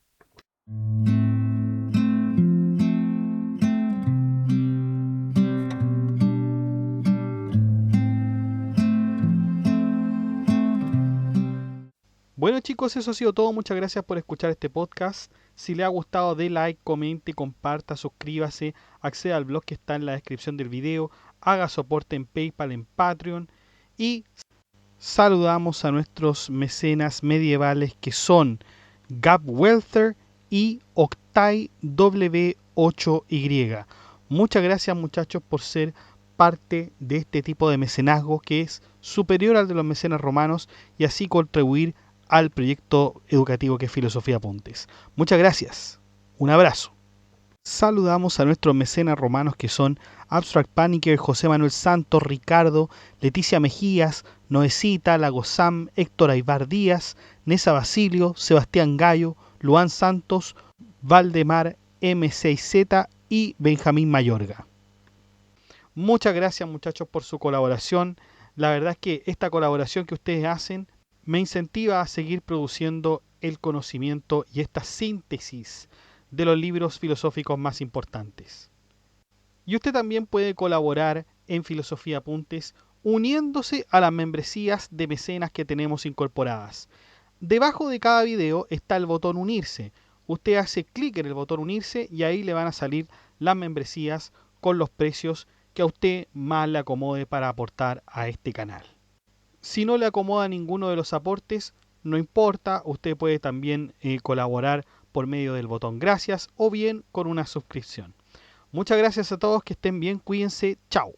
Bueno chicos, eso ha sido todo. Muchas gracias por escuchar este podcast. Si le ha gustado, dé like, comente, comparta, suscríbase, acceda al blog que está en la descripción del video, haga soporte en PayPal, en Patreon y saludamos a nuestros mecenas medievales que son Gab Welther y Octai W8Y. Muchas gracias muchachos por ser parte de este tipo de mecenazgo que es superior al de los mecenas romanos y así contribuir al proyecto educativo que es Filosofía Apuntes. Muchas gracias. Un abrazo. Saludamos a nuestros mecenas romanos que son Abstract Panicker, José Manuel Santos, Ricardo, Leticia Mejías, Noecita, Lagosam, Héctor Aybar Díaz, Nesa Basilio, Sebastián Gallo, Luan Santos, Valdemar M6Z y Benjamín Mayorga. Muchas gracias muchachos por su colaboración. La verdad es que esta colaboración que ustedes hacen me incentiva a seguir produciendo el conocimiento y esta síntesis de los libros filosóficos más importantes. Y usted también puede colaborar en Filosofía Apuntes uniéndose a las membresías de mecenas que tenemos incorporadas. Debajo de cada video está el botón unirse. Usted hace clic en el botón unirse y ahí le van a salir las membresías con los precios que a usted más le acomode para aportar a este canal. Si no le acomoda ninguno de los aportes, no importa, usted puede también colaborar por medio del botón gracias o bien con una suscripción. Muchas gracias a todos, que estén bien, cuídense, chao.